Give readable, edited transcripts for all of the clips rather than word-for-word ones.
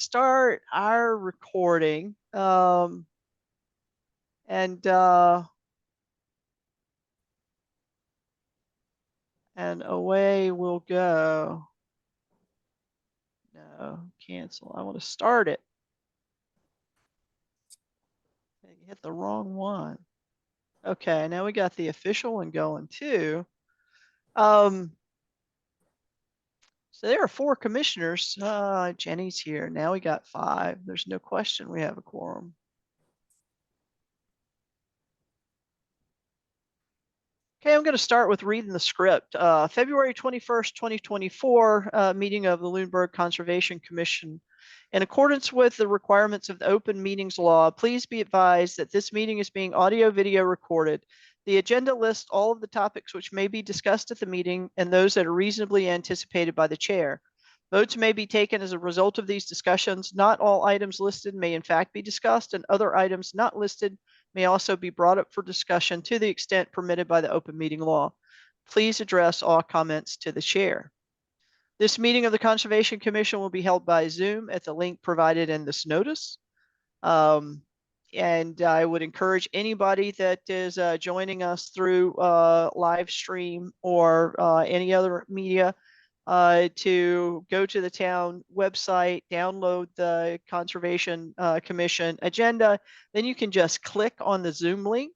start our recording. And away we'll go. No, cancel. I want to start it. You hit the wrong one. Okay, now we got the official one going too. So there are 4 commissioners. Jenny's here. Now we got 5. There's no question we have a quorum. Okay, I'm going to start with reading the script. February 21st, 2024, meeting of the Lunenburg Conservation Commission. In accordance with the requirements of the Open Meetings Law, please be advised that this meeting is being audio-video recorded. The agenda lists all of the topics which may be discussed at the meeting and those that are reasonably anticipated by the chair. Votes may be taken as a result of these discussions. Not all items listed may in fact be discussed, and other items not listed may also be brought up for discussion to the extent permitted by the open meeting law. Please address all comments to the chair. This meeting of the Conservation Commission will be held by Zoom at the link provided in this notice. And I would encourage anybody that is joining us through live stream or any other media to go to the town website, download the Conservation Commission agenda. Then you can just click on the Zoom link.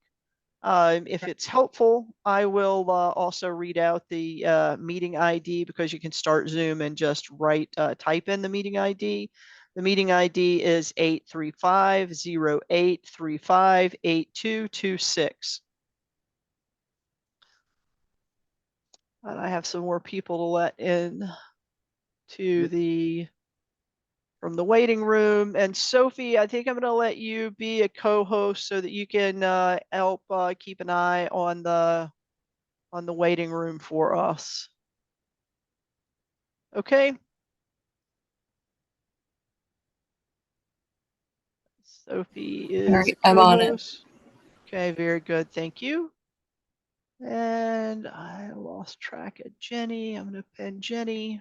If it's helpful, I will also read out the meeting ID, because you can start Zoom and just type in the meeting ID. The meeting ID is 835-0835-8226. And I have some more people to let in from the waiting room. And Sophie, I think I'm going to let you be a co-host so that you can help keep an eye on the waiting room for us. Okay. Sophie is right, I'm on it. Okay, very good. Thank you. And I lost track of Jenny. I'm going to pin Jenny.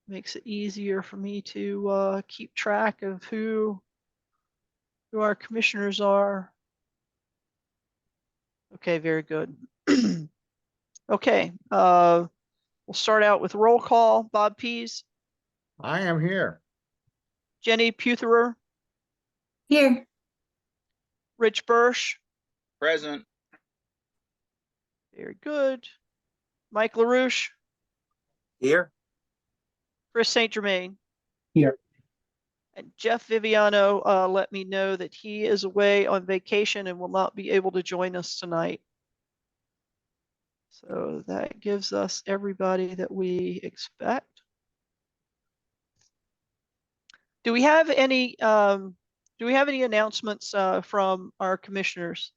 Makes it easier for me to keep track of who our commissioners are. Okay, very good. Okay, we'll start out with roll call. Bob Pease. I am here. Jenny Putherer. Here. Rich Bursch. Present. Very good. Mike LaRouche. Here. Chris St. Germain. Here. And Jeff Viviano let me know that he is away on vacation and will not be able to join us tonight. So that gives us everybody that we expect. Do we have any announcements from our commissioners?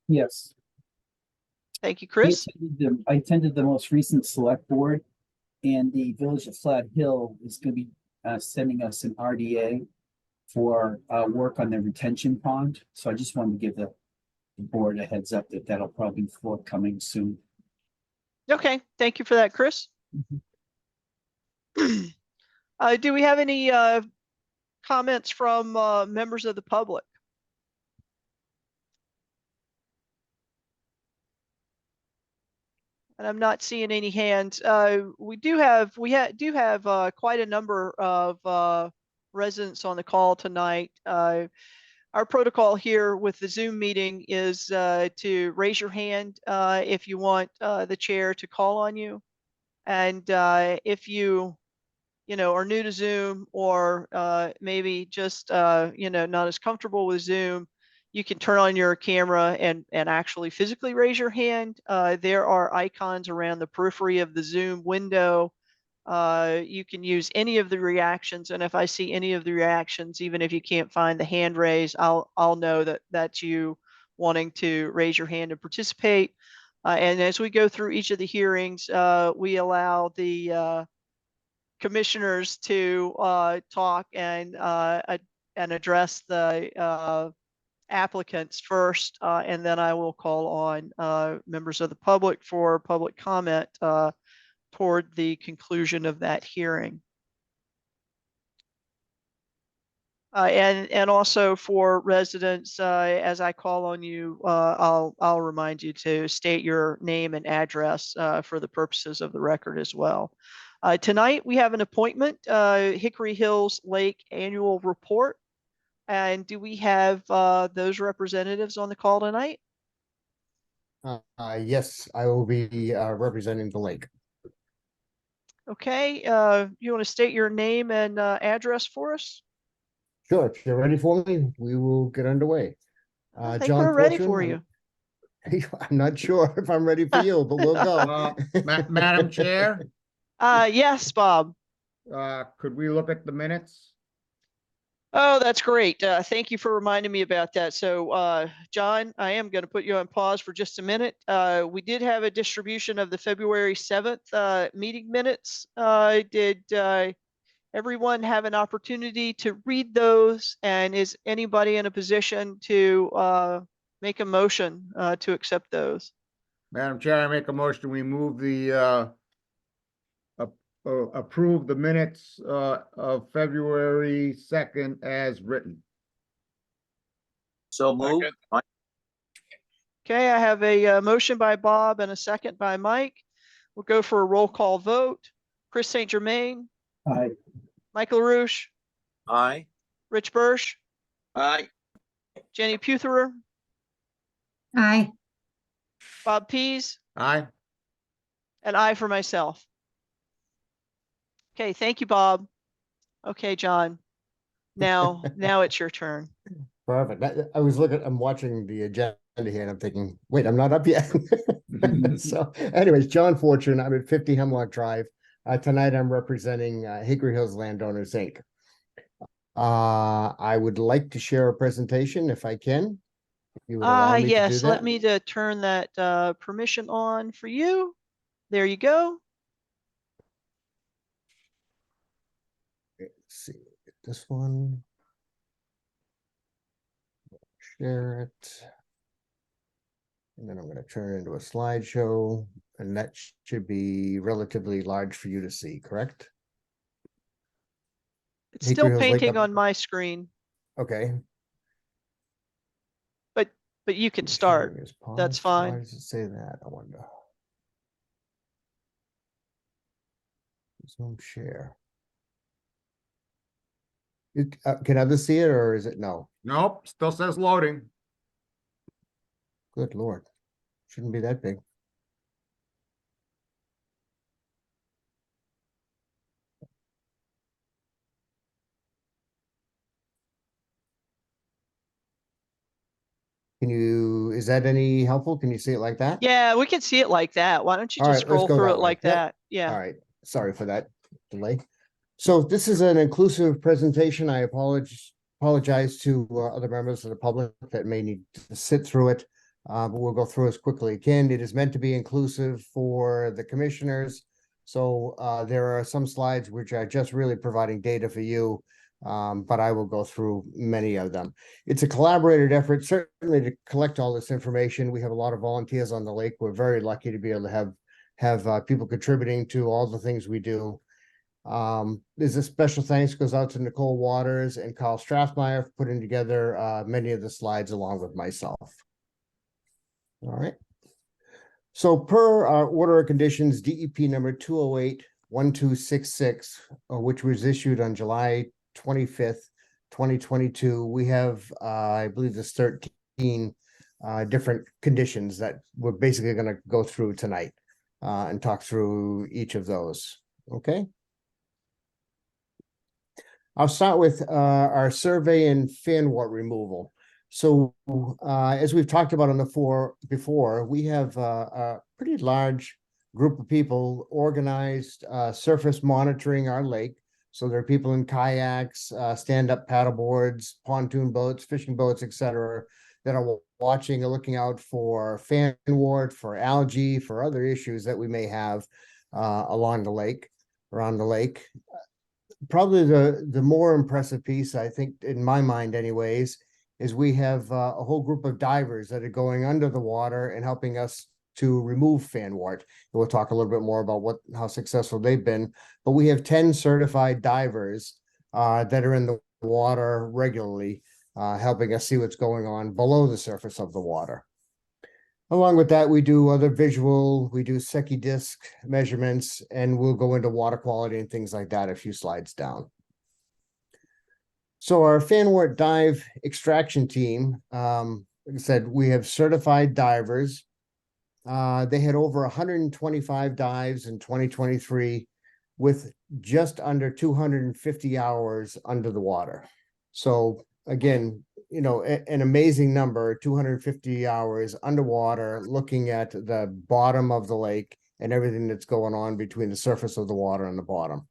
Yes. Thank you, Chris. I attended the most recent select board, and the Village of Flat Hill is going to be sending us an RDA for work on the retention pond. So I just wanted to give the board a heads up that that'll probably be forthcoming soon. Okay, thank you for that, Chris. Do we have any comments from members of the public? And I'm not seeing any hands. We do have quite a number of residents on the call tonight. Our protocol here with the Zoom meeting is to raise your hand if you want the chair to call on you. And if you are new to Zoom, or maybe just not as comfortable with Zoom, you can turn on your camera and actually physically raise your hand. There are icons around the periphery of the Zoom window. You can use any of the reactions, and if I see any of the reactions, even if you can't find the hand raise, I'll know that that's you wanting to raise your hand and participate. And as we go through each of the hearings, we allow the commissioners to talk and address the applicants first, and then I will call on members of the public for public comment toward the conclusion of that hearing. And also for residents, as I call on you, I'll remind you to state your name and address for the purposes of the record as well. Tonight we have an appointment, Hickory Hills Lake Annual Report. And do we have those representatives on the call tonight? Yes, I will be representing the lake. Okay, you want to state your name and address for us? Sure, if you're ready for me, we will get underway. I think John we're ready Fortune, for you. I'm not sure if I'm ready for you, but we'll go. Madam Chair, Yes, Bob. could we look at the minutes? Oh, that's great. Thank you for reminding me about that. So, John, I am going to put you on pause for just a minute. We did have a distribution of the February 7th meeting minutes. Did everyone have an opportunity to read those? And is anybody in a position to make a motion to accept those? Madam Chair, I make a motion, we move the approve the minutes of February 2nd as written. So moved. Second. Mike. Okay, I have a motion by Bob and a second by Mike. We'll go for a roll call vote. Chris St. Germain, Aye. Michael LaRouche, Aye. Rich Birsch, Aye. Jenny Putherer, Aye. Bob Pease, Aye. and I for myself. Okay, thank you, Bob. Okay, John. Now it's your turn. Perfect. I'm watching the agenda here and I'm thinking, wait, I'm not up yet. So anyways, John Fortune, I'm at 50 Hemlock Drive. Tonight I'm representing Hickory Hills Landowners, Inc. I would like to share a presentation if I can. If you would allow me to do Yes, let that. me to turn that permission on for you. There you go. Let's see, this one. Share it. And then I'm going to turn it into a slideshow, and that should be relatively large for you to see, correct? It's Hickory still Hills Lake painting up- on my screen, Okay. but you can The start. sharing is That's paused. Why fine. does it say that? I wonder. Zoom share. Can others see it, or is it no? Nope, still says loading. Good Lord. Shouldn't be that big. Is that any helpful? Can you see it like that? Yeah, we can see it like that. Why don't you All just right, let's scroll go through that it way. like Yep. that? All Yeah. right, sorry for that delay. So this is an inclusive presentation. I apologize to other members of the public that may need to sit through it. But we'll go through as quickly as can. It is meant to be inclusive for the commissioners. So there are some slides which are just really providing data for you. But I will go through many of them. It's a collaborated effort, certainly, to collect all this information. We have a lot of volunteers on the lake. We're very lucky to be able to have people contributing to all the things we do. There's a special thanks goes out to Nicole Waters and Carl Strathmeyer for putting together many of the slides along with myself. All right. So per our order of conditions, DEP number 208-1266, which was issued on July 25th, 2022, we have, I believe there's 13 different conditions that we're basically going to go through tonight and talk through each of those. Okay. I'll start with our survey and fan wart removal. So as we've talked about on the floor before, we have a pretty large group of people organized surface monitoring our lake. So there are people in kayaks, stand-up paddle boards, pontoon boats, fishing boats, etc., that are watching and looking out for fan wart, for algae, for other issues that we may have along the lake, around the lake. Probably the more impressive piece, I think, in my mind anyways, is we have a whole group of divers that are going under the water and helping us to remove fan wart. We'll talk a little bit more about how successful they've been, but we have 10 certified divers that are in the water regularly, helping us see what's going on below the surface of the water. Along with that, we do other visual, we do Secchi disc measurements, and we'll go into water quality and things like that a few slides down. So our fan wart dive extraction team, like I said, we have certified divers. They had over 125 dives in 2023 with just under 250 hours under the water. So again, you know, an amazing number, 250 hours underwater, looking at the bottom of the lake and everything that's going on between the surface of the water and the bottom.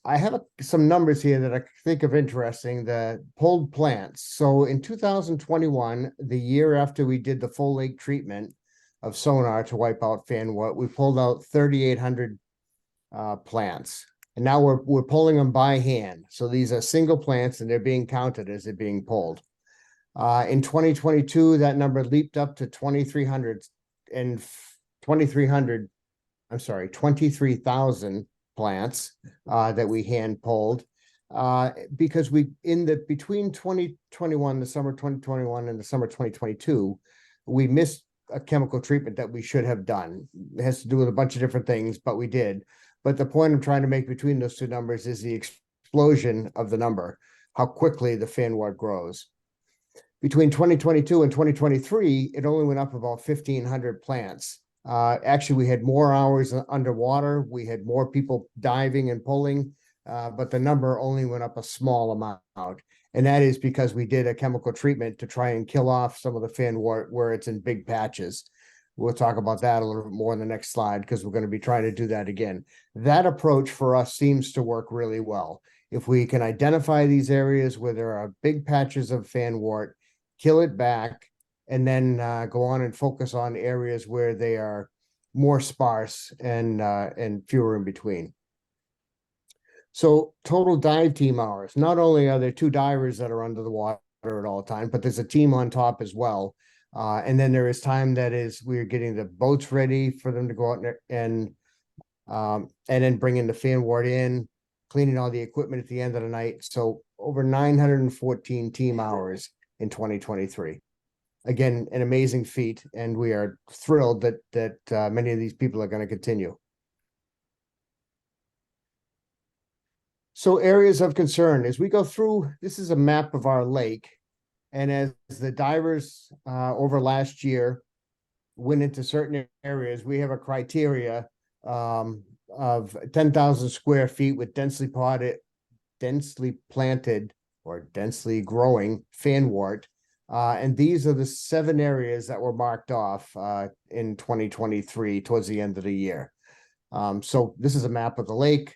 I have some numbers here that I think of interesting, the pulled plants. So in 2021, the year after we did the full lake treatment of sonar to wipe out fan wart, we pulled out 3,800 plants. And now we're pulling them by hand. So these are single plants and they're being counted as they're being pulled. In 2022, that number leaped up to 23,000 plants that we hand pulled because between 2021, the summer 2021 and the summer 2022, we missed a chemical treatment that we should have done. It has to do with a bunch of different things, but we did. But the point I'm trying to make between those two numbers is the explosion of the number, how quickly the fan wart grows. Between 2022 and 2023, it only went up about 1,500 plants. Actually, we had more hours underwater. We had more people diving and pulling, but the number only went up a small amount. And that is because we did a chemical treatment to try and kill off some of the fan wart where it's in big patches. We'll talk about that a little bit more in the next slide because we're going to be trying to do that again. That approach for us seems to work really well. If we can identify these areas where there are big patches of fan wart, kill it back, and then go on and focus on areas where they are more sparse and fewer in between. So total dive team hours. Not only are there 2 divers that are under the water at all time, but there's a team on top as well. And then there is time that we're getting the boats ready for them to go out and then bringing the fan wart in, cleaning all the equipment at the end of the night. So over 914 team hours in 2023. Again, an amazing feat, and we are thrilled that many of these people are going to continue. So areas of concern, as we go through, this is a map of our lake. And as the divers over last year went into certain areas, we have a criteria of 10,000 square feet with densely planted or densely growing fan wart. And these are the 7 areas that were marked off in 2023 towards the end of the year. So this is a map of the lake.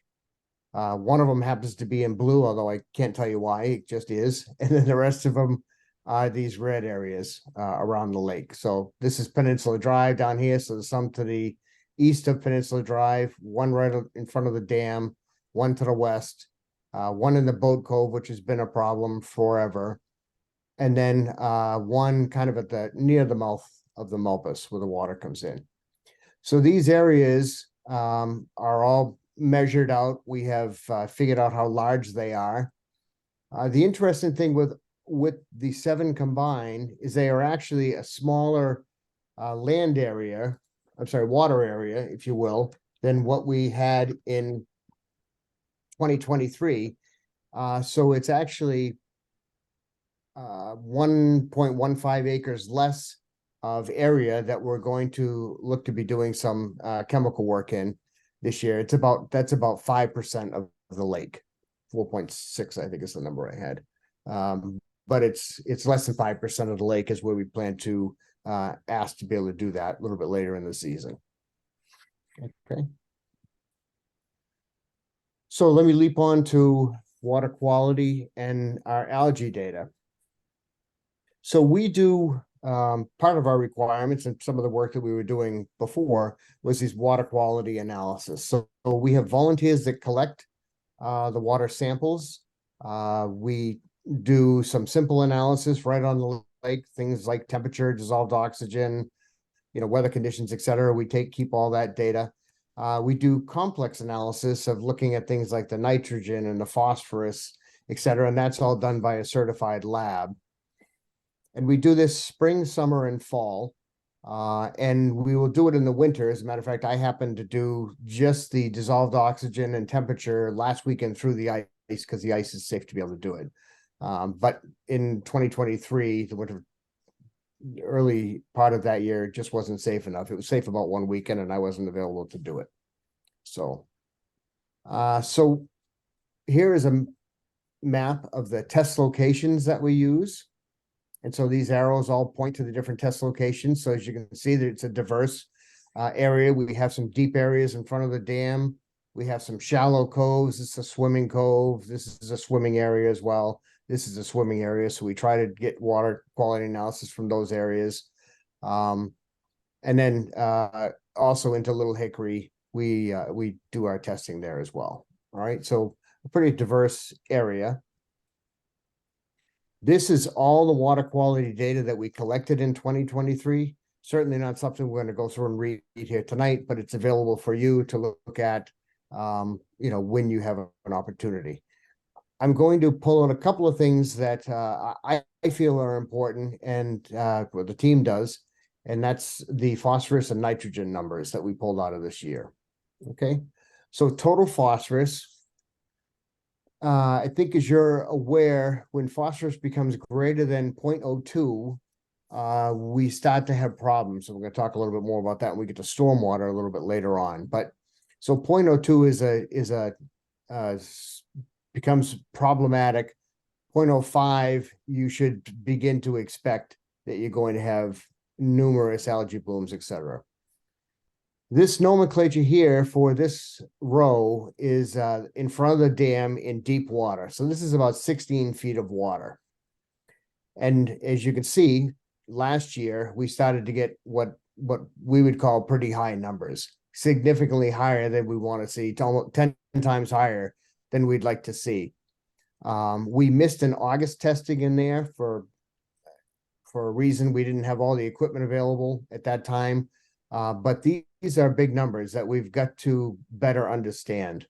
One of them happens to be in blue, although I can't tell you why, it just is. And then the rest of them are these red areas around the lake. So this is Peninsula Drive down here. So there's some to the east of Peninsula Drive, one right in front of the dam, one to the west, one in the Boat Cove, which has been a problem forever. And then one kind of near the mouth of the Mulpus where the water comes in. So these areas are all measured out. We have figured out how large they are. The interesting thing with the 7 combined is they are actually a smaller water area, if you will, than what we had in 2023. So it's actually 1.15 acres less of area that we're going to look to be doing some chemical work in this year. That's about 5% of the lake. 4.6, I think is the number I had. But it's less than 5% of the lake is where we plan to ask to be able to do that a little bit later in the season. Okay. So let me leap on to water quality and our algae data. So we do part of our requirements, and some of the work that we were doing before was these water quality analysis. So we have volunteers that collect the water samples. We do some simple analysis right on the lake, things like temperature, dissolved oxygen, weather conditions, et cetera. We keep all that data. We do complex analysis of looking at things like the nitrogen and the phosphorus, et cetera, and that's all done by a certified lab. And we do this spring, summer, and fall. And we will do it in the winter. As a matter of fact, I happened to do just the dissolved oxygen and temperature last weekend through the ice because the ice is safe to be able to do it. But in 2023, the winter, early part of that year just wasn't safe enough. It was safe about one weekend and I wasn't available to do it. So here is a map of the test locations that we use. And so these arrows all point to the different test locations. So as you can see, that it's a diverse area. We have some deep areas in front of the dam. We have some shallow coves. This is a swimming cove. This is a swimming area as well. This is a swimming area. So we try to get water quality analysis from those areas. And then also into Little Hickory, we do our testing there as well. All right. So a pretty diverse area. This is all the water quality data that we collected in 2023. Certainly not something we're going to go through and read here tonight, but it's available for you to look at, when you have an opportunity. I'm going to pull out a couple of things that I feel are important, and the team does, and that's the phosphorus and nitrogen numbers that we pulled out of this year. Okay, so total phosphorus. I think as you're aware, when phosphorus becomes greater than 0.02, we start to have problems. So we're going to talk a little bit more about that when we get to stormwater a little bit later on. But so 0.02 becomes problematic. 0.05, you should begin to expect that you're going to have numerous algae blooms, etc. This nomenclature here for this row is in front of the dam in deep water. So this is about 16 feet of water. And as you can see, last year, we started to get what we would call pretty high numbers, significantly higher than we want to see, almost 10 times higher than we'd like to see. We missed an August testing in there for a reason. We didn't have all the equipment available at that time. But these are big numbers that we've got to better understand.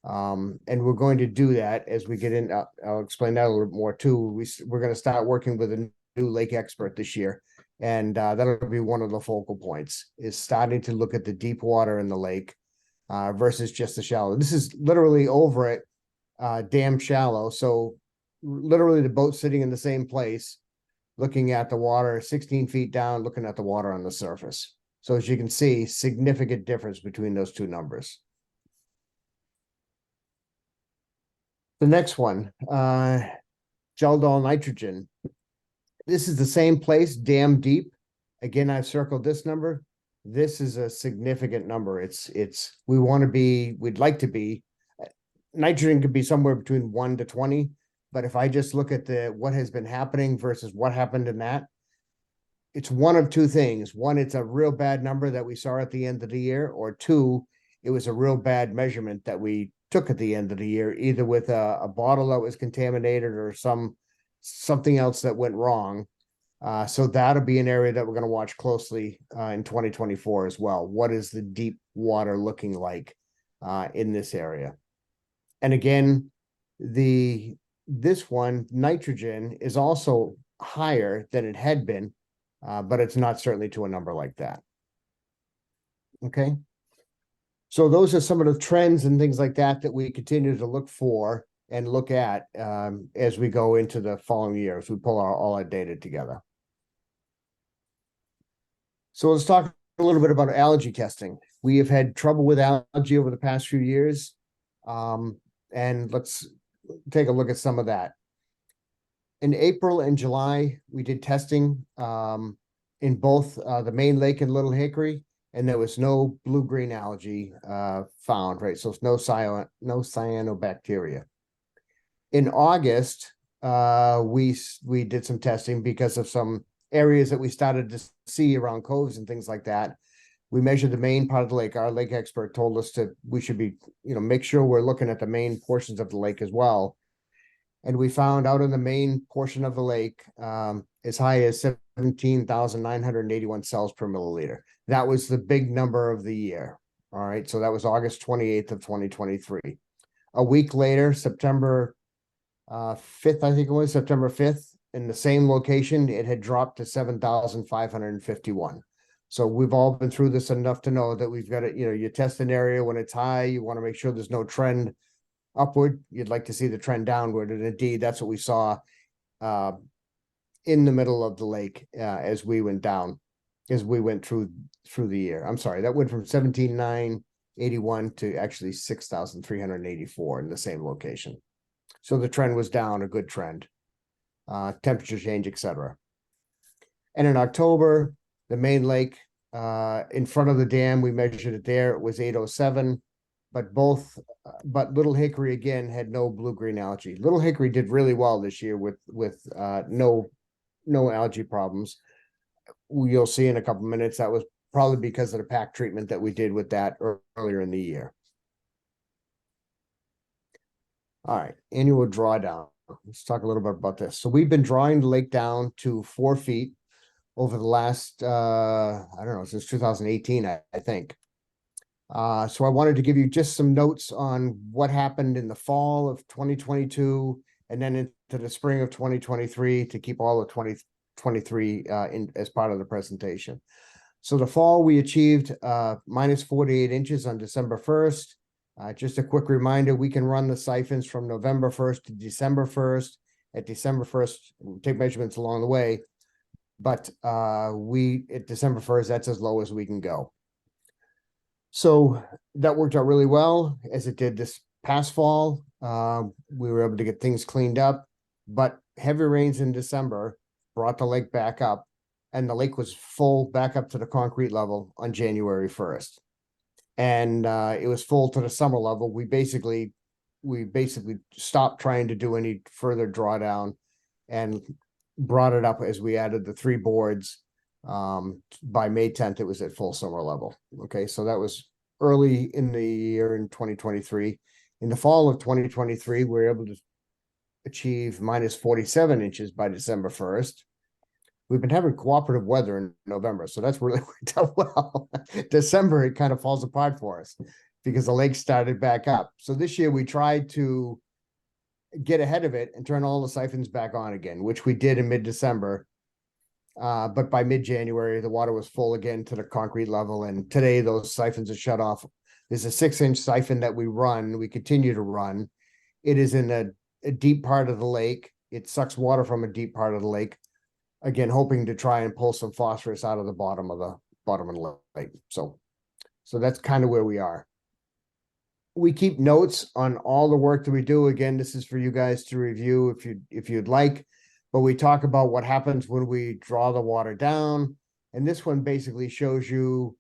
And we're going to do that as we get in. I'll explain that a little bit more too. We're going to start working with a new lake expert this year. And that'll be one of the focal points, is starting to look at the deep water in the lake versus just the shallow. This is literally over at dam shallow. So literally the boat sitting in the same place, looking at the water 16 feet down, looking at the water on the surface. So as you can see, significant difference between those two numbers. The next one, Geldol nitrogen. This is the same place, dam deep. Again, I've circled this number. This is a significant number. We'd like to be, nitrogen could be somewhere between 1 to 20. But if I just look at what has been happening versus what happened in that, it's one of two things. One, it's a real bad number that we saw at the end of the year, or two, it was a real bad measurement that we took at the end of the year, either with a bottle that was contaminated or something else that went wrong. So that'll be an area that we're going to watch closely in 2024 as well. What is the deep water looking like in this area? And again, this one, nitrogen, is also higher than it had been. But it's not certainly to a number like that. Okay. So those are some of the trends and things like that we continue to look for and look at as we go into the following year, as we pull all our data together. So let's talk a little bit about algae testing. We have had trouble with algae over the past few years. And let's take a look at some of that. In April and July, we did testing in both the main lake and Little Hickory, and there was no blue-green algae found, right? So it's no cyanobacteria. In August, we did some testing because of some areas that we started to see around coves and things like that. We measured the main part of the lake. Our lake expert told us we should be, make sure we're looking at the main portions of the lake as well. And we found out in the main portion of the lake, as high as 17,981 cells per milliliter. That was the big number of the year. All right, so that was August 28th of 2023. A week later, September 5th, I think it was September 5th, in the same location, it had dropped to 7,551. So we've all been through this enough to know that we've got to, you test an area when it's high, you want to make sure there's no trend upward. You'd like to see the trend downward. And indeed, that's what we saw in the middle of the lake as we went down, as we went through the year. I'm sorry, that went from 17,981 to actually 6,384 in the same location. So the trend was down, a good trend. Temperature change, etc. And in October, the main lake in front of the dam, we measured it there, it was 807, but Little Hickory again had no blue-green algae. Little Hickory did really well this year with no algae problems. You'll see in a couple minutes that was probably because of the pack treatment that we did with that earlier in the year. All right, annual drawdown. Let's talk a little bit about this. So we've been drawing the lake down to 4 feet over the last, I don't know, since 2018, I think. So I wanted to give you just some notes on what happened in the fall of 2022 and then into the spring of 2023 to keep all of 2023 as part of the presentation. So the fall, we achieved minus 48 inches on December 1st. Just a quick reminder, we can run the siphons from November 1st to December 1st. At December 1st, we'll take measurements along the way, but at December 1st, that's as low as we can go. So that worked out really well, as it did this past fall. We were able to get things cleaned up, but heavy rains in December brought the lake back up, and the lake was full back up to the concrete level on January 1st. And it was full to the summer level. We basically stopped trying to do any further drawdown and brought it up as we added the 3 boards. By May 10th, it was at full summer level. Okay, so that was early in the year in 2023. In the fall of 2023, we were able to achieve minus 47 inches by December 1st. We've been having cooperative weather in November, so that's really worked out well. December, it kind of falls apart for us because the lake started back up. So this year we tried to get ahead of it and turn all the siphons back on again, which we did in mid-December. But by mid-January, the water was full again to the concrete level, and today those siphons are shut off. There's a 6-inch siphon that we continue to run. It is in a deep part of the lake. It sucks water from a deep part of the lake. Again, hoping to try and pull some phosphorus out of the bottom of the lake. So that's kind of where we are. We keep notes on all the work that we do. Again, this is for you guys to review if you'd like, but we talk about what happens when we draw the water down. And this one basically shows you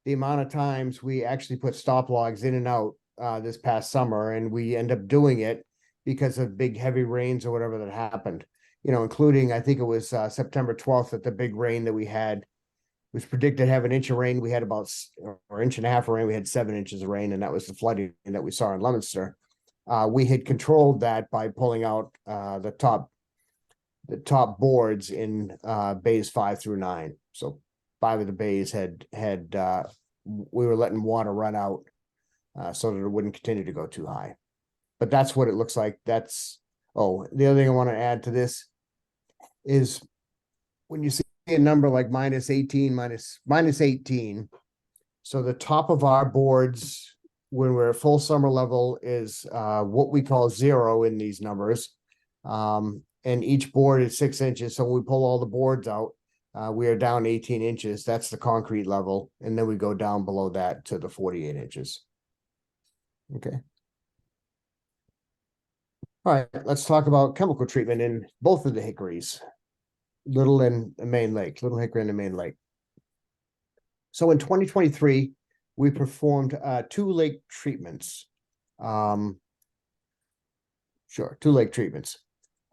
the amount of times we actually put stop logs in and out this past summer, and we end up doing it because of big heavy rains or whatever that happened. Including, I think it was September 12th that the big rain that we had was predicted to have an inch of rain. We had about or inch and a half of rain. We had 7 inches of rain, and that was the flooding that we saw in Leominster. We had controlled that by pulling out the top boards in bays 5 through 9. So 5 of the bays had we were letting water run out so that it wouldn't continue to go too high. But that's what it looks like. The other thing I want to add to this is when you see a number like minus 18, so the top of our boards when we're at full summer level is what we call 0 in these numbers. And each board is 6 inches. So when we pull all the boards out, we are down 18 inches. That's the concrete level. And then we go down below that to the 48 inches. Okay. All right, let's talk about chemical treatment in both of the hickories, Little and Main Lake, Little Hickory and the Main Lake. So in 2023, we performed 2 lake treatments. 2 lake treatments.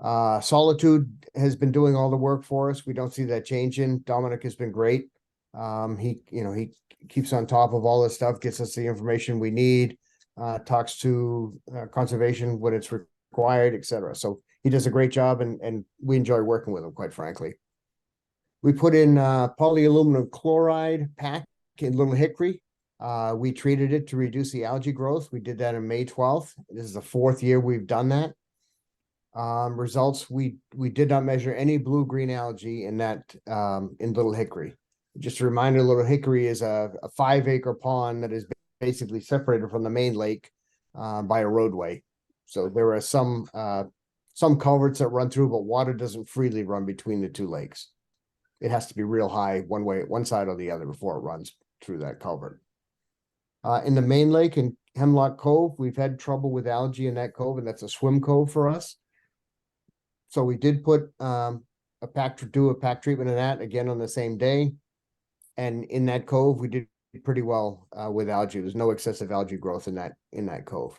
Solitude has been doing all the work for us. We don't see that changing. Dominic has been great. He keeps on top of all this stuff, gets us the information we need, talks to conservation when it's required, etc. So he does a great job and we enjoy working with him, quite frankly. We put in polyaluminum chloride pack in Little Hickory. We treated it to reduce the algae growth. We did that on May 12th. This is the 4th year we've done that. Results, we did not measure any blue-green algae in that in Little Hickory. Just a reminder, Little Hickory is a 5-acre pond that is basically separated from the main lake by a roadway. So there are some culverts that run through, but water doesn't freely run between the two lakes. It has to be real high one way, one side or the other before it runs through that culvert. In the main lake in Hemlock Cove, we've had trouble with algae in that cove, and that's a swim cove for us. So we did put a pack treatment in that again on the same day. And in that cove, we did pretty well with algae. There's no excessive algae growth in that cove.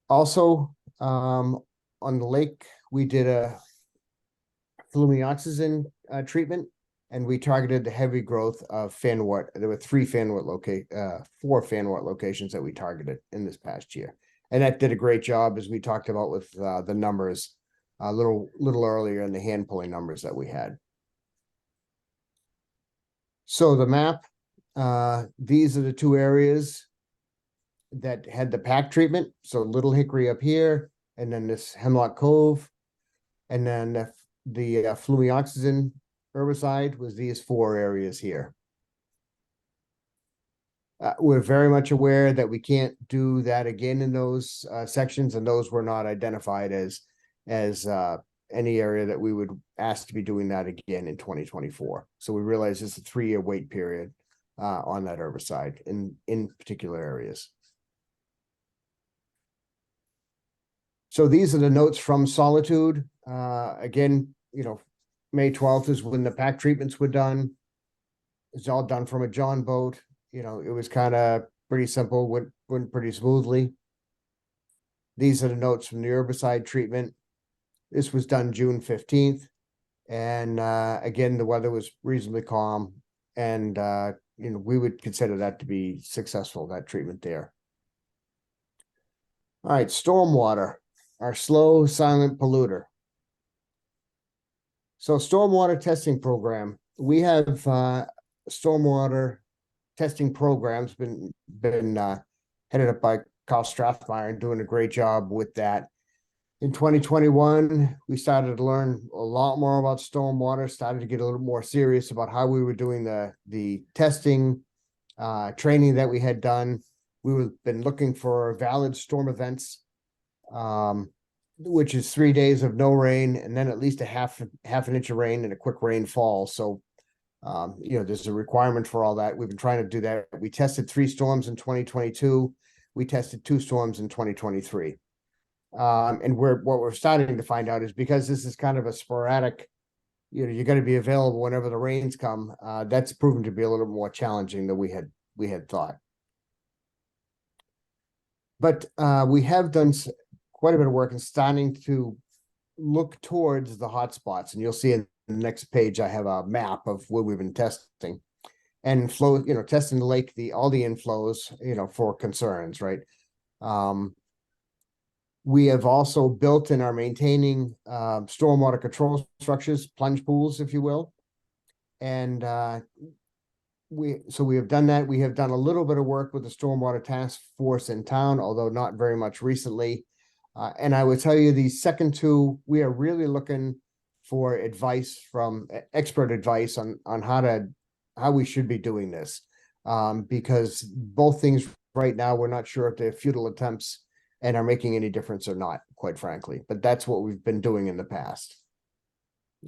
Also, on the lake, we did a flumioxazin treatment, and we targeted the heavy growth of fanwort. There were 4 fanwort locations that we targeted in this past year. And that did a great job, as we talked about with the numbers a little earlier in the hand pulling numbers that we had. So the map, these are the 2 areas that had the pack treatment. So Little Hickory up here, and then this Hemlock Cove, and then the flumioxazin herbicide was these 4 areas here. We're very much aware that we can't do that again in those sections, and those were not identified as any area that we would ask to be doing that again in 2024. So we realize it's a 3-year wait period on that herbicide in particular areas. So these are the notes from Solitude. Again, May 12th is when the pack treatments were done. It's all done from a John boat. It was kind of pretty simple, went pretty smoothly. These are the notes from the herbicide treatment. This was done June 15th. And again, the weather was reasonably calm. And, we would consider that to be successful, that treatment there. All right, stormwater, our slow, silent polluter. So stormwater testing program, we have stormwater testing programs been headed up by Carl Strathmeyer and doing a great job with that. In 2021, we started to learn a lot more about stormwater, started to get a little more serious about how we were doing the testing, training that we had done. We've been looking for valid storm events, which is 3 days of no rain and then at least a half an inch of rain and a quick rainfall. So, there's a requirement for all that. We've been trying to do that. We tested 3 storms in 2022. We tested 2 storms in 2023. And what we're starting to find out is because this is kind of a sporadic, you're going to be available whenever the rains come. That's proven to be a little more challenging than we had thought. But we have done quite a bit of work in starting to look towards the hot spots, and you'll see in the next page I have a map of where we've been testing and testing the lake, all the inflows, for concerns, right? We have also built and are maintaining stormwater control structures, plunge pools, if you will. And we have done that. We have done a little bit of work with the stormwater task force in town, although not very much recently. And I would tell you these second 2, we are really looking for advice from expert advice on how we should be doing this. Because both things right now, we're not sure if they're futile attempts and are making any difference or not, quite frankly. But that's what we've been doing in the past.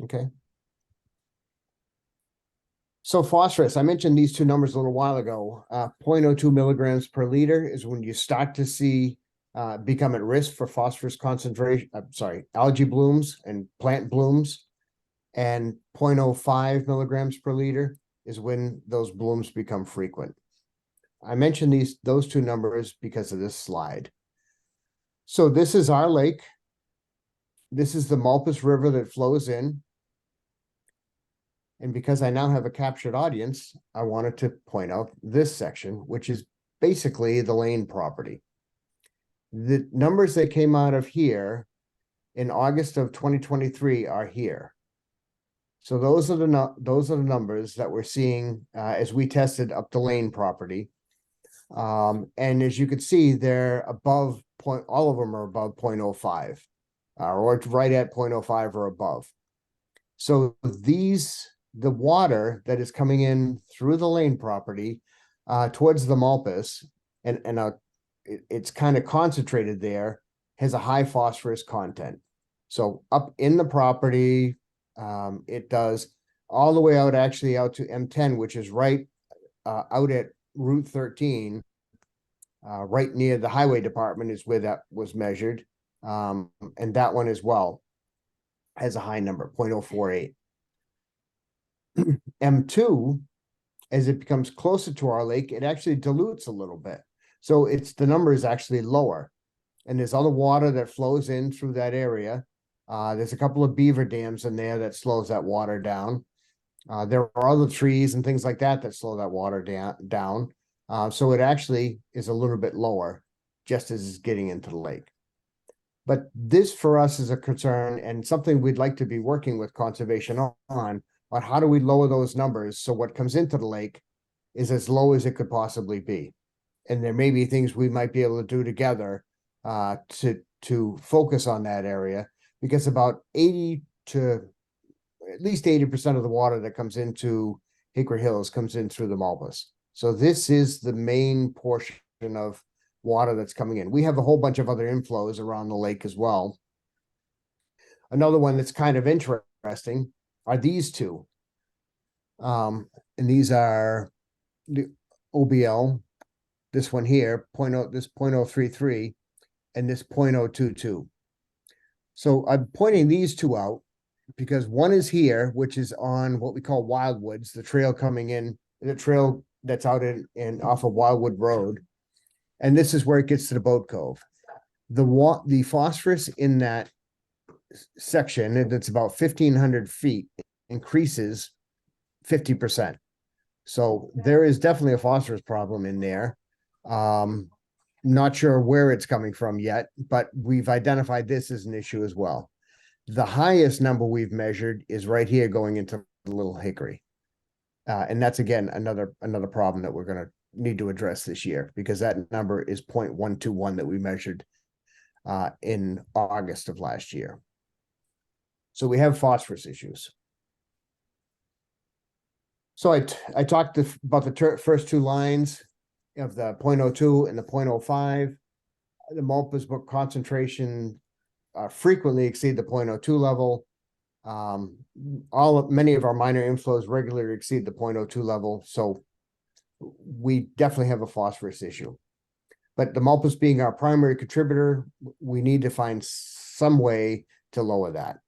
Okay. So phosphorus, I mentioned these 2 numbers a little while ago. 0.02 milligrams per liter is when you start to see become at risk for phosphorus concentration, algae blooms and plant blooms. And 0.05 milligrams per liter is when those blooms become frequent. I mentioned those 2 numbers because of this slide. So this is our lake. This is the Malpas River that flows in. And because I now have a captured audience, I wanted to point out this section, which is basically the Lane property. The numbers that came out of here in August of 2023 are here. So those are the numbers that we're seeing as we tested up the Lane property. And as you can see, they're above point, all of them are above 0.05, or right at 0.05 or above. So the water that is coming in through the Lane property towards the Malpas, and it's kind of concentrated there, has a high phosphorus content. So up in the property, it does all the way out, actually out to M10, which is right out at Route 13, right near the highway department is where that was measured. And that one as well has a high number, 0.048. M2, as it becomes closer to our lake, it actually dilutes a little bit. So the number is actually lower. And there's other water that flows in through that area. There's a couple of beaver dams in there that slows that water down. There are other trees and things like that slow that water down. So it actually is a little bit lower, just as it's getting into the lake. But this for us is a concern and something we'd like to be working with conservation on how do we lower those numbers so what comes into the lake is as low as it could possibly be. And there may be things we might be able to do together to focus on that area, because about 80 to at least 80% of the water that comes into Hickory Hills comes in through the Malpas. So this is the main portion of water that's coming in. We have a whole bunch of other inflows around the lake as well. Another one that's kind of interesting are these two. And these are the OBL, this one here, this 0.033, and this 0.022. So I'm pointing these two out because one is here, which is on what we call Wildwoods, the trail coming in, the trail that's out in off of Wildwood Road. And this is where it gets to the Boat Cove. The phosphorus in that section, that's about 1,500 feet, increases 50%. So there is definitely a phosphorus problem in there. Not sure where it's coming from yet, but we've identified this as an issue as well. The highest number we've measured is right here going into Little Hickory. And that's again another problem that we're going to need to address this year, because that number is 0.121 that we measured in August of last year. So we have phosphorus issues. So I talked about the first two lines of the 0.02 and the 0.05. The Malpas book concentration frequently exceed the 0.02 level. Many of our minor inflows regularly exceed the 0.02 level. So we definitely have a phosphorus issue. But the Malpas being our primary contributor, we need to find some way to lower that.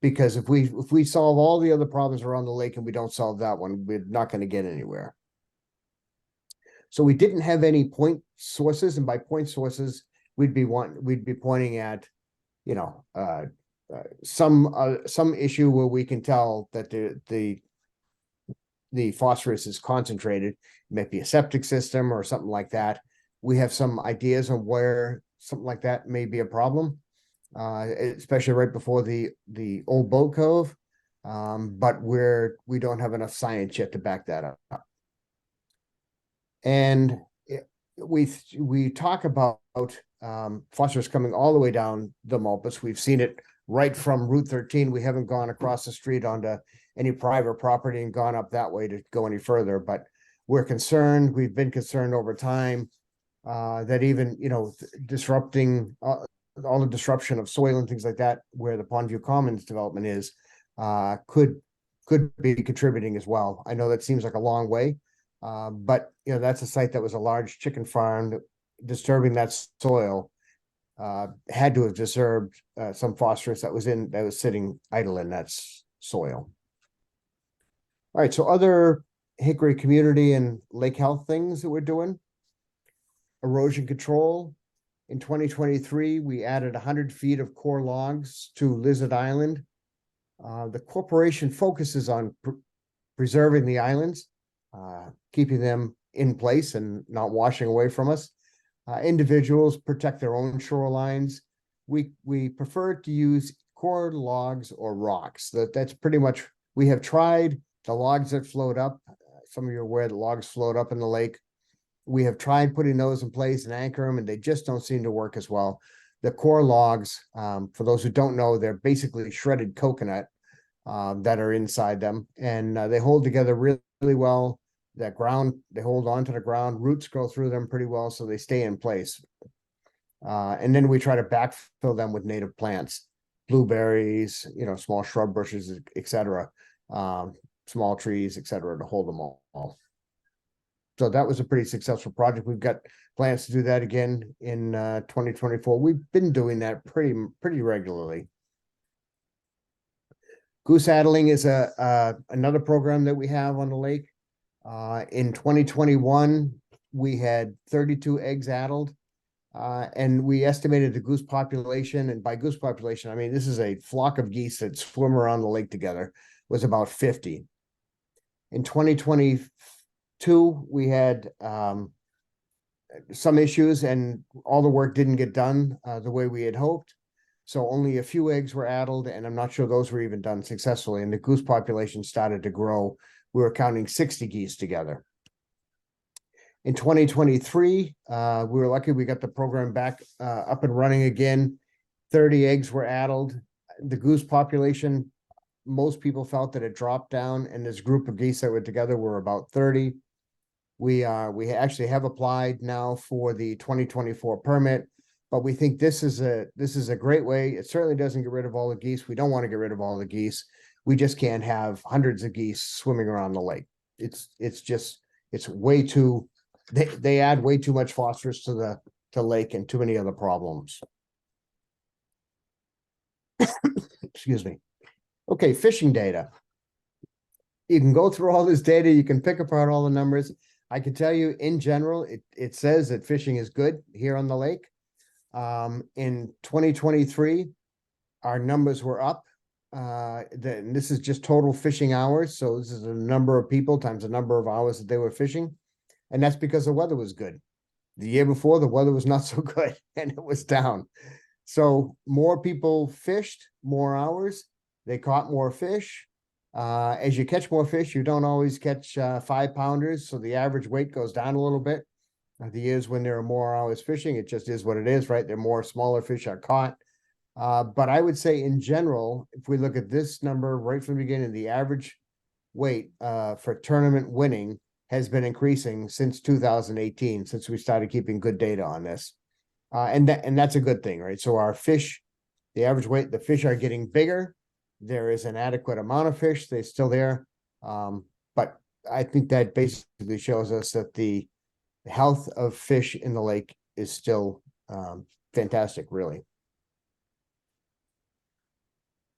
Because if we solve all the other problems around the lake and we don't solve that one, we're not going to get anywhere. So we didn't have any point sources, and by point sources, we'd be pointing at, some issue where we can tell that the phosphorus is concentrated. It might be a septic system or something like that. We have some ideas on where something like that may be a problem, especially right before the old Boat Cove, but we don't have enough science yet to back that up. And we talk about phosphorus coming all the way down the Malpas. We've seen it right from Route 13. We haven't gone across the street onto any private property and gone up that way to go any further, but we're concerned. We've been concerned over time that even, disrupting all the disruption of soil and things like that, where the Pondview Commons development is, could be contributing as well. I know that seems like a long way, but that's a site that was a large chicken farm. Disturbing that soil had to have disturbed some phosphorus that was sitting idle in that soil. All right, so other Hickory community and lake health things that we're doing. Erosion control. In 2023, we added 100 feet of core logs to Lizard Island. The corporation focuses on preserving the islands, keeping them in place and not washing away from us. Individuals protect their own shorelines. we prefer to use core logs or rocks. That's pretty much, we have tried the logs that float up. Some of you are aware that logs float up in the lake. We have tried putting those in place and anchor them, and they just don't seem to work as well. The core logs, for those who don't know, they're basically shredded coconut that are inside them, and they hold together really, really well. That ground, they hold onto the ground, roots go through them pretty well, so they stay in place. And then we try to backfill them with native plants, blueberries, small shrub bushes, etc., small trees, etc., to hold them all. So that was a pretty successful project. We've got plans to do that again in 2024. We've been doing that pretty regularly. Goose addling is another program that we have on the lake. In 2021, we had 32 eggs addled. And we estimated the goose population, and by goose population, I mean, this is a flock of geese that swim around the lake together, was about 50. In 2022, we had some issues, and all the work didn't get done the way we had hoped. So only a few eggs were addled, and I'm not sure those were even done successfully. And the goose population started to grow. We were counting 60 geese together. In 2023, we were lucky we got the program back up and running again. 30 eggs were addled. The goose population, most people felt that it dropped down, and this group of geese that were together were about 30. We actually have applied now for the 2024 permit, but we think this is a great way. It certainly doesn't get rid of all the geese. We don't want to get rid of all the geese. We just can't have hundreds of geese swimming around the lake. It's way too. They add way too much phosphorus to the lake and too many other problems. Excuse me. Okay, fishing data. You can go through all this data, you can pick apart all the numbers. I can tell you in general, it says that fishing is good here on the lake. In 2023, our numbers were up. This is just total fishing hours. So this is the number of people times the number of hours that they were fishing. And that's because the weather was good. The year before, the weather was not so good and it was down. So more people fished, more hours, they caught more fish. As you catch more fish, you don't always catch 5-pounders. So the average weight goes down a little bit. The years when there are more hours fishing, it just is what it is, right? There are more smaller fish are caught. But I would say in general, if we look at this number right from the beginning, the average weight for tournament winning has been increasing since 2018, since we started keeping good data on this. And that's a good thing, right? So our fish, the average weight, the fish are getting bigger. There is an adequate amount of fish. They're still there. But I think that basically shows us that the health of fish in the lake is still fantastic, really.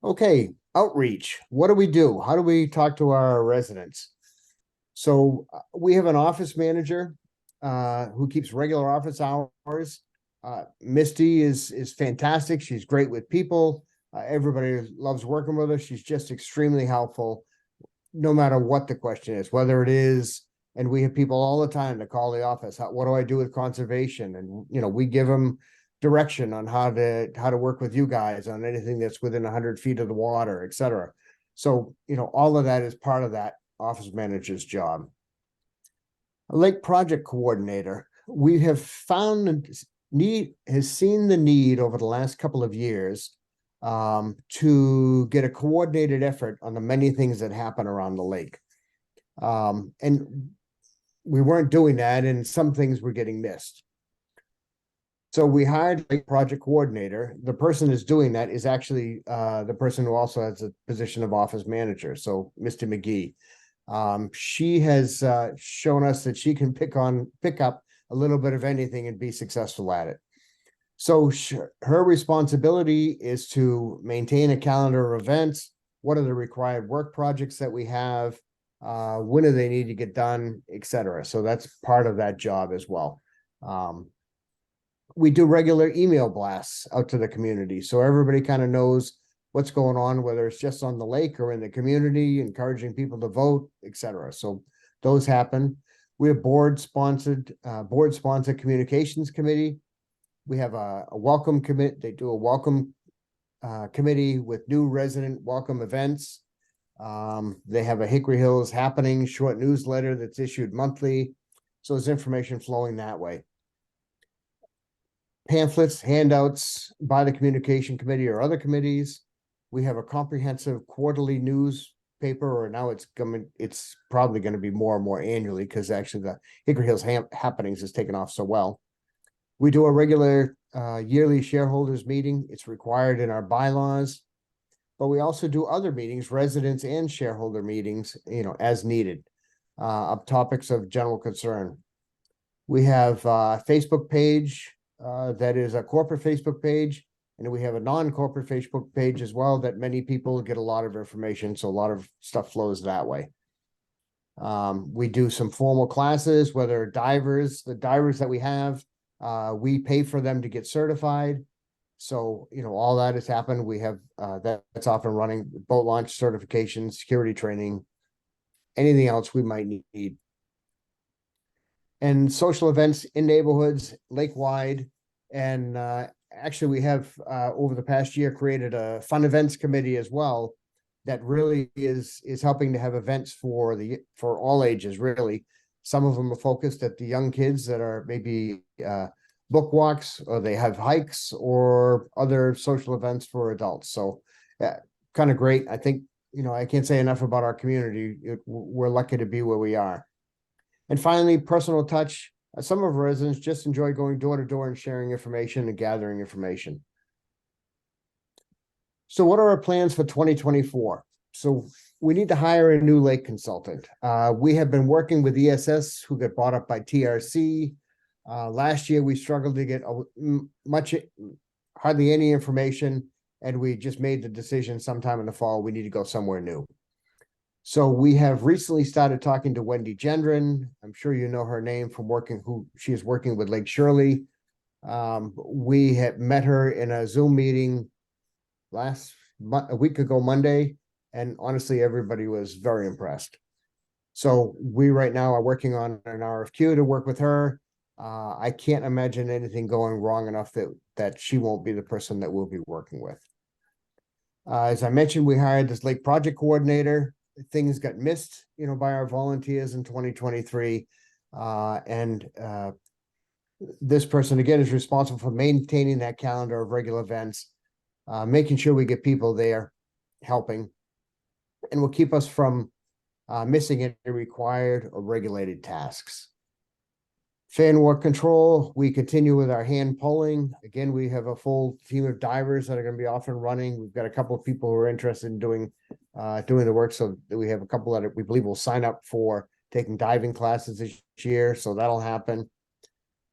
Okay, outreach. What do we do? How do we talk to our residents? So we have an office manager who keeps regular office hours. Misty is fantastic. She's great with people. Everybody loves working with her. She's just extremely helpful, no matter what the question is, whether it is, and we have people all the time to call the office. What do I do with conservation? And, we give them direction on how to work with you guys on anything that's within 100 feet of the water, et cetera. So, all of that is part of that office manager's job. A lake project coordinator. We have found has seen the need over the last couple of years to get a coordinated effort on the many things that happen around the lake. And we weren't doing that, and some things were getting missed. So we hired a project coordinator. The person who's doing that is actually the person who also has a position of office manager. So Mr. McGee. She has shown us that she can pick up a little bit of anything and be successful at it. So her responsibility is to maintain a calendar of events. What are the required work projects that we have? When do they need to get done, et cetera. So that's part of that job as well. We do regular email blasts out to the community, so everybody kind of knows what's going on, whether it's just on the lake or in the community, encouraging people to vote, et cetera. So those happen. We have board sponsored communications committee. We have a welcome commit, they do a welcome committee with new resident welcome events. They have a Hickory Hills Happening short newsletter that's issued monthly. So there's information flowing that way. Pamphlets, handouts by the communication committee or other committees. We have a comprehensive quarterly newspaper, or now it's probably going to be more and more annually because actually the Hickory Hills Happenings has taken off so well. We do a regular yearly shareholders meeting. It's required in our bylaws, but we also do other meetings, residents and shareholder meetings, as needed, of topics of general concern. We have a Facebook page that is a corporate Facebook page, and we have a non-corporate Facebook page as well that many people get a lot of information, so a lot of stuff flows that way. We do some formal classes, whether the divers that we have, we pay for them to get certified. So, all that has happened. We have that's off and running, boat launch certification, security training, anything else we might need. And social events in neighborhoods, lake-wide. And actually, we have over the past year created a fun events committee as well that really is helping to have events for all ages, really. Some of them are focused at the young kids that are maybe book walks, or they have hikes or other social events for adults. So kind of great. I think, I can't say enough about our community. We're lucky to be where we are. And finally, personal touch. Some of our residents just enjoy going door to door and sharing information and gathering information. So what are our plans for 2024? So we need to hire a new lake consultant. We have been working with ESS, who got bought up by TRC. Last year, we struggled to get hardly any information, and we just made the decision sometime in the fall, we need to go somewhere new. So we have recently started talking to Wendy Gendron. I'm sure you know her name from she is working with Lake Shirley. We had met her in a Zoom meeting a week ago Monday, and honestly, everybody was very impressed. So we right now are working on an RFQ to work with her. I can't imagine anything going wrong enough that she won't be the person that we'll be working with. As I mentioned, we hired this lake project coordinator. Things got missed, by our volunteers in 2023. This person, again, is responsible for maintaining that calendar of regular events, making sure we get people there helping, and will keep us from missing any required or regulated tasks. Fan walk control, we continue with our hand pulling. Again, we have a full team of divers that are going to be off and running. We've got a couple of people who are interested in doing the work. So we have a couple that we believe will sign up for taking diving classes this year. So that'll happen.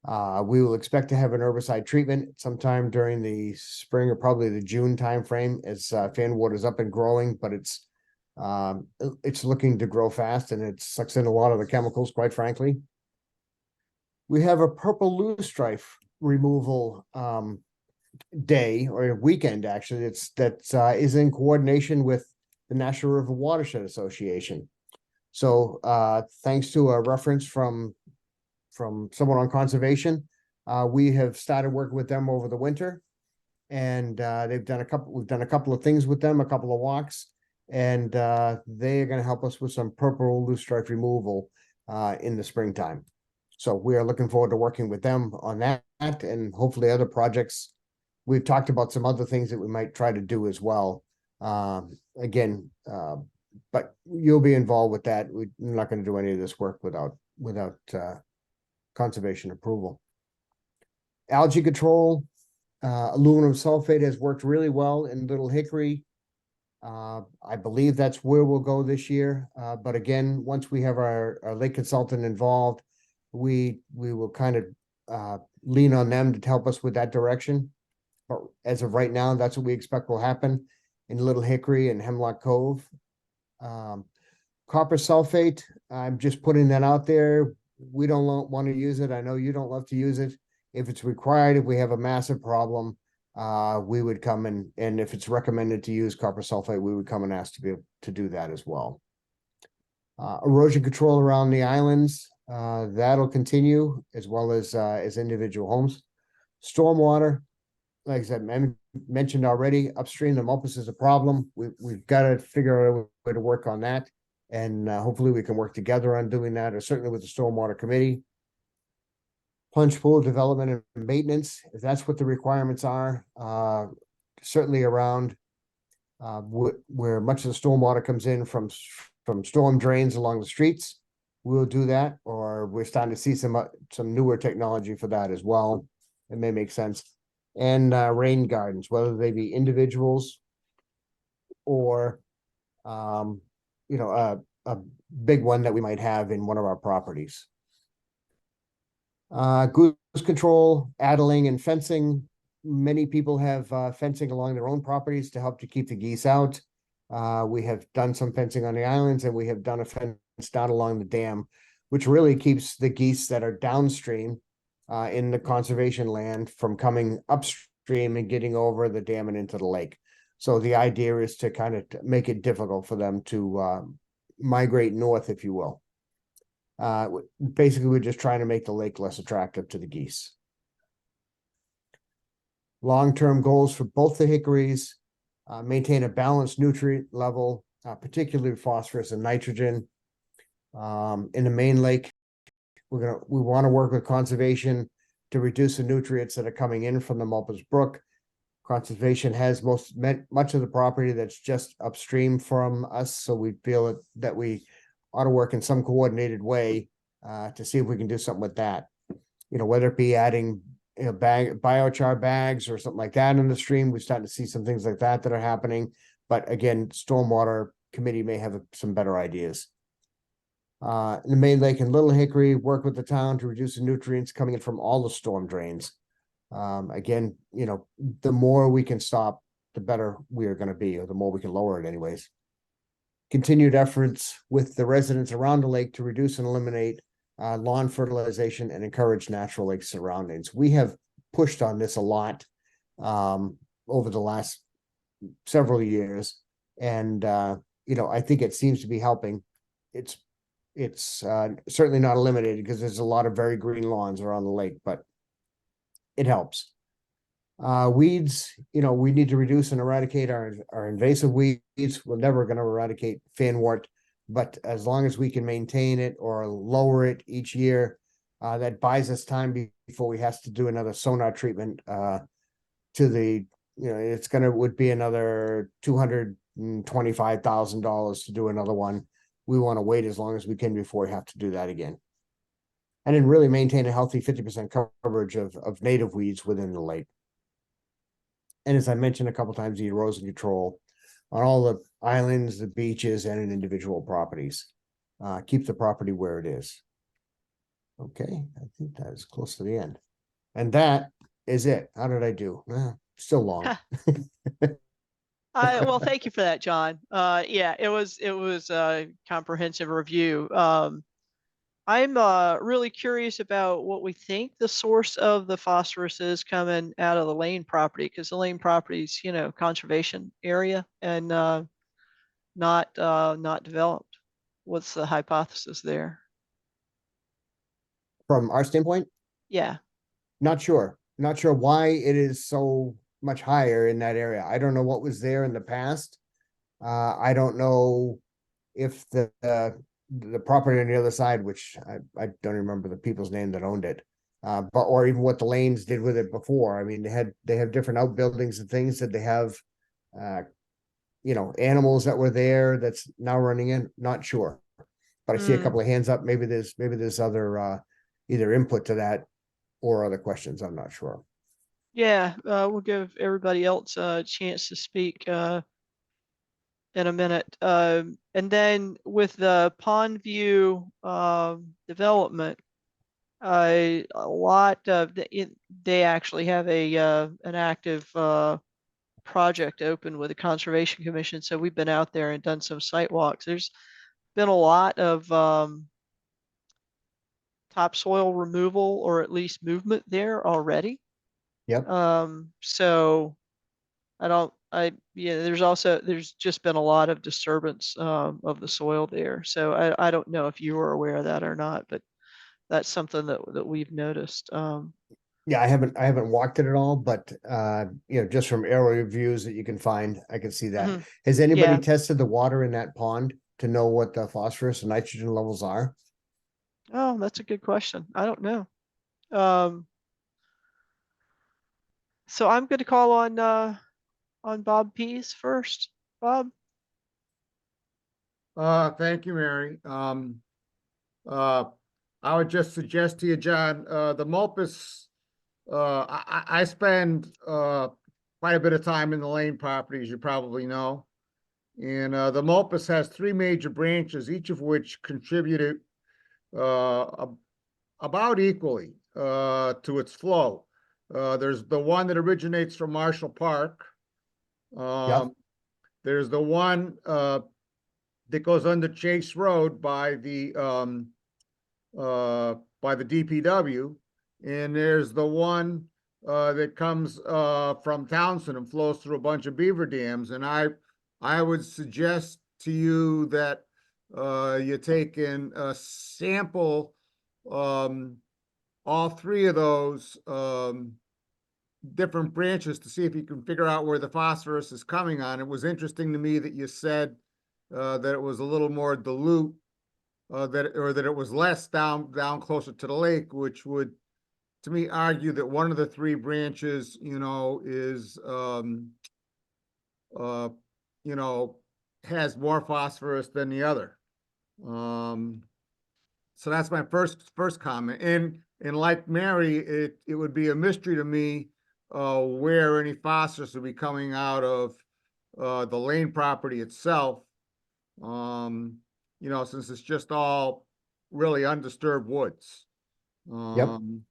We will expect to have an herbicide treatment sometime during the spring or probably the June timeframe as fan water is up and growing, but it's looking to grow fast, and it sucks in a lot of the chemicals, quite frankly. We have a purple loosestrife removal day or weekend, actually. That is in coordination with the National River Watershed Association. So thanks to a reference from someone on conservation, we have started working with them over the winter, and we've done a couple of things with them, a couple of walks, and they are going to help us with some purple loosestrife removal in the springtime. So we are looking forward to working with them on that, and hopefully other projects. We've talked about some other things that we might try to do as well. But you'll be involved with that. We're not going to do any of this work without conservation approval. Algae control, aluminum sulfate has worked really well in Little Hickory. I believe that's where we'll go this year. But again, once we have our lake consultant involved, we will kind of lean on them to help us with that direction. But as of right now, that's what we expect will happen in Little Hickory and Hemlock Cove. Copper sulfate, I'm just putting that out there. We don't want to use it. I know you don't love to use it. If it's required, if we have a massive problem, we would come and if it's recommended to use copper sulfate, we would come and ask to be able to do that as well. Erosion control around the islands, that'll continue, as well as individual homes. Stormwater, like I said, mentioned already, upstream, the Mulpus is a problem. We've got to figure out a way to work on that. And hopefully we can work together on doing that, or certainly with the Stormwater Committee. Plunge pool development and maintenance, if that's what the requirements are, certainly around where much of the stormwater comes in from storm drains along the streets. We'll do that, or we're starting to see some newer technology for that as well. It may make sense. And rain gardens, whether they be individuals or you know, a big one that we might have in one of our properties. Goose control, addling and fencing. Many people have fencing along their own properties to help to keep the geese out. We have done some fencing on the islands, and we have done a fence down along the dam, which really keeps the geese that are downstream in the conservation land from coming upstream and getting over the dam and into the lake. So the idea is to kind of make it difficult for them to migrate north, if you will. Basically, we're just trying to make the lake less attractive to the geese. Long-term goals for both the hickories, maintain a balanced nutrient level, particularly phosphorus and nitrogen. In the main lake, we want to work with conservation to reduce the nutrients that are coming in from the Mulpus Brook. Conservation has much of the property that's just upstream from us, so we feel that we ought to work in some coordinated way to see if we can do something with that. You know, whether it be adding biochar bags or something like that in the stream. We're starting to see some things like that are happening. But again, Stormwater Committee may have some better ideas. In the main lake and Little Hickory, work with the town to reduce the nutrients coming in from all the storm drains. Again, you know, the more we can stop, the better we are going to be, or the more we can lower it anyways. Continued efforts with the residents around the lake to reduce and eliminate lawn fertilization and encourage natural lake surroundings. We have pushed on this a lot over the last several years, and you know, I think it seems to be helping. It's certainly not eliminated because there's a lot of very green lawns around the lake, but it helps. Weeds, you know, we need to reduce and eradicate our invasive weeds. We're never going to eradicate fanwort, but as long as we can maintain it or lower it each year, that buys us time before we have to do another sonar treatment to the, you know, would be another $225,000 to do another one. We want to wait as long as we can before we have to do that again. And then really maintain a healthy 50% coverage of native weeds within the lake. And as I mentioned a couple times, the erosion control on all the islands, the beaches, and in individual properties. Keep the property where it is. Okay, I think that is close to the end. And that is it. How did I do? Still long. Well, thank you for that, John. Yeah, it was a comprehensive review. I'm really curious about what we think the source of the phosphorus is coming out of the Lane property, because the Lane property is, you know, conservation area and not developed. What's the hypothesis there? From our standpoint, Yeah. not sure. Not sure why it is so much higher in that area. I don't know what was there in the past. I don't know if the property on the other side, which I don't remember the people's name that owned it, or even what the Lanes did with it before. I mean, they have different outbuildings and things that they have, you know, animals that were there that's now running in. Not sure, but I see a couple of hands up. Maybe there's other either input to that or other questions. I'm not sure. Yeah, we'll give everybody else a chance to speak in a minute. And then with the Pond View development, a lot of they actually have an active project open with the Conservation Commission. So we've been out there and done some site walks. There's been a lot of topsoil removal, or at least movement there already. Yep. So there's just been a lot of disturbance of the soil there. So I don't know if you were aware of that or not, but that's something that we've noticed. Yeah, I haven't walked it at all, but just from aerial views that you can find, I can see that. Mhm. Has anybody Yeah. tested the water in that pond to know what the phosphorus and nitrogen levels are? Oh, that's a good question. I don't know. Um, so I'm going to call on Bob Pease first. Bob? Thank you, Mary. I would just suggest to you, John, the Mulpus, I spend, quite a bit of time in the Lane property, as you probably know. And, the Mulpus has three major branches, each of which contributed, about equally, to its flow. There's the one that originates from Marshall Park. There's the one, that goes under Chase Road by the DPW. And there's the one that comes from Townsend and flows through a bunch of beaver dams. And I would suggest to you that you take in a sample all three of those different branches to see if you can figure out where the phosphorus is coming on. It was interesting to me that you said that it was a little more dilute, that it was less down closer to the lake, which would, to me, argue that one of the three branches, is, has more phosphorus than the other. So that's my first comment. And like Mary, it would be a mystery to me where any phosphorus would be coming out of the Lane property itself. Since it's just all really undisturbed woods. And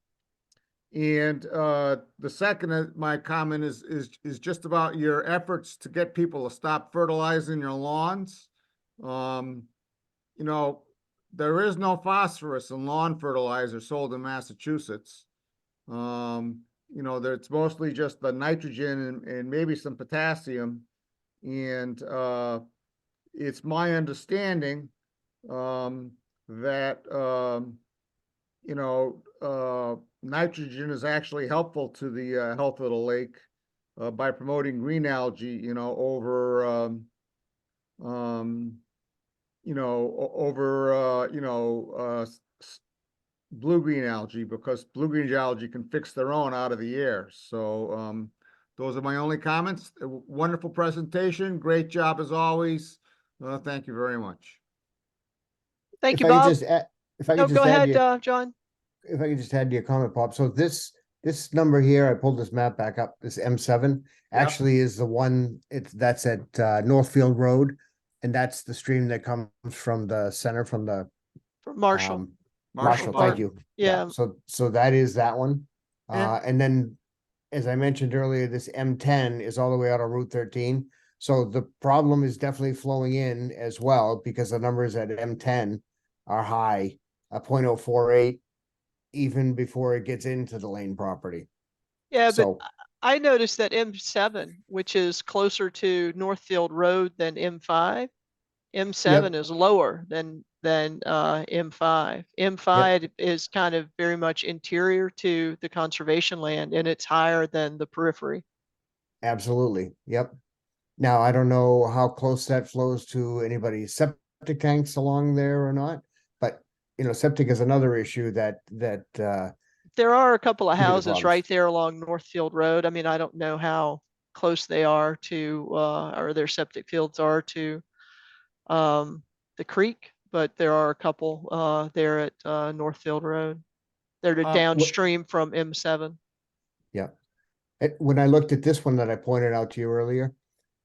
the second, my comment is just about your efforts to get people to stop fertilizing their lawns. There is no phosphorus in lawn fertilizer sold in Massachusetts. It's mostly just the nitrogen and maybe some potassium. And it's my understanding that nitrogen is actually helpful to the health of the lake by promoting green algae, over blue-green algae, because blue-green algae can fix their own out of the air. So those are my only comments. A wonderful presentation. Great job as always. Thank you very much. Thank If you, I could Bob. just add, if I No, could go just add ahead, John. if I could just add to your comment, Bob. So this number here, I pulled this map back up, this M7 actually is the one that's at Northfield Road. And that's the stream that comes from the center, from the For Marshall. Marshall, Park. thank you. Yeah. So that is that one. And- And then, as I mentioned earlier, this M10 is all the way out on Route 13. So the problem is definitely flowing in as well, because the numbers at M10 are high, 0.048, even before it gets into the Lane property. Yeah, but So, I noticed that M7, which is closer to Northfield Road than M5, M7 is lower than M5. M5 is kind of very much interior to the conservation land, and it's higher than the periphery. absolutely, yep. Now, I don't know how close that flows to anybody's septic tanks along there or not, but septic is another issue that There are a couple of Give me the houses problems. right there along Northfield Road. I mean, I don't know how close they are to, or their septic fields are to the creek, but there are a couple there at Northfield Road. They're downstream from M7. When I looked at this one that I pointed out to you earlier,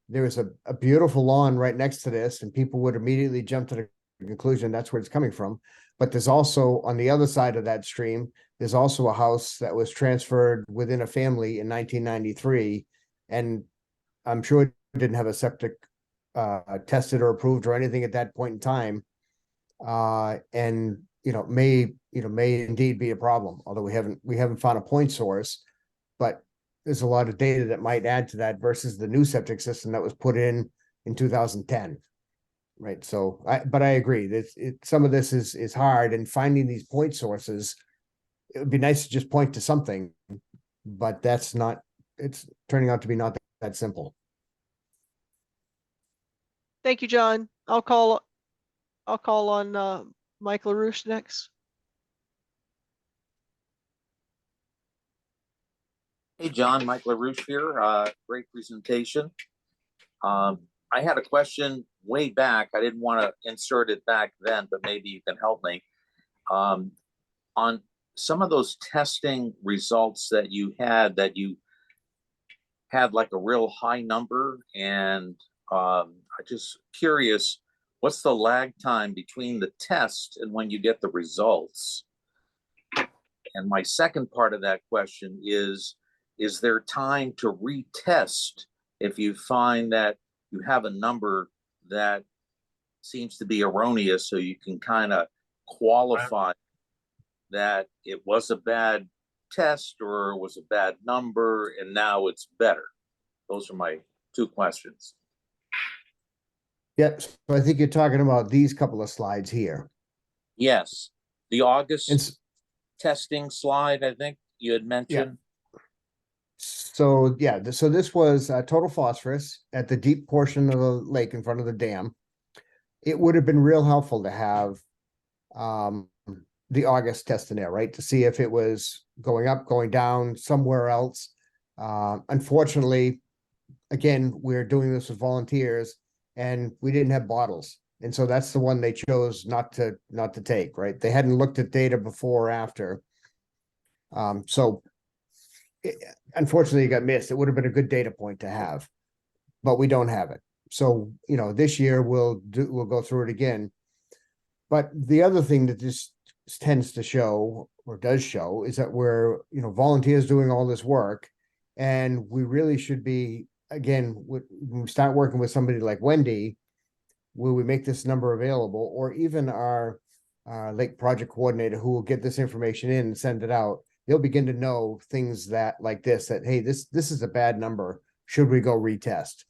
there was a beautiful lawn right next to this, and people would immediately jump to the conclusion that's where it's coming from. But there's also, on the other side of that stream, there's also a house that was transferred within a family in 1993. And I'm sure it didn't have a septic tested or approved or anything at that point in time. And may indeed be a problem, although we haven't found a point source. But there's a lot of data that might add to that versus the new septic system that was put in 2010. Right. So but I agree that some of this is hard, and finding these point sources it would be nice to just point to something, but that's not, it's turning out to be not that simple. Thank you, John. I'll call on Mike LaRouche next. Hey, John, Mike LaRouche here. Great presentation. I had a question way back. I didn't want to insert it back then, but maybe you can help me. On some of those testing results that you had like a real high number, and I'm just curious, what's the lag time between the test and when you get the results? And my second part of that question is there time to retest if you find that you have a number that seems to be erroneous, so you can kind of qualify that it was a bad test or it was a bad number and now it's better? Those are my two questions. Yep, so I think you're talking about these couple of slides here. Yes, the August It's, testing slide, I think you had mentioned. so yeah, so this was total phosphorus at the deep portion of the lake in front of the dam. It would have been real helpful to have the August test in there, right? To see if it was going up, going down, somewhere else. Unfortunately, again, we're doing this with volunteers and we didn't have bottles. And so that's the one they chose not to take, right? They hadn't looked at data before or after. Unfortunately, it got missed. It would have been a good data point to have, but we don't have it. So, you know, this year we'll go through it again. But the other thing that this tends to show, or does show, is that we're, you know, volunteers doing all this work, and we really should be, again, when we start working with somebody like Wendy, will we make this number available, or even our lake project coordinator who will get this information in and send it out, they'll begin to know things that like this, that, hey, this is a bad number. Should we go retest?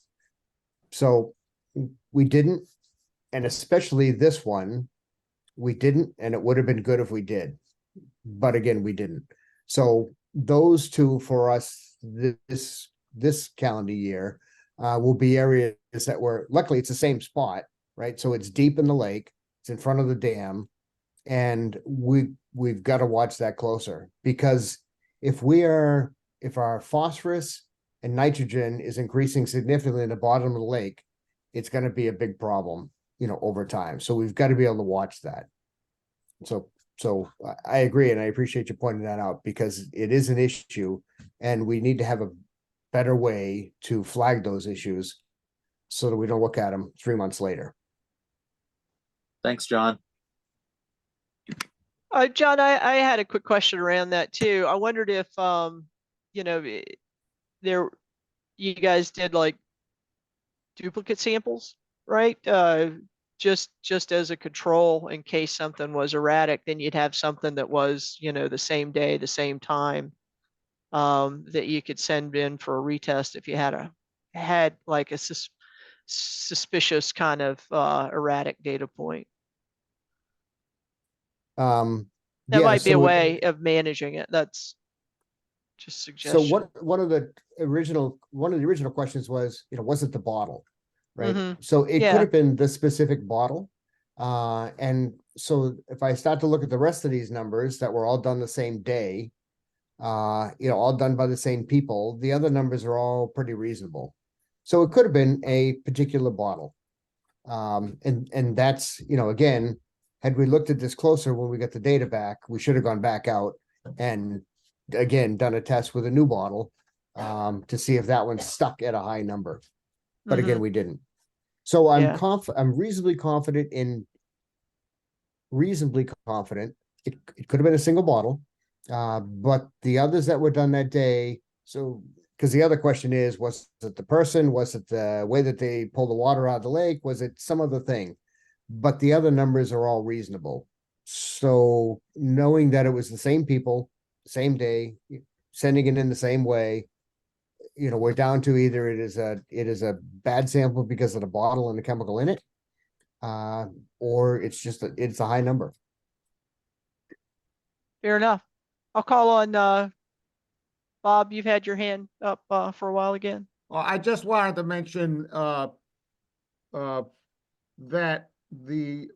So we didn't, and especially this one, we didn't, and it would have been good if we did. But again, we didn't. So those two for us this calendar year will be areas that were, luckily it's the same spot, right? So it's deep in the lake, it's in front of the dam, and we've got to watch that closer, because if our phosphorus and nitrogen is increasing significantly in the bottom of the lake, it's going to be a big problem, you know, over time. So we've got to be able to watch that. So I agree, and I appreciate you pointing that out, because it is an issue and we need to have a better way to flag those issues so that we don't look at them 3 months later. Thanks, John. John, I had a quick question around that too. I wondered if, you know, you guys did like duplicate samples, right? Just as a control in case something was erratic, then you'd have something that was, you know, the same day, the same time, that you could send in for a retest if you had like a suspicious kind of erratic data point. That Yeah, might be a so way of managing it. That's just So suggestion. one of the original questions was, you know, was it the bottle? Right. Mhm. So it Yeah. could have been the specific bottle. And so if I start to look at the rest of these numbers that were all done the same day, you know, all done by the same people, the other numbers are all pretty reasonable. So it could have been a particular bottle. And that's, you know, again, had we looked at this closer when we got the data back, we should have gone back out and again done a test with a new bottle to see if that one stuck at a high number. But again, Mhm. we didn't. So Yeah. I'm reasonably confident it could have been a single bottle. But the others that were done that day, so because the other question is, was it the person? Was it the way that they pulled the water out of the lake? Was it some other thing? But the other numbers are all reasonable. So knowing that it was the same people, same day, sending it in the same way, you know, we're down to either it is a bad sample because of the bottle and the chemical in it, or it's just it's a high number. Fair enough. I'll call on, Bob, you've had your hand up, for a while again. Well, I just wanted to mention, that the,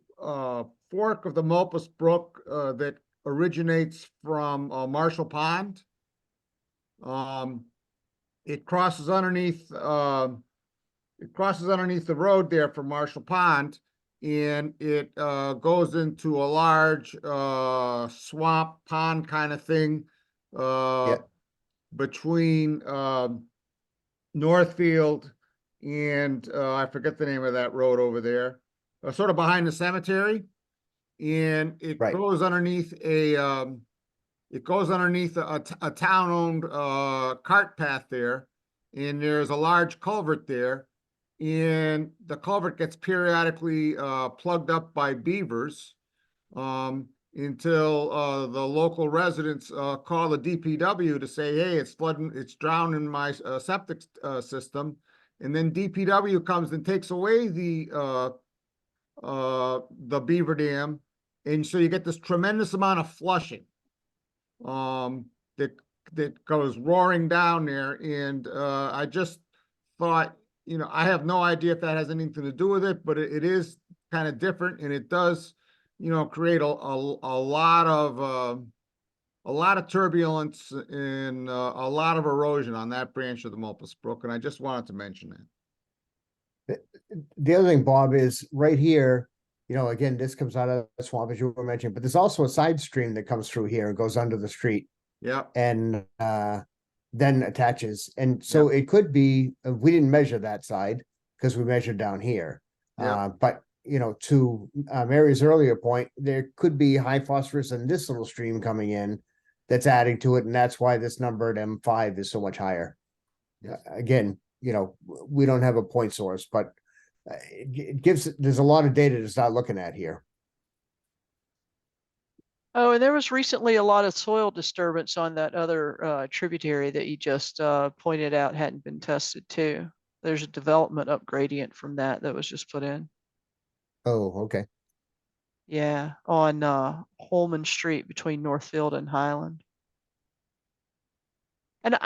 fork of the Mulpus Brook, that originates from, Marshall Pond. It crosses underneath, the road there from Marshall Pond. And it, goes into a large, swamp pond kind of thing, between, Northfield and, I forget the name of that road over there, sort of behind the cemetery. And it Right. goes underneath a town-owned, cart path there. And there's a large culvert there. And the culvert gets periodically, plugged up by beavers. Until, the local residents, call the DPW to say, hey, it's flooding, it's drowning my, septic, system. And then DPW comes and takes away the beaver dam. And so you get this tremendous amount of flushing, that goes roaring down there. And, I just thought, I have no idea if that has anything to do with it, but it is kind of different, and it does, create a lot of turbulence and, a lot of erosion on that branch of the Mulpus Brook, and I just wanted to mention that. The other thing, Bob, is right here, again, this comes out of the swamp, as you were mentioning, but there's also a side stream that comes through here and goes under the street Yeah, and then attaches. And so it could be, we didn't measure that side because we measured down here. Yeah. But, to Mary's earlier point, there could be high phosphorus in this little stream coming in that's adding to it. And that's why this number at M5 is so much higher. Again, we don't have a point source, but it gives, there's a lot of data to start looking at here. Oh, and there was recently a lot of soil disturbance on that other, tributary that you just, pointed out hadn't been tested too. There's a development up gradient from that was just put in. Oh, okay. Yeah, on, Holman Street between Northfield and Highland. And,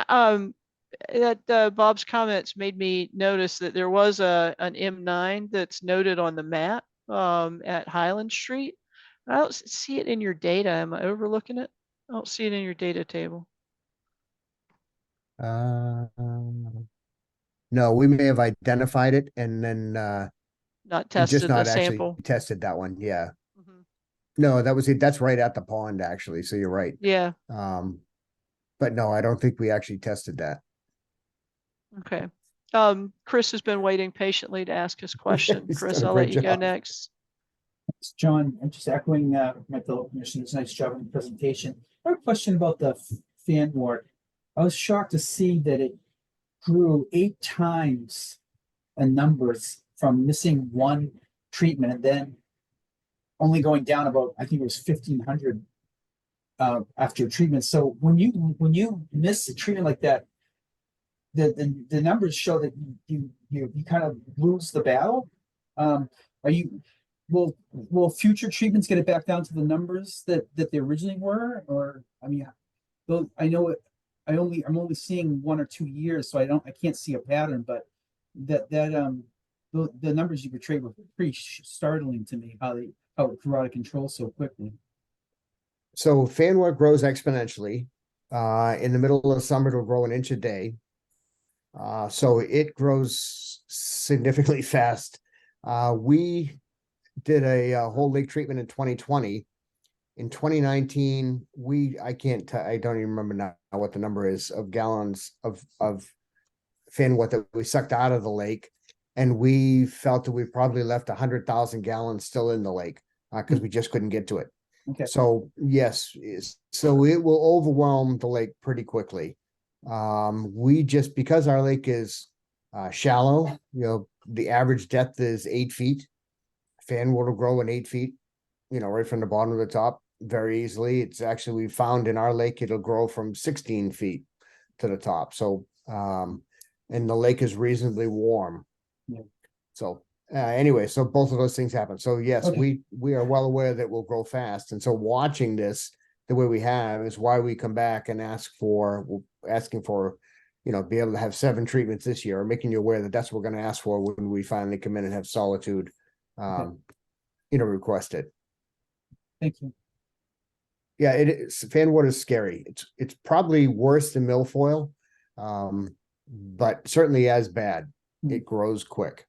that, Bob's comments made me notice that there was an M9 that's noted on the map, at Highland Street. I don't see it in your data. Am I overlooking it? I don't see it in your data table. No, we may have identified it and then Not we just tested the not actually sample. tested that one. Yeah. Mhm. No, that was it. That's right at the pond, actually. So you're right. Yeah, But no, I don't think we actually tested that. okay. Chris has been waiting patiently to ask his question. He's Chris, done a I'll great let you go job. next. Thanks, John, I'm just echoing, my fellow commissioners, nice job on the presentation. I have a question about the fan wart. I was shocked to see that it grew 8 times in numbers from missing one treatment and then only going down about, I think it was 1,500 after treatment. So when you miss a treatment like that, the numbers show that you kind of lose the battle. Will future treatments get it back down to the numbers that they originally were? Or, I mean, though I know it, I'm only seeing 1 or 2 years, so I can't see a pattern, but the numbers you portrayed were pretty startling to me, how it grew out of control so quickly. So fanwort grows exponentially. In the middle of summer, it'll grow an inch a day. So it grows significantly fast. We did a whole lake treatment in 2020. In 2019, I don't even remember now what the number is of gallons of fanwort that we sucked out of the lake. And we felt that we probably left 100,000 gallons still in the lake because we just couldn't get to it. Okay. So yes, so it will overwhelm the lake pretty quickly. Because our lake is shallow, the average depth is 8 feet. Fanwort will grow in 8 feet, right from the bottom to the top very easily. It's actually, we found in our lake, it'll grow from 16 feet to the top. So, and the lake is reasonably warm. Yeah. So anyway, so both of those things happen. So yes, Okay. we are well aware that we'll grow fast. And so watching this the way we have is why we come back and asking for, be able to have 7 treatments this year, or making you aware that that's what we're going to ask for when we finally come in and have Solitude, requested. Thank you. Yeah, it is. Fan water is scary. It's probably worse than milfoil, but certainly as bad. It grows quick.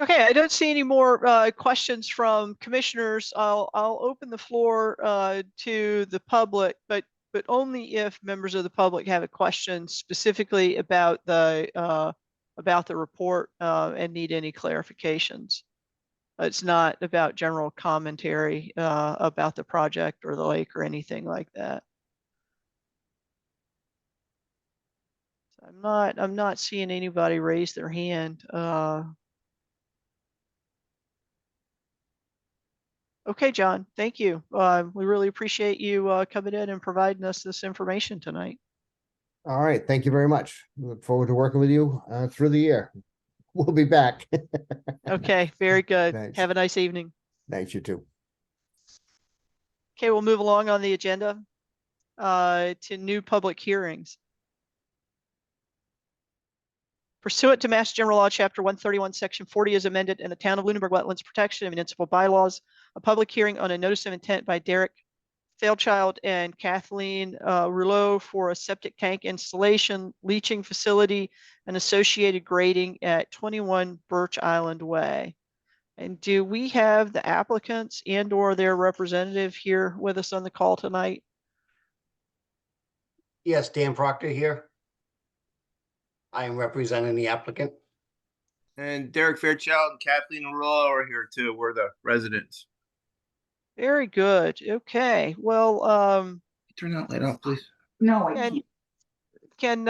Okay, I don't see any more questions from commissioners. I'll open the floor to the public, but only if members of the public have a question specifically about the report and need any clarifications. It's not about general commentary about the project or the lake or anything like that. So I'm not seeing anybody raise their hand. Okay, John, thank you. We really appreciate you coming in and providing us this information tonight. All right, thank you very much. Look forward to working with you through the year. We'll be back. Okay, very good. Thanks. Have a nice evening. Thanks, you too. Okay, we'll move along on the agenda to new public hearings. Pursuant to Mass General Law, Chapter 131, Section 40 is amended in the Town of Lunenburg Wetlands Protection and Municipal Bylaws, a public hearing on a notice of intent by Derek Fairchild and Kathleen Rouleau for a septic tank installation, leaching facility, and associated grading at 21 Birch Island Way. And do we have the applicants and or their representative here with us on the call tonight? Yes, Dan Proctor here. I am representing the applicant. And Derek Fairchild and Kathleen Rouleau are here too. We're the residents. Very good. Okay. Well, Turn that light off, please. No, I and can't.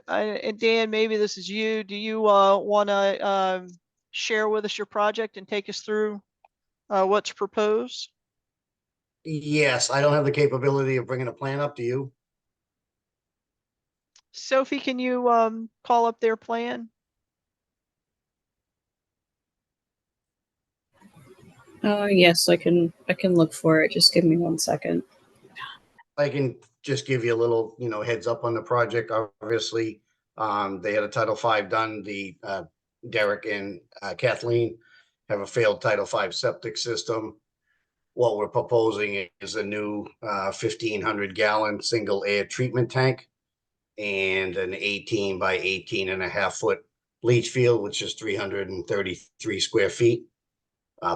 and Dan, maybe this is you. Do you want to share with us your project and take us through what's proposed? Yes, I don't have the capability of bringing a plan up to you. Sophie, can you call up their plan? Yes, I can look for it. Just give me 1 second. I can just give you a little, heads up on the project. Obviously, they had a Title V done. The Derek and Kathleen have a failed Title V septic system. What we're proposing is a new 1,500 gallon single air treatment tank and an 18 by 18.5 foot leach field, which is 333 square feet,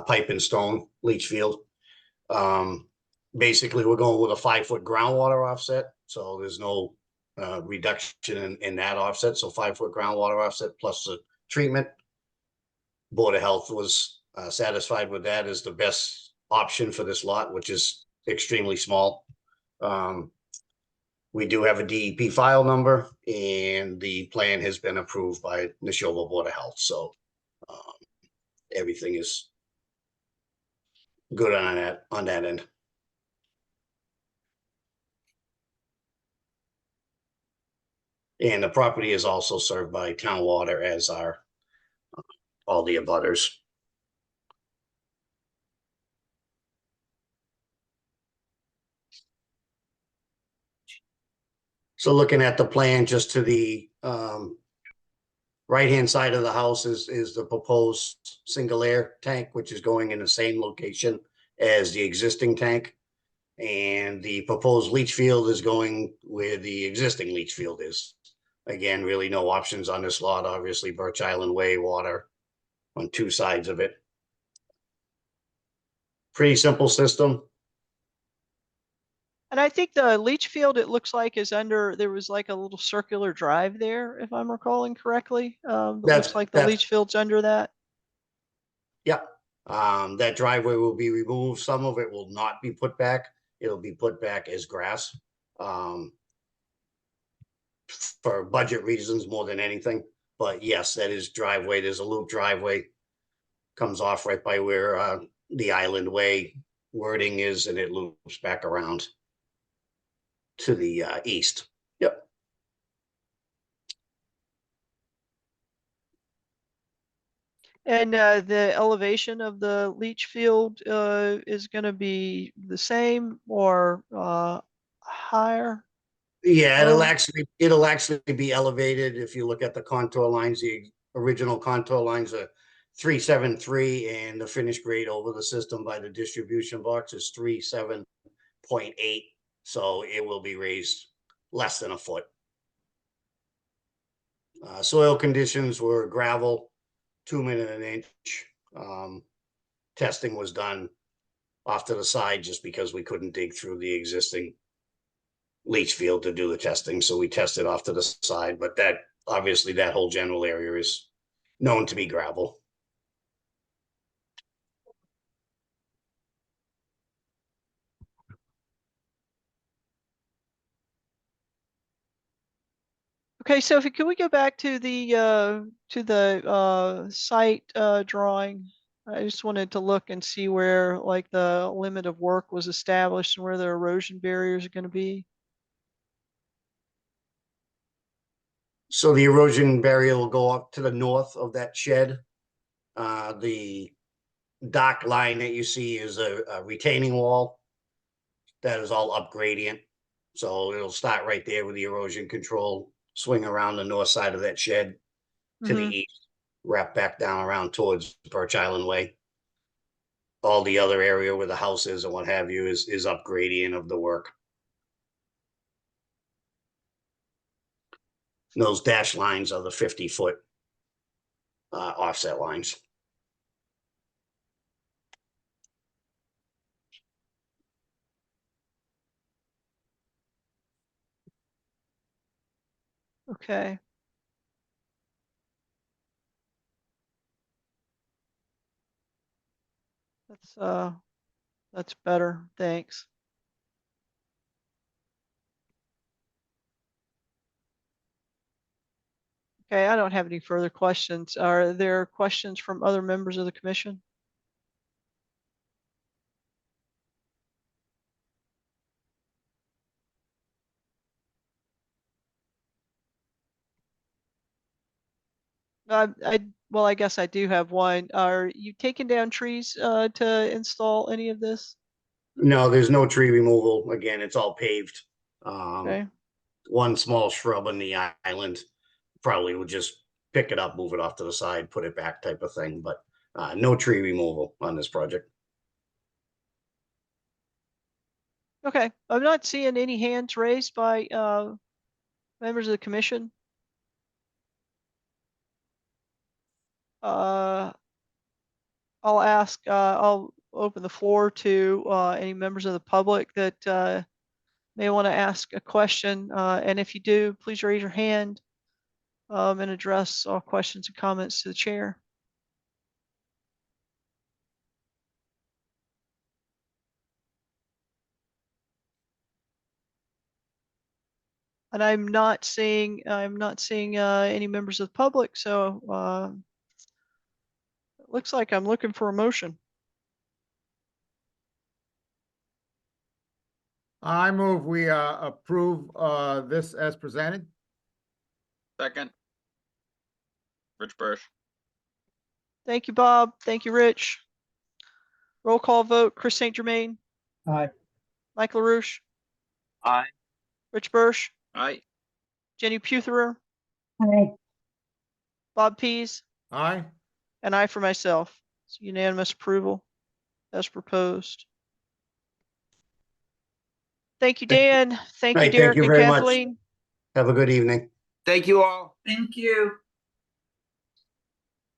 pipe and stone leach field. Basically, we're going with a 5 foot groundwater offset. So there's no reduction in that offset. So 5 foot groundwater offset plus the treatment. Board of Health was satisfied with that as the best option for this lot, which is extremely small. We do have a DEP file number, and the plan has been approved by Neshoba Board of Health. So everything is good on that end. And the property is also served by town water, as are all the abutters. So looking at the plan, just to the right-hand side of the house is the proposed single air tank, which is going in the same location as the existing tank. And the proposed leach field is going where the existing leach field is. Again, really no options on this lot. Obviously, Birch Island Way water on 2 sides of it. Pretty simple system. And I think the leach field, it looks like, is under, there was like a little circular drive there, if I'm recalling correctly. It looks like the leach field's under that. Yep. That driveway will be removed. Some of it will not be put back. It'll be put back as grass. For budget reasons more than anything. But yes, that is driveway. There's a loop driveway. Comes off right by where the Island Way wording is, and it loops back around to the east. Yep. And the elevation of the leach field is going to be the same or higher? Yeah, Lower? it'll actually be elevated. If you look at the contour lines, the original contour lines are 373, and the finished grade over the system by the distribution box is 37.8. So it will be raised less than a foot. Soil conditions were gravel, 2 minute an inch. Testing was done off to the side just because we couldn't dig through the existing leach field to do the testing. So we tested off to the side, but that obviously that whole general area is known to be gravel. Okay, Sophie, can we go back to the site drawing? I just wanted to look and see where like the limit of work was established and where the erosion barriers are going to be. So the erosion barrier will go up to the north of that shed. The dock line that you see is a retaining wall that is all up gradient. So it'll start right there with the erosion control, swing around the north side of that shed to the Mhm. east, wrap back down around towards Birch Island Way. All the other area where the house is and what have you is up gradient of the work. And those dash lines are the 50-foot offset lines. Okay. That's better. Thanks. Okay, I don't have any further questions. Are there questions from other members of the commission? Well, I guess I do have one. Are you taking down trees to install any of this? No, there's no tree removal. Again, it's all paved. Okay. One small shrub on the island probably would just pick it up, move it off to the side, put it back type of thing, but no tree removal on this project. Okay. I'm not seeing any hands raised by members of the commission. I'll open the floor to any members of the public that may want to ask a question. And if you do, please raise your hand and address all questions and comments to the chair. And I'm not seeing any members of the public, so it looks like I'm looking for a motion. I move we approve this as presented. Second. Rich Birch. Thank you, Bob. Thank you, Rich. Roll call vote, Chris St. Germain, Aye. Mike LaRouche, Aye. Rich Birch, Aye. Jenny Putherer, Aye. Bob Pease, Aye. and I for myself. It's unanimous approval as proposed. Thank you, Dan. Thank you, Right, thank Derek you and very much. Kathleen. Have a good evening. Thank you all. Thank you.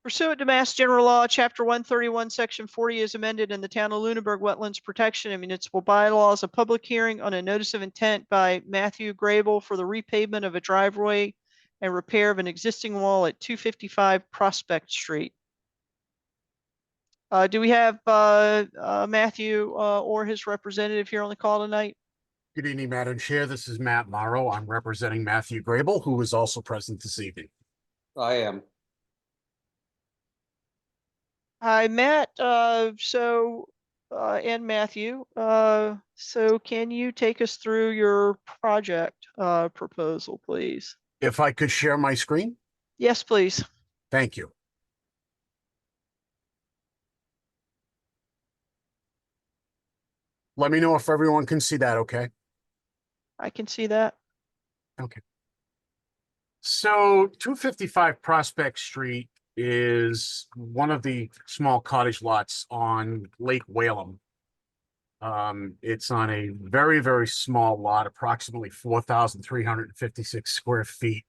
Pursuant to Mass General Law, Chapter 131, Section 40 is amended in the Town of Lunenburg Wetlands Protection and Municipal Bylaws. A public hearing on a notice of intent by Matthew Grable for the repavement of a driveway and repair of an existing wall at 255 Prospect Street. Do we have Matthew or his representative here on the call tonight? Good evening, Madam Chair. This is Matt Morrow. I'm representing Matthew Grable, who is also present this evening. I am. Hi, Matt. And Matthew. So can you take us through your project proposal, please? If I could share my screen? Yes, please. Thank you. let me know if everyone can see that, okay? I can see that. So 255 Prospect Street is one of the small cottage lots on Lake Whalum. It's on a very, very small lot, approximately 4,356 square feet,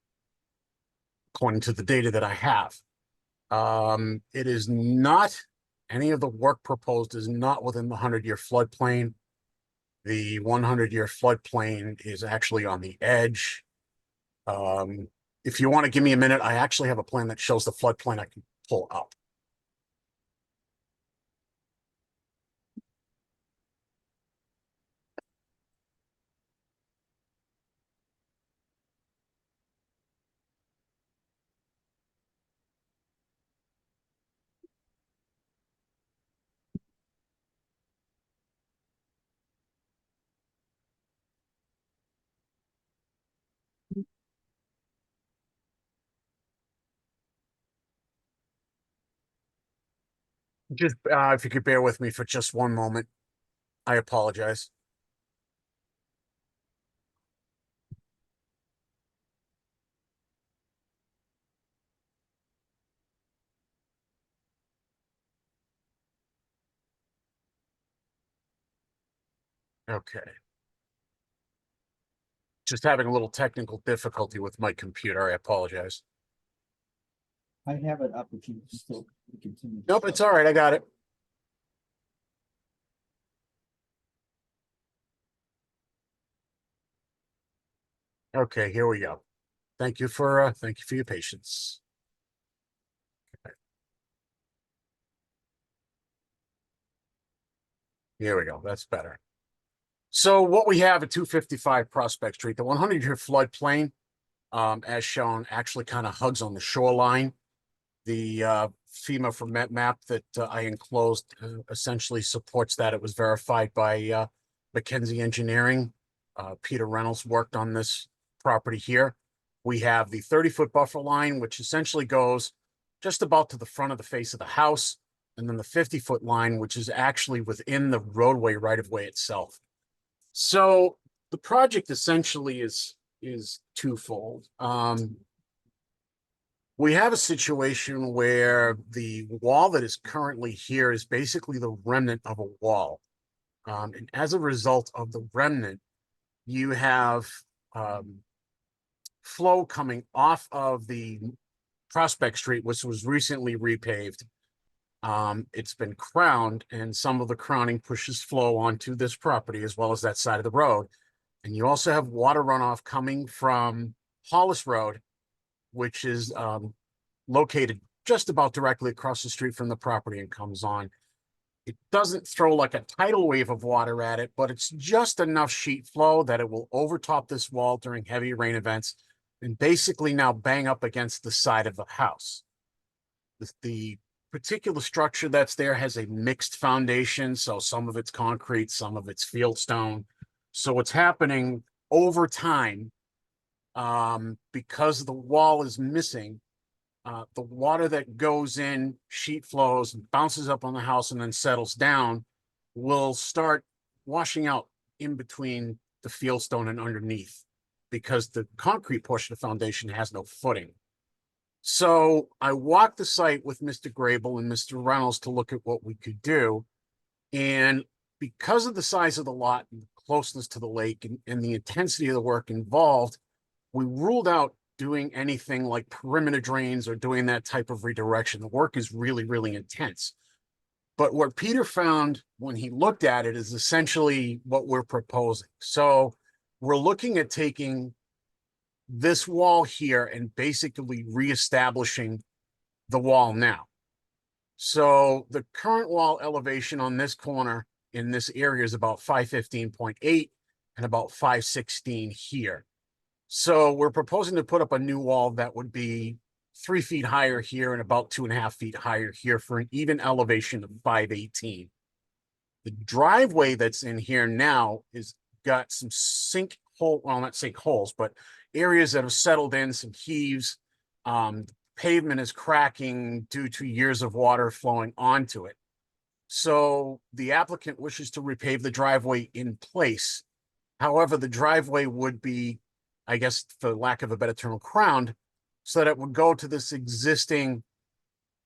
according to the data that I have. It is not, any of the work proposed is not within the 100-year floodplain. The 100-year floodplain is actually on the edge. If you want to give me a minute, I actually have a plan that shows the floodplain I can pull up. Just if you could bear with me for just one moment, I apologize. Okay. Just having a little technical difficulty with my computer. I apologize. I have it up if you still continue. to Nope, show. it's all right. I got it. Okay, here we go. Thank you for your patience. Okay. Here we go. That's better. So what we have at 255 Prospect Street, the 100-year floodplain, as shown, actually kind of hugs on the shoreline. The FEMA from map that I enclosed essentially supports that. It was verified by McKenzie Engineering. Peter Reynolds worked on this property here. We have the 30-foot buffer line, which essentially goes just about to the front of the face of the house, and then the 50-foot line, which is actually within the roadway right-of-way itself. So the project essentially is twofold. We have a situation where the wall that is currently here is basically the remnant of a wall. And as a result of the remnant, you have flow coming off of the Prospect Street, which was recently repaved. It's been crowned, and some of the crowning pushes flow onto this property as well as that side of the road. And you also have water runoff coming from Hollis Road, which is located just about directly across the street from the property and comes on. It doesn't throw like a tidal wave of water at it, but it's just enough sheet flow that it will overtop this wall during heavy rain events and basically now bang up against the side of the house. The particular structure that's there has a mixed foundation, so some of it's concrete, some of it's fieldstone. So what's happening over time, because the wall is missing, the water that goes in, sheet flows, bounces up on the house and then settles down, will start washing out in between the fieldstone and underneath, because the concrete portion of the foundation has no footing. So I walked the site with Mr. Grable and Mr. Reynolds to look at what we could do. And because of the size of the lot and closeness to the lake and the intensity of the work involved, we ruled out doing anything like perimeter drains or doing that type of redirection. The work is really, really intense. But what Peter found when he looked at it is essentially what we're proposing. So we're looking at taking this wall here and basically reestablishing the wall now. So the current wall elevation on this corner in this area is about 515.8 and about 516 here. So we're proposing to put up a new wall that would be 3 feet higher here and about 2.5 feet higher here for an even elevation of 518. The driveway that's in here now is got some sinkhole, well, not sinkholes, but areas that have settled in, some heaves. Pavement is cracking due to years of water flowing onto it. So the applicant wishes to repave the driveway in place. However, the driveway would be, I guess, for lack of a better term, crowned, so that it would go to this existing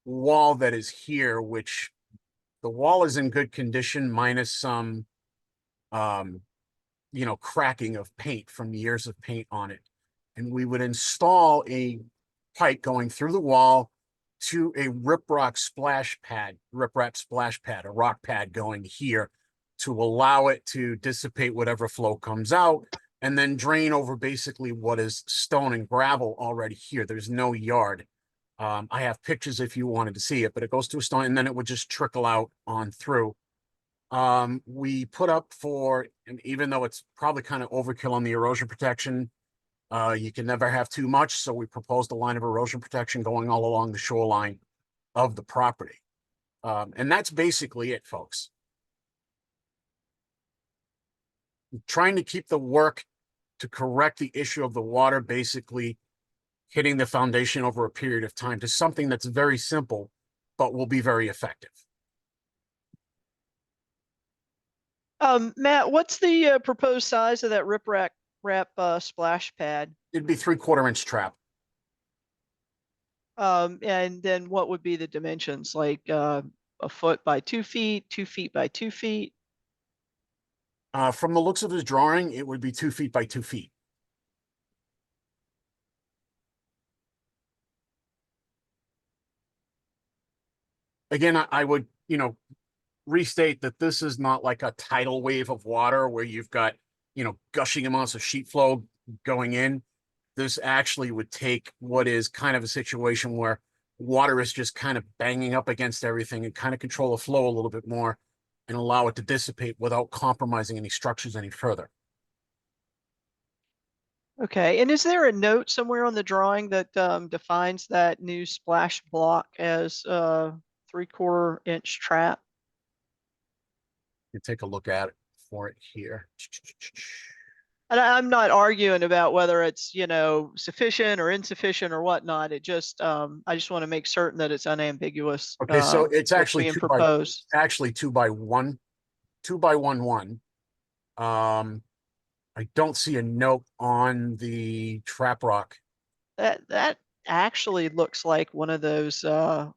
wall that is here, which the wall is in good condition minus some, cracking of paint from years of paint on it. And we would install a pipe going through the wall to a riprap splash pad, a rock pad going here to allow it to dissipate whatever flow comes out and then drain over basically what is stone and gravel already here. There's no yard. I have pictures if you wanted to see it, but it goes to a stone and then it would just trickle out on through. We put up for, and even though it's probably kind of overkill on the erosion protection, you can never have too much. So we proposed a line of erosion protection going all along the shoreline of the property. And that's basically it, folks. Trying to keep the work to correct the issue of the water basically hitting the foundation over a period of time to something that's very simple, but will be very effective. Matt, what's the proposed size of that riprap splash pad? It'd be 3/4 inch trap. And then what would be the dimensions? Like a foot by 2 feet, 2 feet by 2 feet? From the looks of his drawing, it would be 2 feet by 2 feet. Again, I would, restate that this is not like a tidal wave of water where you've got, gushing amounts of sheet flow going in. This actually would take what is kind of a situation where water is just kind of banging up against everything and kind of control the flow a little bit more and allow it to dissipate without compromising any structures any further. Okay, and is there a note somewhere on the drawing that defines that new splash block as 3/4 inch trap? You take a look at it for it here. And I'm not arguing about whether it's, sufficient or insufficient or whatnot. It just, I just want to make certain that it's unambiguous. Okay, so it's what's actually being 2 proposed. actually 2 by 1, 2 by 1, 1. I don't see a note on the trap rock. That actually looks like one of those,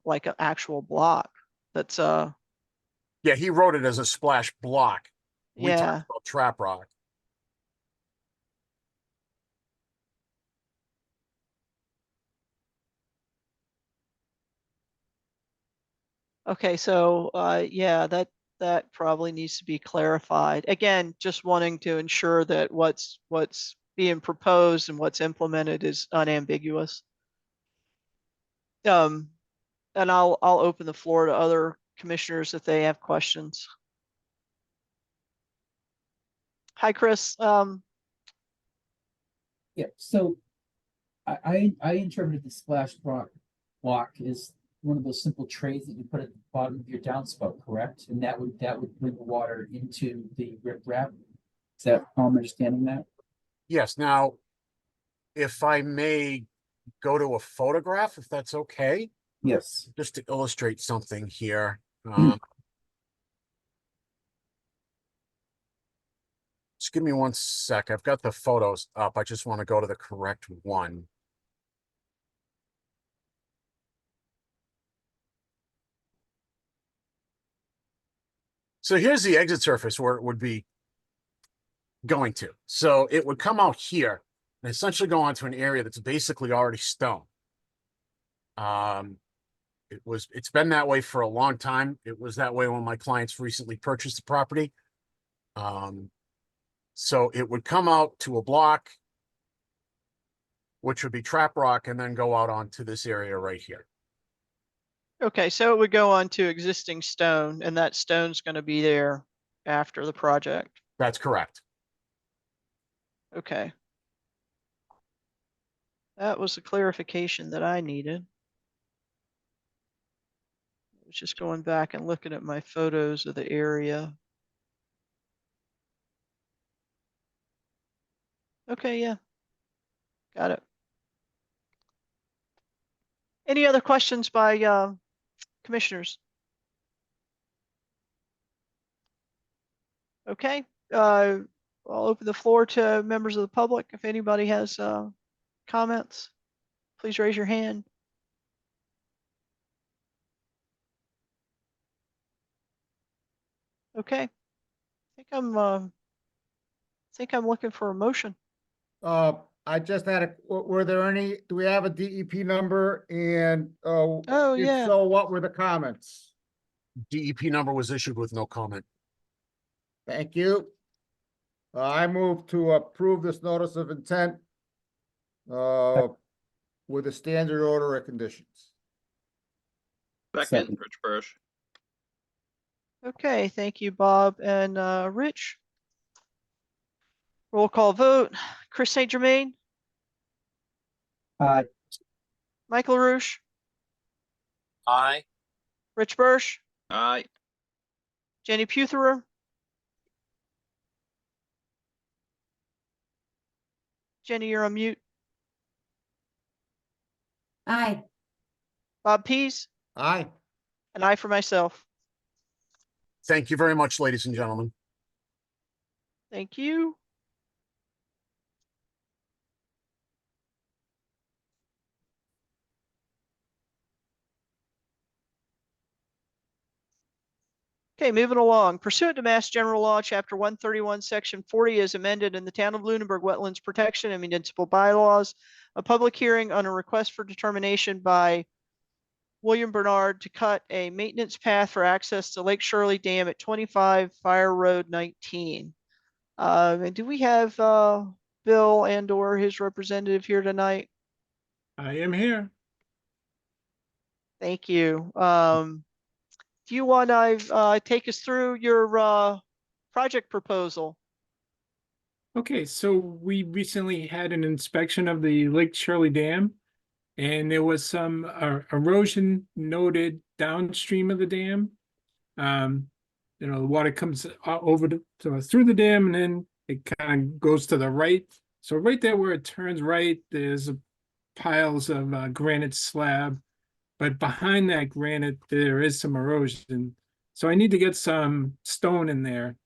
like an actual block. That's Yeah, he wrote it as a splash block. We yeah. talked about trap rock. Okay, so yeah, that probably needs to be clarified. Again, just wanting to ensure that what's being proposed and what's implemented is unambiguous. And I'll open the floor to other commissioners if they have questions. Hi, Chris. Yeah, so I interpreted the splash block as one of those simple trays that you put at the bottom of your downspout, correct? And that would bring the water into the riprap. Is that how I'm understanding that? Yes, now, if I may go to a photograph, if that's okay, Yes. just to illustrate something here. Just give me 1 sec. I've got the photos up. I just want to go to the correct one. So here's the exit surface where it would be going to. So it would come out here and essentially go onto an area that's basically already stone. It's been that way for a long time. It was that way when my clients recently purchased the property. So it would come out to a block, which would be trap rock, and then go out onto this area right here. Okay, so it would go on to existing stone, and that stone's going to be there after the project. That's correct. Okay. That was the clarification that I needed. I was just going back and looking at my photos of the area. Okay, yeah. Got it. Any other questions by commissioners? Okay, I'll open the floor to members of the public. If anybody has comments, please raise your hand. Okay. Think I'm looking for a motion. I just had were there any, do we have a DEP number? And, Oh, if yeah. so, what were the comments? DEP number was issued with no comment. Thank you. I move to approve this notice of intent with a standard order of conditions. Second, Rich Birch. Okay, thank you, Bob and Rich. Roll call vote. Chris St. Germain, Aye. Mike LaRouche, Aye. Rich Birch, Aye. Jenny Putherer, Jenny, you're on mute. Aye. Bob Pease, Aye. and I for myself. Thank you very much, ladies and gentlemen. Thank you. Okay, moving along. Pursuant to Mass General Law, Chapter 131, Section 40, as amended in the Town of Lunenburg Wetlands Protection and Municipal Bylaws, a public hearing on a request for determination by William Bernard to cut a maintenance path for access to Lake Shirley Dam at 25 Fire Road 19. And do we have Bill and or his representative here tonight? I am here. Thank you. Do you want to take us through your project proposal? Okay, so we recently had an inspection of the Lake Shirley Dam, and there was some erosion noted downstream of the dam. You know, the water comes over through the dam, and then it kind of goes to the right. So right there where it turns right, there's piles of granite slab. But behind that granite, there is some erosion. So I need to get some stone in there.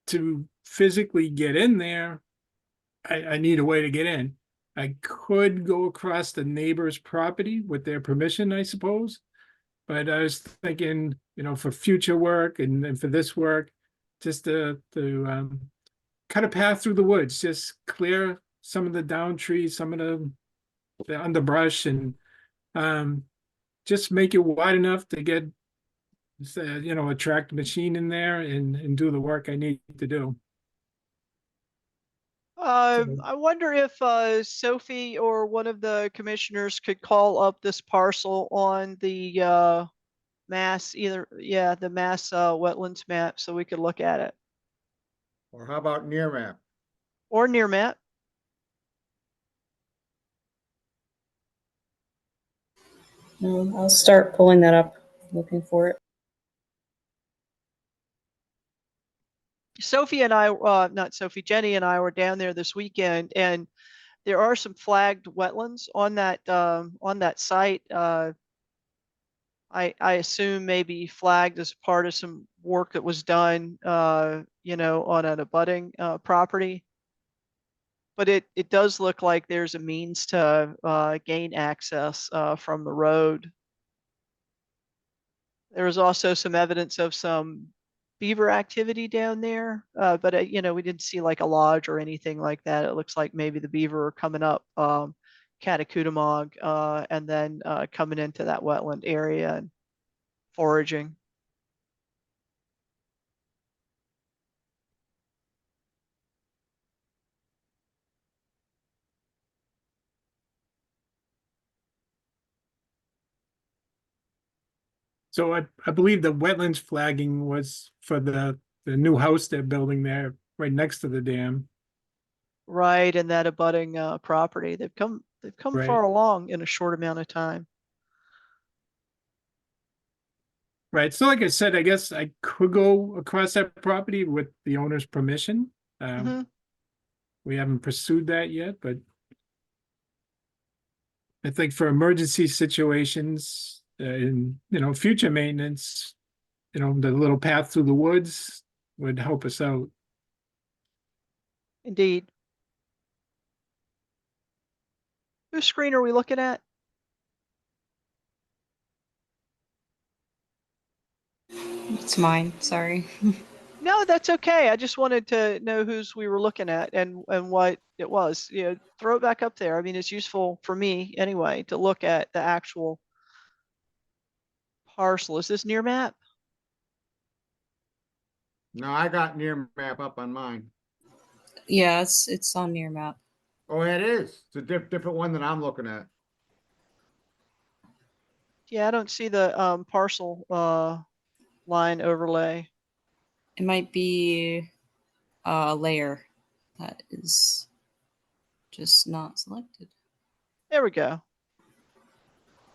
To physically get in there, I need a way to get in. I could go across the neighbor's property with their permission, I suppose. But I was thinking, you know, for future work and for this work, just to cut a path through the woods, just clear some of the down trees, some of the underbrush, and just make it wide enough to get, you know, a tractor machine in there and do the work I need to do. I wonder if Sophie or one of the commissioners could call up this parcel on the Mass, the Mass wetlands map, so we could look at it. Or how about near map? Or near map. I'll start pulling that up, looking for it. Sophie and I, not Sophie, Jenny and I were down there this weekend, and there are some flagged wetlands on that site. I assume maybe flagged as part of some work that was done, you know, on an abutting property. But it does look like there's a means to gain access from the road. There was also some evidence of some beaver activity down there, but you know, we didn't see like a lodge or anything like that. It looks like maybe the beaver are coming up Catacootamog and then coming into that wetland area and foraging. So I believe the wetlands flagging was for the new house they're building there right next to the dam. Right, and that abutting property. They've come Right. far along in a short amount of time. Right. So like I said, I guess I could go across that property with the owner's permission. Mhm. We haven't pursued that yet, but I think for emergency situations, in, you know, future maintenance, you know, the little path through the woods would help us out. Indeed. Whose screen are we looking at? It's mine, sorry. No, that's okay. I just wanted to know whose we were looking at and what it was. You know, throw it back up there. I mean, it's useful for me anyway to look at the actual parcel. Is this near map? No, I got near map up on mine. Yeah, it's on near map. Oh, it is. It's a different one than I'm looking at. Yeah, I don't see the parcel line overlay. It might be a layer that is just not selected. There we go.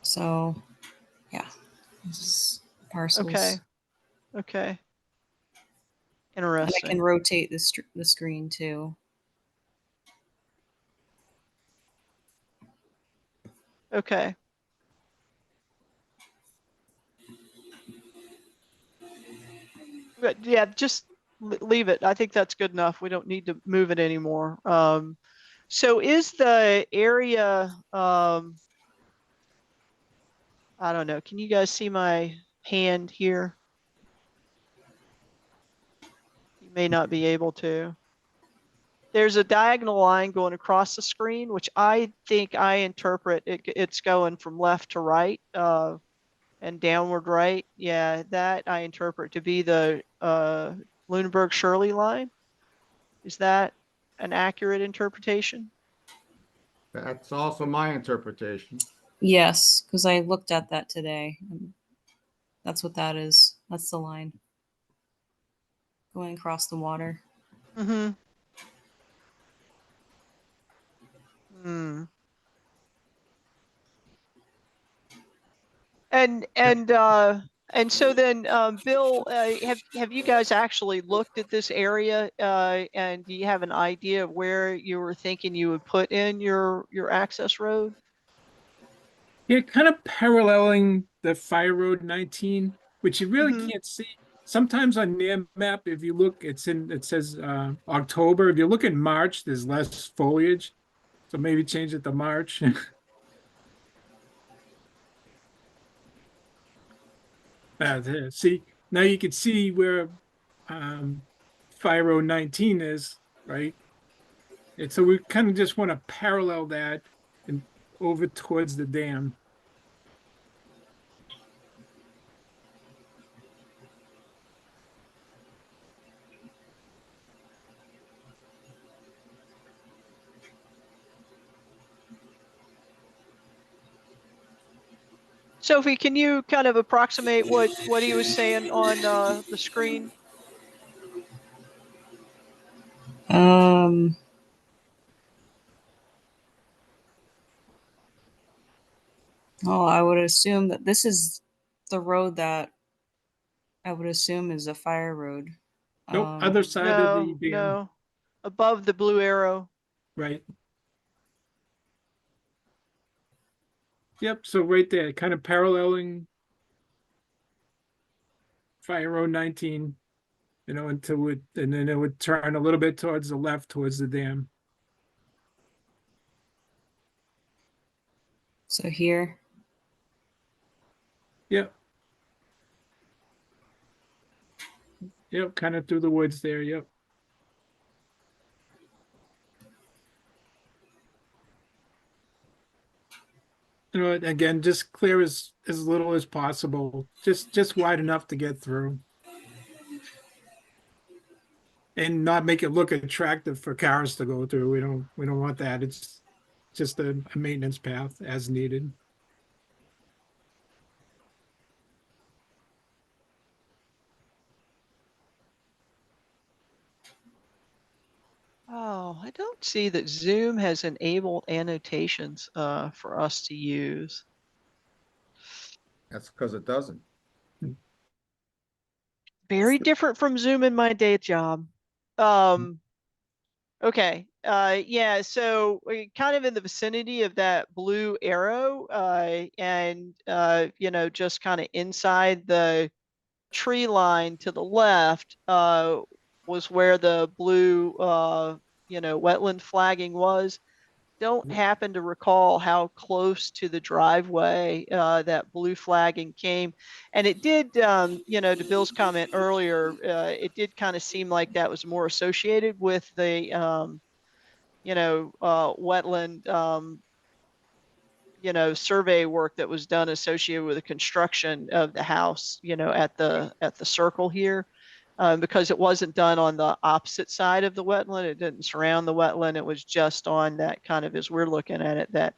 So, yeah, this is parcels. Okay. Okay. And I Interesting. can rotate the screen too. Okay. But yeah, just leave it. I think that's good enough. We don't need to move it anymore. So is the area, I don't know. Can you guys see my hand here? You may not be able to. There's a diagonal line going across the screen, which I think I interpret it's going from left to right, and downward right. Yeah, that I interpret to be the Lunenburg-Shirley line. Is that an accurate interpretation? That's also my interpretation. Yes, because I looked at that today. And that's what that is. That's the line going across the water. Mm-hmm. Hmm. And so then, Bill, have you guys actually looked at this area, and do you have an idea of where you were thinking you would put in your access road? Yeah, kind of paralleling the Fire Road 19, which you really Mhm. can't see. Sometimes on near map, if you look, it says October. If you look at March, there's less foliage. So maybe change it to March. That's it. See, now you can see where Fire Road 19 is, right? And so we kind of just want to parallel that and over towards the dam. Sophie, can you kind of approximate what he was saying on the screen? Um, oh, I would assume that this is the road that I would assume is a fire road. Nope, other side of the No, dam, no, above the blue arrow. right? Yep, so right there, kind of paralleling Fire Road 19, you know, until it, and then it would turn a little bit towards the left towards the dam. So here. Yep. Yep, kind of through the woods there, yep. You know, again, just clear as little as possible, just wide enough to get through. And not make it look attractive for cars to go through. We don't want that. It's just a maintenance path as needed. Oh, I don't see that Zoom has enabled annotations for us to use. That's because it doesn't. Very different from Zoom in my day job. Okay. Yeah, so we kind of in the vicinity of that blue arrow, and you know, just kind of inside the tree line to the left, was where the blue, wetland flagging was. Don't happen to recall how close to the driveway, that blue flagging came. And it did, to Bill's comment earlier, it did kind of seem like that was more associated with the, wetland, survey work that was done associated with the construction of the house, at the circle here. Because it wasn't done on the opposite side of the wetland. It didn't surround the wetland. It was just on that kind of, as we're looking at it, that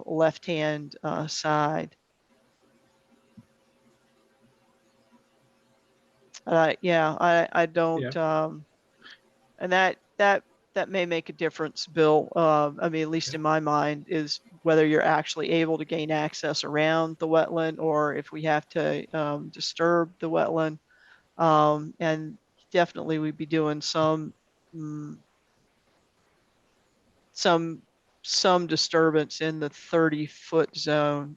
left-hand side. Yeah, I don't, and that may make a difference, Bill. I mean, at least in my mind, is whether you're actually able to gain access around the wetland or if we have to disturb the wetland. And definitely we'd be doing some disturbance in the 30-foot zone,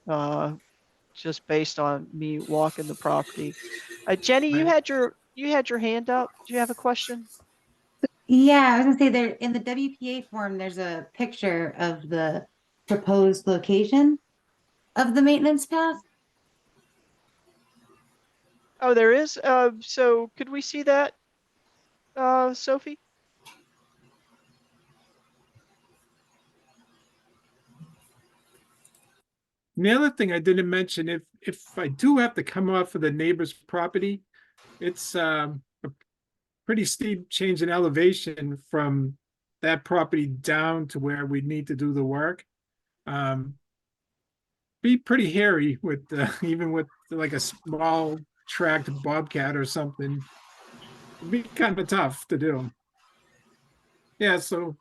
just based on me walking the property. Jenny, you had your hand up. Do you have a question? Yeah, I was gonna say there in the WPA form, there's a picture of the proposed location of the maintenance path. Oh, there is. So could we see that, Sophie? And the other thing I didn't mention, if I do have to come off of the neighbor's property, it's a pretty steep change in elevation from that property down to where we need to do the work. Be pretty hairy with even with like a small tracked bobcat or something. It'd be kind of tough to do. Yeah, so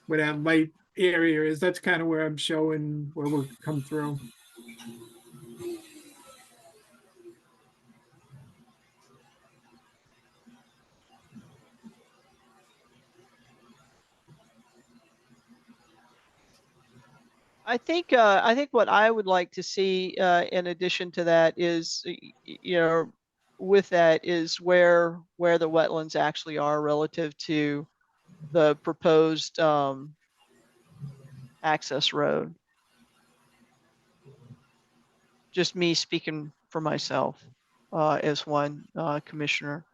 where that light area is, that's kind of where I'm showing where we'll come through. I think what I would like to see, in addition to that is, with that is where the wetlands actually are relative to the proposed access road. Just me speaking for myself, as one commissioner.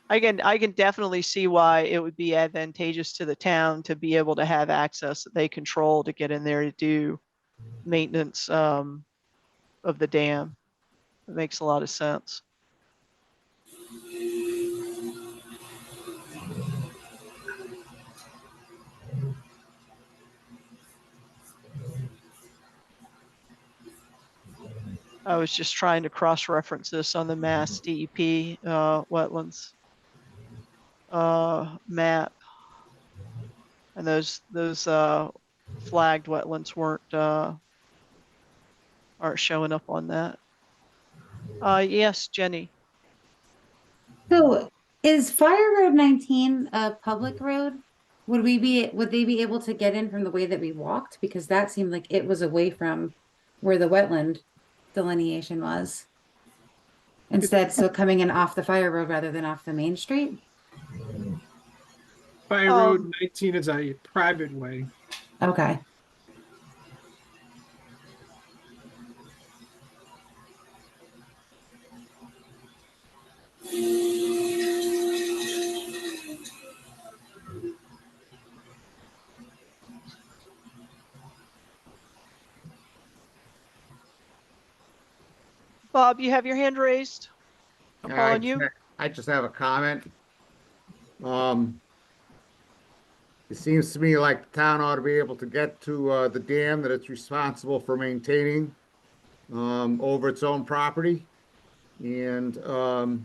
I can definitely see why it would be advantageous to the town to be able to have access that they control to get in there to do maintenance of the dam. It makes a lot of sense. I was just trying to cross-reference this on the Mass DEP wetlands map, and those flagged wetlands aren't showing up on that. Yes, Jenny. So is Fire Road 19 a public road? Would they be able to get in from the way that we walked? Because that seemed like it was away from where the wetland delineation was. Instead, so coming in off the Fire Road rather than off the main street? Fire Road 19 is a private way. Okay. Bob, you have your hand raised. I'm calling you. I just have a comment. It seems to me like the town ought to be able to get to the dam that it's responsible for maintaining over its own property. And I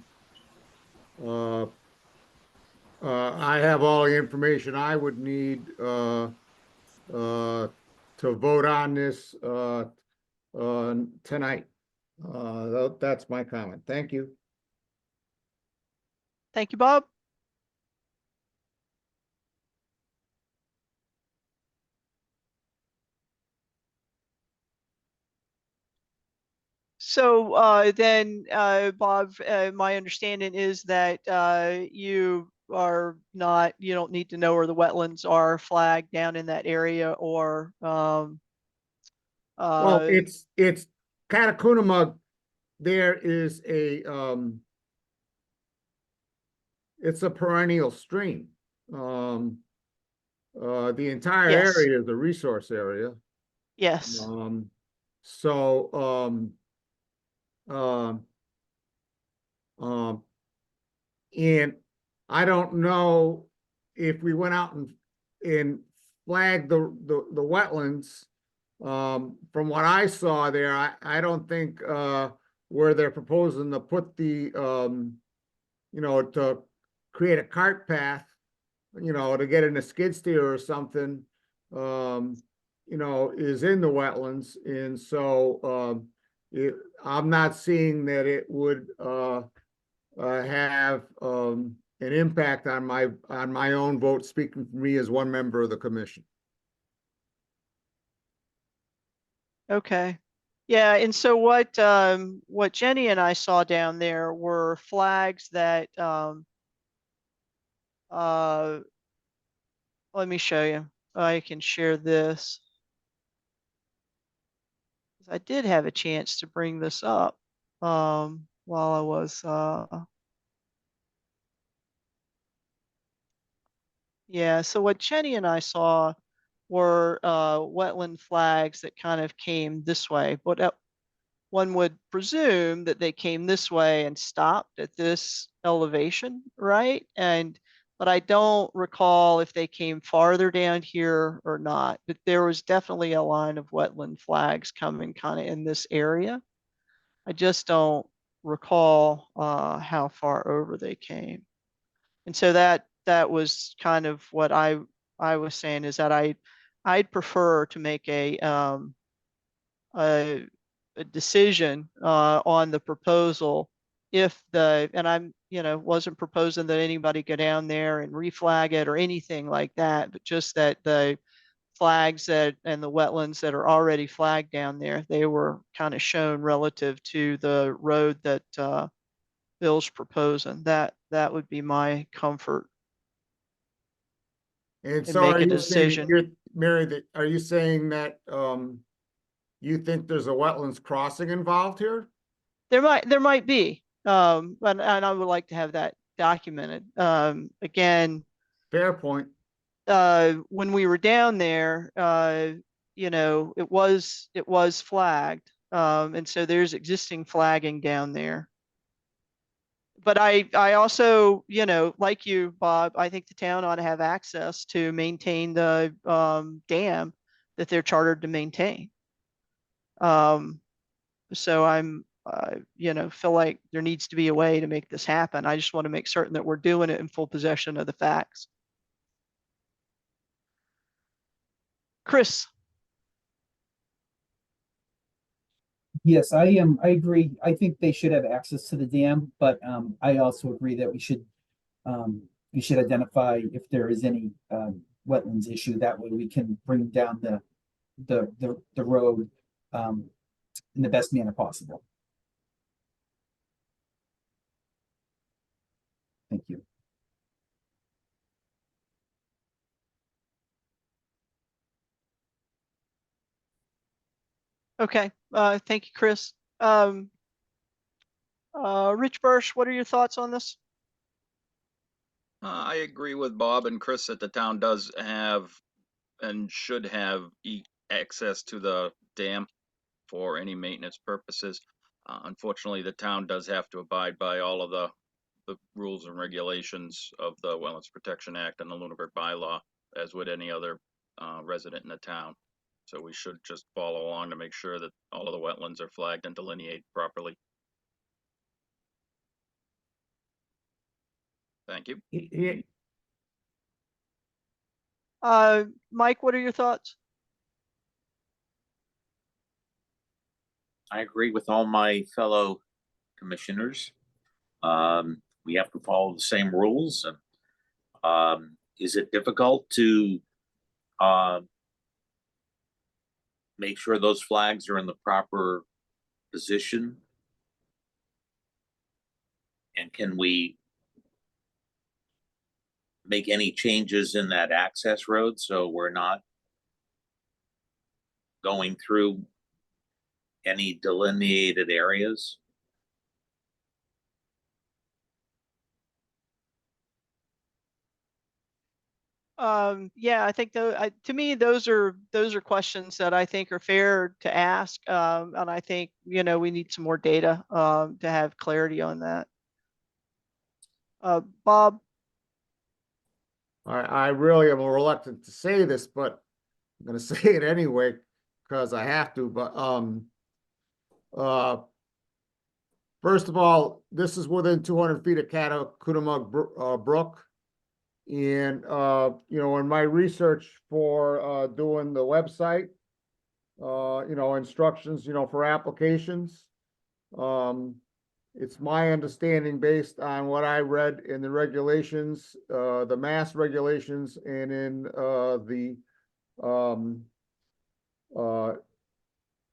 have all the information I would need to vote on this tonight. That's my comment. Thank you. Thank you, Bob. So then, Bob, my understanding is that you don't need to know where the wetlands are flagged down in that area, or Well, uh, it's Catacoonamug. There is it's a perennial stream. The entire Yes. area is a resource area. yes. So, and I don't know if we went out and flagged the wetlands. From what I saw there, I don't think, where they're proposing to put the, to create a cart path, to get in a skid steer or something, is in the wetlands. And so, I'm not seeing that it would, have, an impact on my own vote, speaking for me as one member of the commission. Okay. Yeah, and so what Jenny and I saw down there were flags that let me show you. I can share this. I did have a chance to bring this up while I was yeah, so what Jenny and I saw were wetland flags that kind of came this way, but one would presume that they came this way and stopped at this elevation, right? But I don't recall if they came farther down here or not, but there was definitely a line of wetland flags coming kind of in this area. I just don't recall how far over they came. And so that was kind of what I was saying, is that I'd prefer to make a decision on the proposal if and I'm wasn't proposing that anybody go down there and reflag it or anything like that, but just that the flags and the wetlands that are already flagged down there, they were kind of shown relative to the road that Bill's proposing. That would be my comfort. And so make are a you saying, decision. Mary, are you saying that, you think there's a wetlands crossing involved here? There might be, and I would like to have that documented. Again, Fair point. when we were down there, it was flagged, and so there's existing flagging down there. But I also, like you, Bob, I think the town ought to have access to maintain the dam that they're chartered to maintain. So I'm, feel like there needs to be a way to make this happen. I just want to make certain that we're doing it in full possession of the facts. Chris. Yes, I agree. I think they should have access to the dam, but I also agree that we should identify if there is any wetlands issue. That way we can bring down the road in the best manner possible. Thank you. Okay. Thank you, Chris. Rich Birch, what are your thoughts on this? I agree with Bob and Chris that the town does have and should have access to the dam for any maintenance purposes. Unfortunately, the town does have to abide by all of the rules and regulations of the Wetlands Protection Act and the Lunenburg bylaw, as would any other resident in the town. So we should just follow along to make sure that all of the wetlands are flagged and delineated properly. Thank you. Mike, what are your thoughts? I agree with all my fellow commissioners. we have to follow the same rules? And is it difficult to make sure those flags are in the proper position? And can we make any changes in that access road so we're not going through any delineated areas? Yeah, I think to me, those are questions that I think are fair to ask. And I think, we need some more data, to have clarity on that. Bob? I really am reluctant to say this, but I'm gonna say it anyway, because I have to, but, first of all, this is within 200 feet of Catocunamug Brook. And, in my research for, doing the website, instructions, for applications, it's my understanding, based on what I read in the regulations, the mass regulations, and in the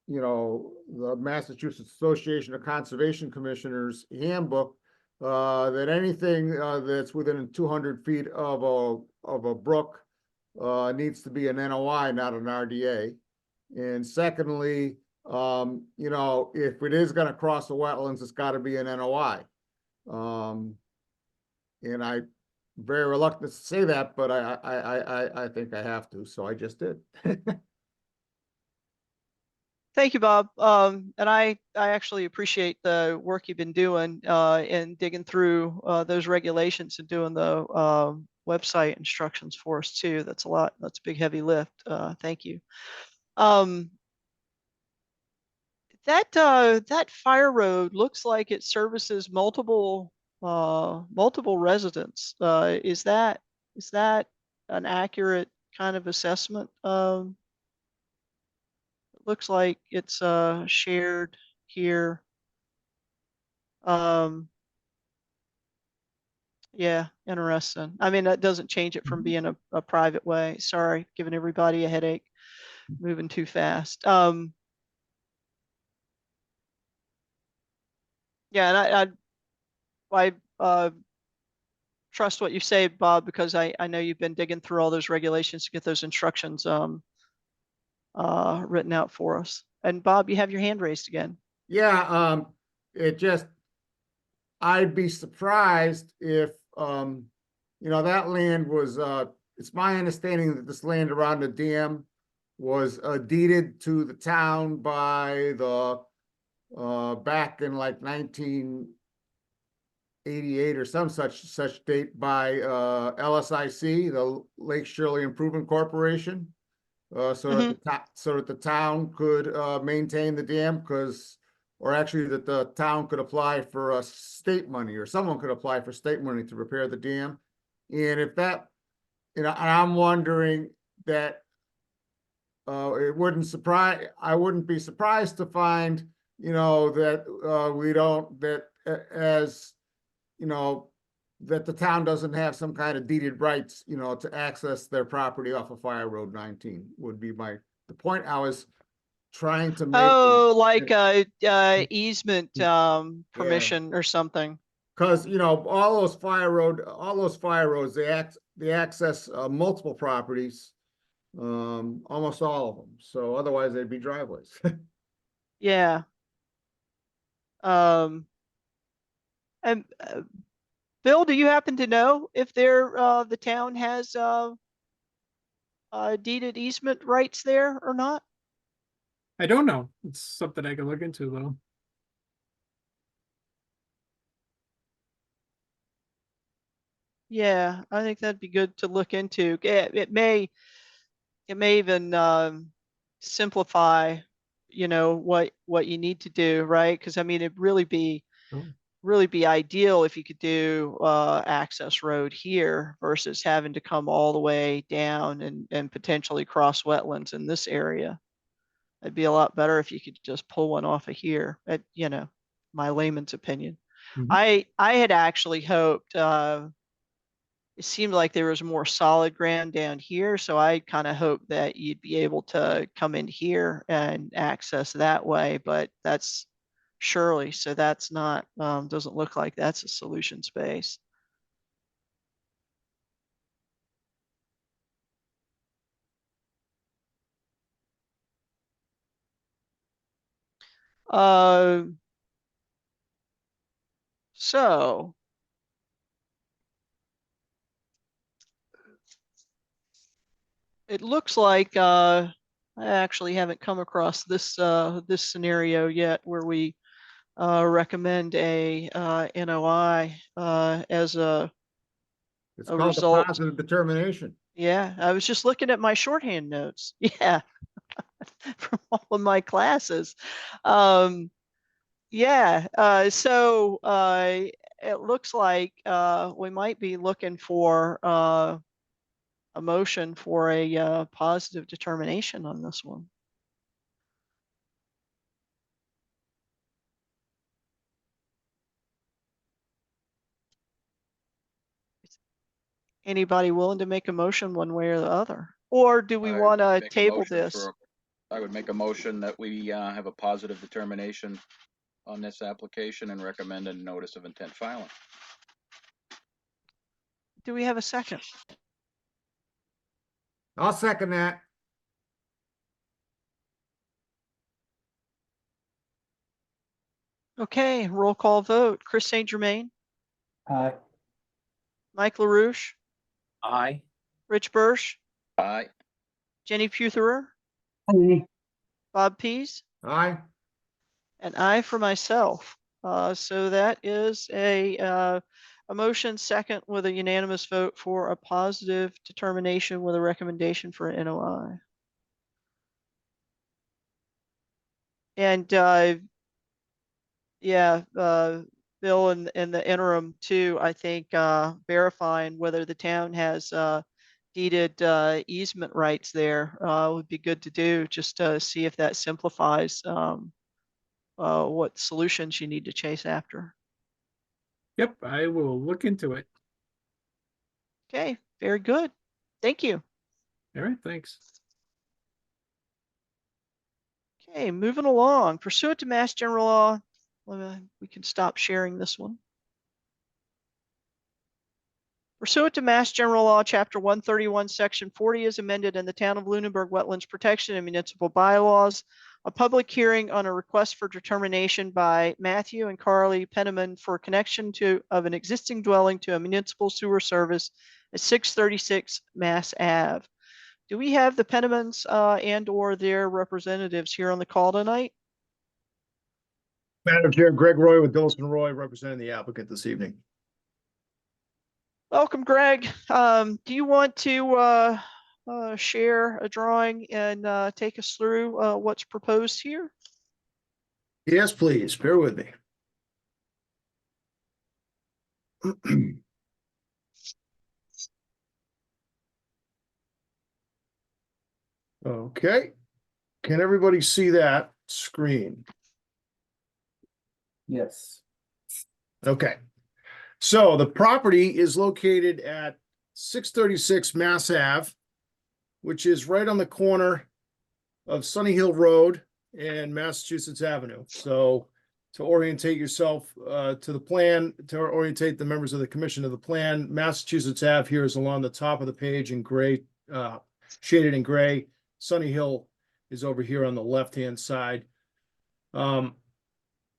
the Massachusetts Association of Conservation Commissioners handbook, that anything that's within 200 feet of a brook needs to be an NOI, not an RDA. And secondly, if it is going to cross the wetlands, it's got to be an NOI. And I'm very reluctant to say that, but I think I have to, so I just did. Thank you, Bob. And I actually appreciate the work you've been doing in digging through those regulations and doing the website instructions for us too. That's a lot. That's a big, heavy lift. Thank you. That fire road looks like it services multiple residents. Is that an accurate kind of assessment? It looks like it's shared here. Yeah, interesting. I mean, that doesn't change it from being a private way. Sorry, giving everybody a headache, moving too fast. Yeah, and I trust what you say, Bob, because I know you've been digging through all those regulations to get those instructions written out for us. And Bob, you have your hand raised again. Yeah, I'd be surprised if, that land was, it's my understanding that this land around the dam was deeded to the town by the, back in like 1988 or some such date, by LSIC, the Lake Shirley Improvement Corporation. So that the town could maintain the dam, or actually that the town could apply for state money, or someone could apply for state money to repair the dam. And if that, and I'm wondering that I wouldn't be surprised to find, that that the town doesn't have some kind of deeded rights, to access their property off of Fire Road 19 would be the point I was trying to make. Oh, like easement permission or something. Because all those fire roads, they access multiple properties, almost all of them. So otherwise they'd be driveways. Yeah. And Bill, do you happen to know if the town has deeded easement rights there or not? I don't know. It's something I can look into though. Yeah, I think that'd be good to look into. It may even simplify, what you need to do, right? Because I mean, it'd really be ideal if you could do access road here versus having to come all the way down and potentially cross wetlands in this area. It'd be a lot better if you could just pull one off of here, my layman's opinion. Mhm. I had actually hoped, it seemed like there was more solid ground down here, so I kind of hoped that you'd be able to come in here and access that way, but that's Shirley, so that's not, doesn't look like that's a solution space. Uh, so it looks like, I actually haven't come across this, this scenario yet where we recommend a NOI as It's a called a result. positive determination. Yeah, I was just looking at my shorthand notes. Yeah, from all of my classes. Yeah, so it looks like we might be looking for a motion for a positive determination on this one. Anybody willing to make a motion one way or the other? Or do we I want would to make a table motion this? for- I would make a motion that we have a positive determination on this application and recommend a notice of intent filing. Do we have a second? I'll second that. Okay, roll call vote. Chris St. Germain, Mike LaRouche, Aye. Rich Birsch, Aye. Jenny Putherer, Bob Pease, Aye. and I for myself. So that is a motion second with a unanimous vote for a positive determination with a recommendation for an NOI. And yeah, Bill, in the interim too, I think verifying whether the town has deeded easement rights there would be good to do, just to see if that simplifies what solutions you need to chase after. Yep, I will look into it. Okay, very good. Thank you. All right, thanks. Okay, moving along. Pursuant to Mass General Law, we can stop sharing this one. Pursuant to Mass General Law, Chapter 131, Section 40 is amended in the Town of Lunenburg Wetlands Protection and Municipal Bylaws. A public hearing on a request for determination by Matthew and Carly Penniman for connection of an existing dwelling to a municipal sewer service at 636 Mass Ave. Do we have the Pennimans and or their representatives here on the call tonight? Madam Chair, Greg Roy with Dillson Roy, representing the applicant this evening. Welcome, Greg. Do you want to share a drawing and take us through what's proposed here? Yes, please, bear with me. Okay, can everybody see that screen? Yes. Okay, so the property is located at 636 Mass Ave, which is right on the corner of Sunny Hill Road and Massachusetts Avenue. So to orientate yourself to the plan, to orientate the members of the commission to the plan, Massachusetts Ave here is along the top of the page in gray, shaded in gray. Sunny Hill is over here on the left-hand side.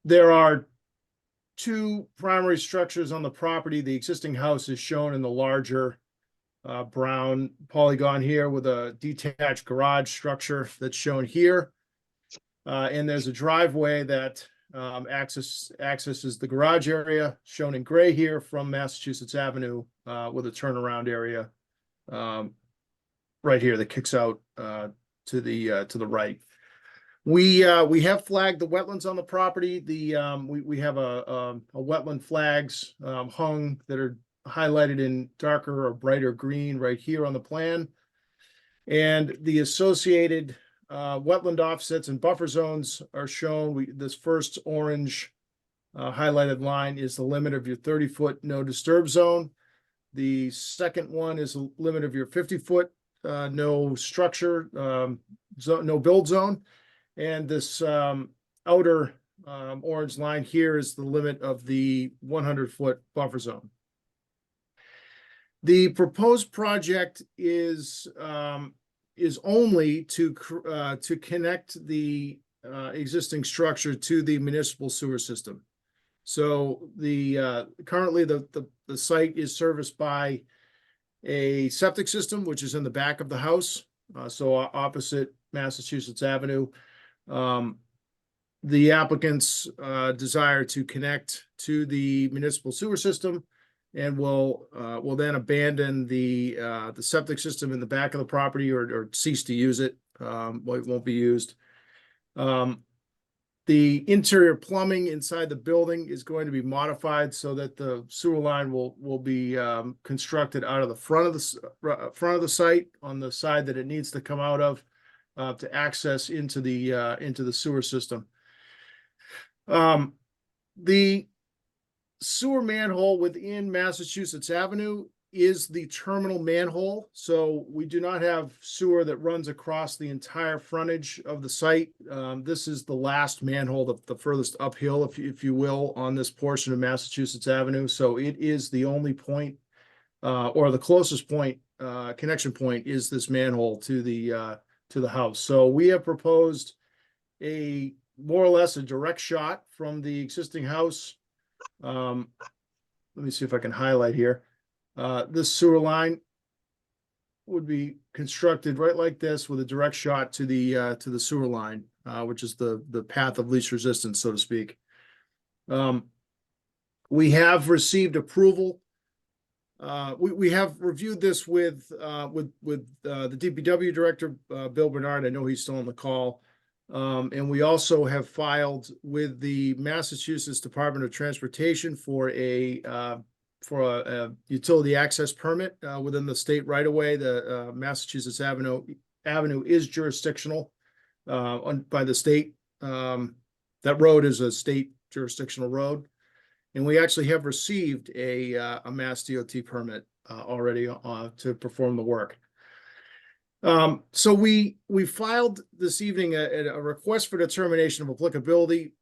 There are two primary structures on the property. The existing house is shown in the larger brown polygon here with a detached garage structure that's shown here. And there's a driveway that accesses the garage area shown in gray here from Massachusetts Avenue with a turnaround area right here that kicks out to the right. We have flagged the wetlands on the property. We have a wetland flags hung that are highlighted in darker or brighter green right here on the plan. And the associated wetland offsets and buffer zones are shown. This first orange highlighted line is the limit of your 30-foot no disturb zone. The second one is a limit of your 50-foot no structure, no build zone. And this outer orange line here is the limit of the 100-foot buffer zone. The proposed project is only to connect the existing structure to the municipal sewer system. So currently the site is serviced by a septic system, which is in the back of the house, so opposite Massachusetts Avenue. The applicants desire to connect to the municipal sewer system, and will then abandon the septic system in the back of the property, or cease to use it. It won't be used. The interior plumbing inside the building is going to be modified so that the sewer line will be constructed out of the front of the site, on the side that it needs to come out of, to access into the sewer system. The sewer manhole within Massachusetts Avenue is the terminal manhole. So we do not have sewer that runs across the entire frontage of the site. This is the last manhole, the furthest uphill, if you will, on this portion of Massachusetts Avenue. So it is the only point, or the closest point, connection point, is this manhole to the house. So we have proposed a more or less a direct shot from the existing house. Let me see if I can highlight here. This sewer line would be constructed right like this, with a direct shot to the sewer line, which is the path of least resistance, so to speak. We have received approval. We have reviewed this with the DPW director, Bill Bernard. I know he's still on the call. And we also have filed with the Massachusetts Department of Transportation for a utility access permit within the state right of way. The Massachusetts Avenue is jurisdictional by the state. That road is a state jurisdictional road, and we actually have received a Mass DOT permit already to perform the work. So we filed this evening a request for determination of applicability,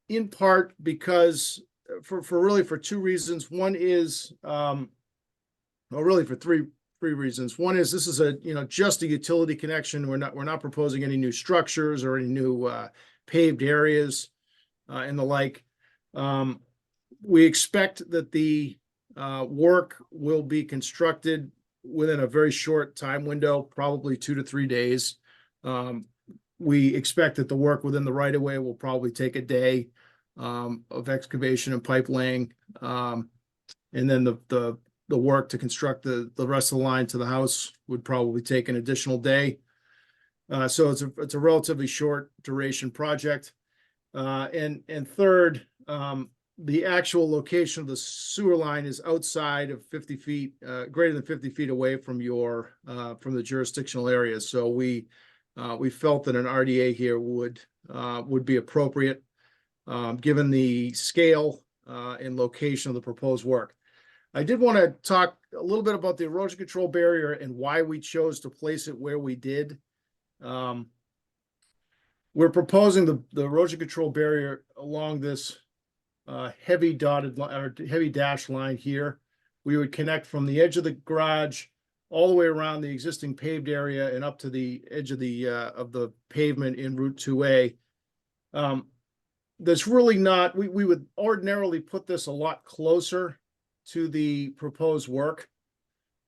in part because for two reasons. One is, really for three reasons. One is, this is just a utility connection. We're not proposing any new structures or any new paved areas and the like. We expect that the work will be constructed within a very short time window, probably 2 to 3 days. We expect that the work within the right of way will probably take a day of excavation and pipe laying, and then the work to construct the rest of the line to the house would probably take an additional day. So it's a relatively short duration project. And third, the actual location of the sewer line is outside of 50 feet, greater than 50 feet away from from the jurisdictional area. So we felt that an RDA here would be appropriate, given the scale and location of the proposed work. I did want to talk a little bit about the erosion control barrier and why we chose to place it where we did. We're proposing the erosion control barrier along this heavy dotted line, or heavy dashed line here. We would connect from the edge of the garage all the way around the existing paved area and up to the edge of the pavement in Route 2A. That's really not, we would ordinarily put this a lot closer to the proposed work,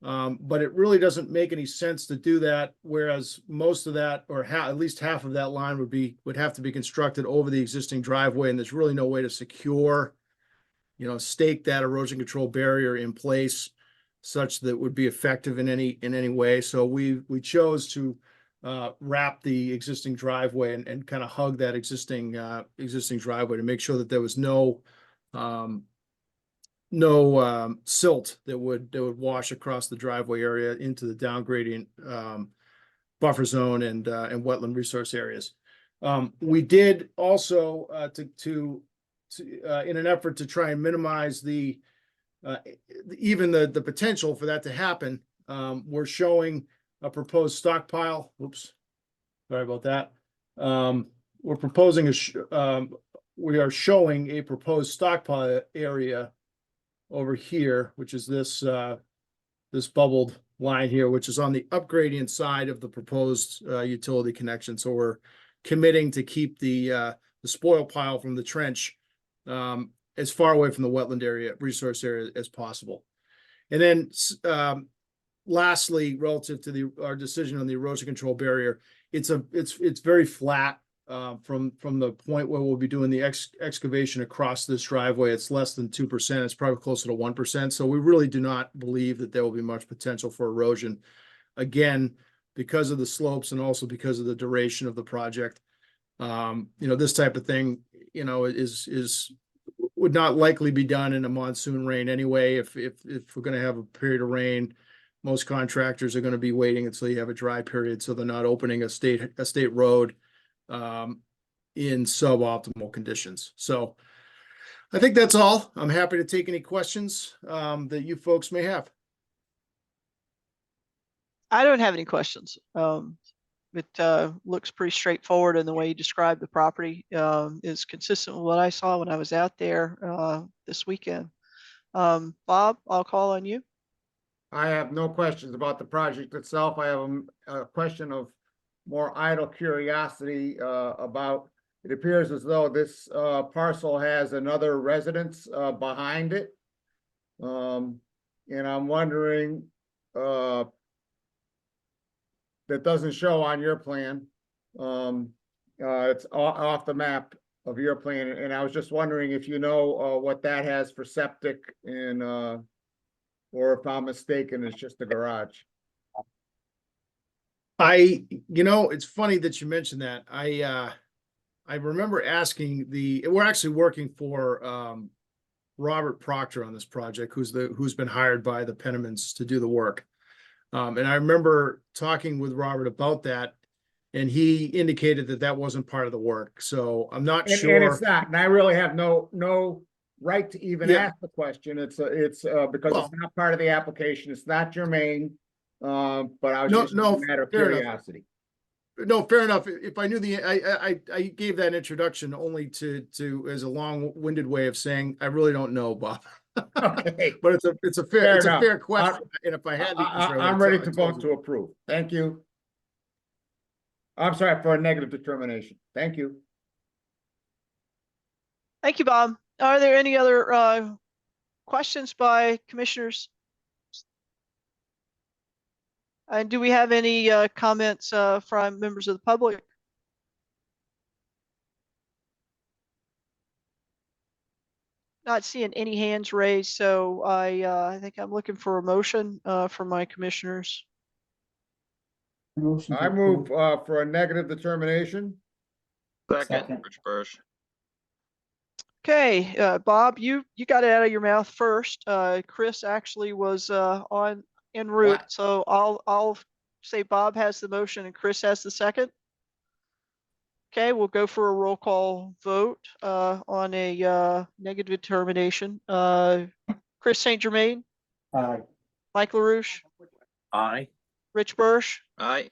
but it really doesn't make any sense to do that, whereas most of that, or at least half of that line would have to be constructed over the existing driveway, and there's really no way to secure, stake that erosion control barrier in place such that it would be effective in any way. So we chose to wrap the existing driveway and kind of hug that existing driveway to make sure that there was no silt that would wash across the driveway area into the down gradient buffer zone and wetland resource areas. We did also to in an effort to try and minimize even the potential for that to happen, we're showing a proposed stockpile. Oops, sorry about that. We're proposing we are showing a proposed stockpile area over here, which is this bubbled line here, which is on the upgradient side of the proposed utility connection. So we're committing to keep the spoil pile from the trench as far away from the wetland area, resource area as possible. And then lastly, relative to our decision on the erosion control barrier, it's very flat from the point where we'll be doing the excavation across this driveway. It's less than 2%. It's probably closer to 1%. So we really do not believe that there will be much potential for erosion. Again, because of the slopes and also because of the duration of the project. This type of thing, would not likely be done in a monsoon rain anyway. If we're going to have a period of rain, most contractors are going to be waiting until you have a dry period, so they're not opening a state road in suboptimal conditions. So I think that's all. I'm happy to take any questions that you folks may have. I don't have any questions. It looks pretty straightforward, and the way you described the property is consistent with what I saw when I was out there this weekend. Bob, I'll call on you. I have no questions about the project itself. I have a question of more idle curiosity about, it appears as though this parcel has another residence behind it. And I'm wondering, that doesn't show on your plan. It's off the map of your plan, and I was just wondering if you know what that has for septic and or if I'm mistaken, it's just a garage. It's funny that you mentioned that. I remember asking we're actually working for Robert Proctor on this project, who's been hired by the Penimans to do the work. And I remember talking with Robert about that, and he indicated that that wasn't part of the work. So I'm not sure. And it's not, and I really have no right to even ask the question. It's because it's not part of the application. It's not germane. But I was just a matter of curiosity. No, fair enough. If I knew I gave that introduction only to as a long-winded way of saying I really don't know, Bob. Okay, but it's a fair question. And if I had the answer, I'm ready to vote to approve. Thank you. I'm sorry for a negative determination. Thank you. Thank you, Bob. Are there any other questions by commissioners? And do we have any comments from members of the public? Not seeing any hands raised, so I think I'm looking for a motion from my commissioners. I move for a negative determination. Second, Rich Birch. Okay, Bob, you got it out of your mouth first. Chris actually was en route, so I'll say Bob has the motion and Chris has the second. Okay, we'll go for a roll call vote on a negative determination. Chris St. Germain. Aye. Mike LaRouche. Aye. Rich Birch. Aye.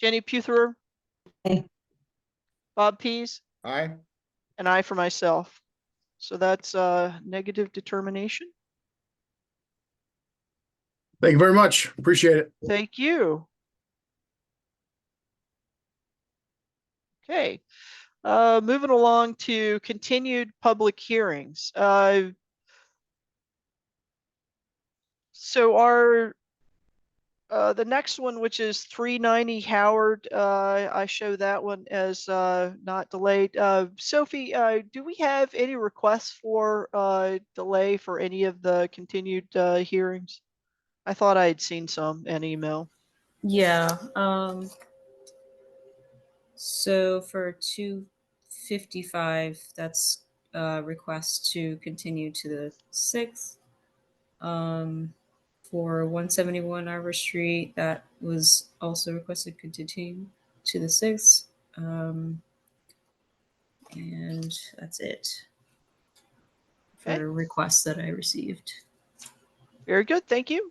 Jenny Putherer. Aye. Bob Pease. Aye. And I for myself. So that's negative determination. Thank you very much. Appreciate it. Thank you. Okay, moving along to continued public hearings. So our the next one, which is 390 Howard, I show that one as not delayed. Sophie, do we have any requests for delay for any of the continued hearings? I thought I had seen some in email. Yeah. So for 255, that's a request to continue to the 6th. For 171 Arbor Street, that was also requested to continue to the 6th. And that's it. for Okay. requests that I received. Very good, thank you.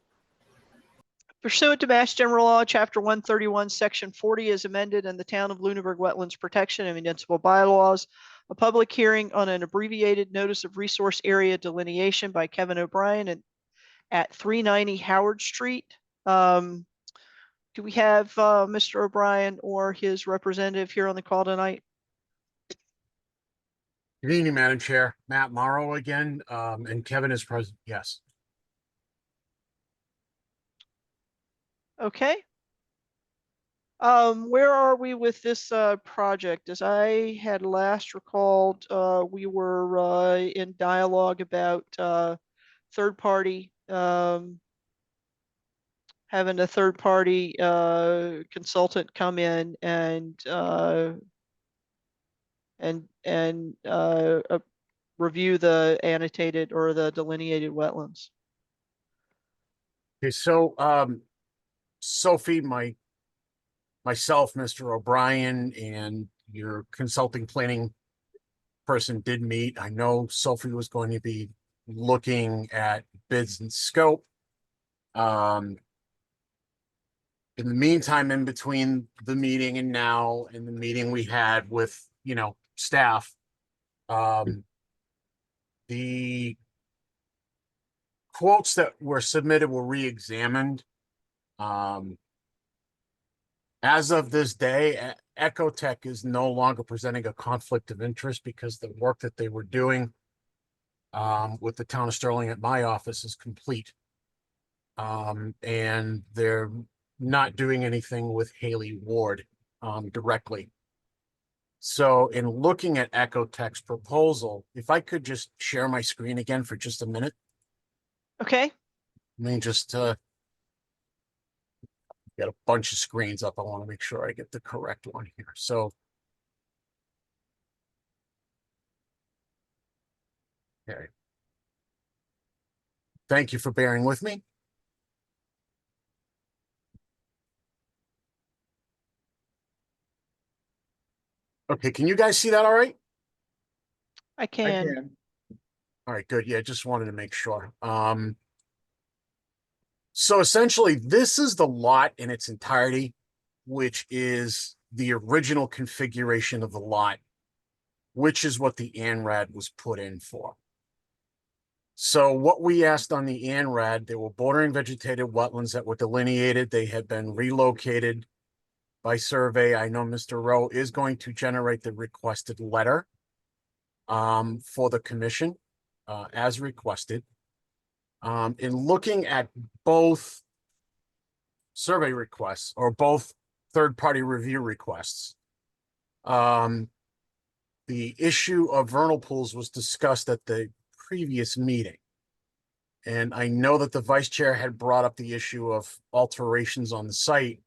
Pursuant to Mass General Law, Chapter 131, Section 40 is amended and the Town of Lunenburg Wetlands Protection and Municipal Bylaws, a public hearing on an abbreviated notice of resource area delineation by Kevin O'Brien at 390 Howard Street. Do we have Mr. O'Brien or his representative here on the call tonight? Good evening, Madam Chair. Matt Morrow again, and Kevin is present. Yes. Okay. Where are we with this project? As I had last recalled, we were in dialogue about third party, having a third party consultant come in and review the annotated or the delineated wetlands. Okay, so Sophie, myself, Mr. O'Brien, and your consulting planning person did meet. I know Sophie was going to be looking at bids and scope. In the meantime, in between the meeting and now, and the meeting we had with, staff, the quotes that were submitted were re-examined. As of this day, Ecotech is no longer presenting a conflict of interest because the work that they were doing with the town of Sterling at my office is complete. And they're not doing anything with Haley Ward directly. So in looking at Ecotech's proposal, if I could just share my screen again for just a minute. Okay. Let me just get a bunch of screens up. I want to make sure I get the correct one here. So okay. Thank you for bearing with me. Okay, can you guys see that all right? I can. All right, good. Yeah, just wanted to make sure. So essentially, this is the lot in its entirety, which is the original configuration of the lot, which is what the ANRAD was put in for. So what we asked on the ANRAD, they were bordering vegetated wetlands that were delineated. They had been relocated by survey. I know Mr. Rowe is going to generate the requested letter for the commission as requested. In looking at both survey requests or both third-party review requests, the issue of vernal pools was discussed at the previous meeting. And I know that the vice chair had brought up the issue of alterations on the site,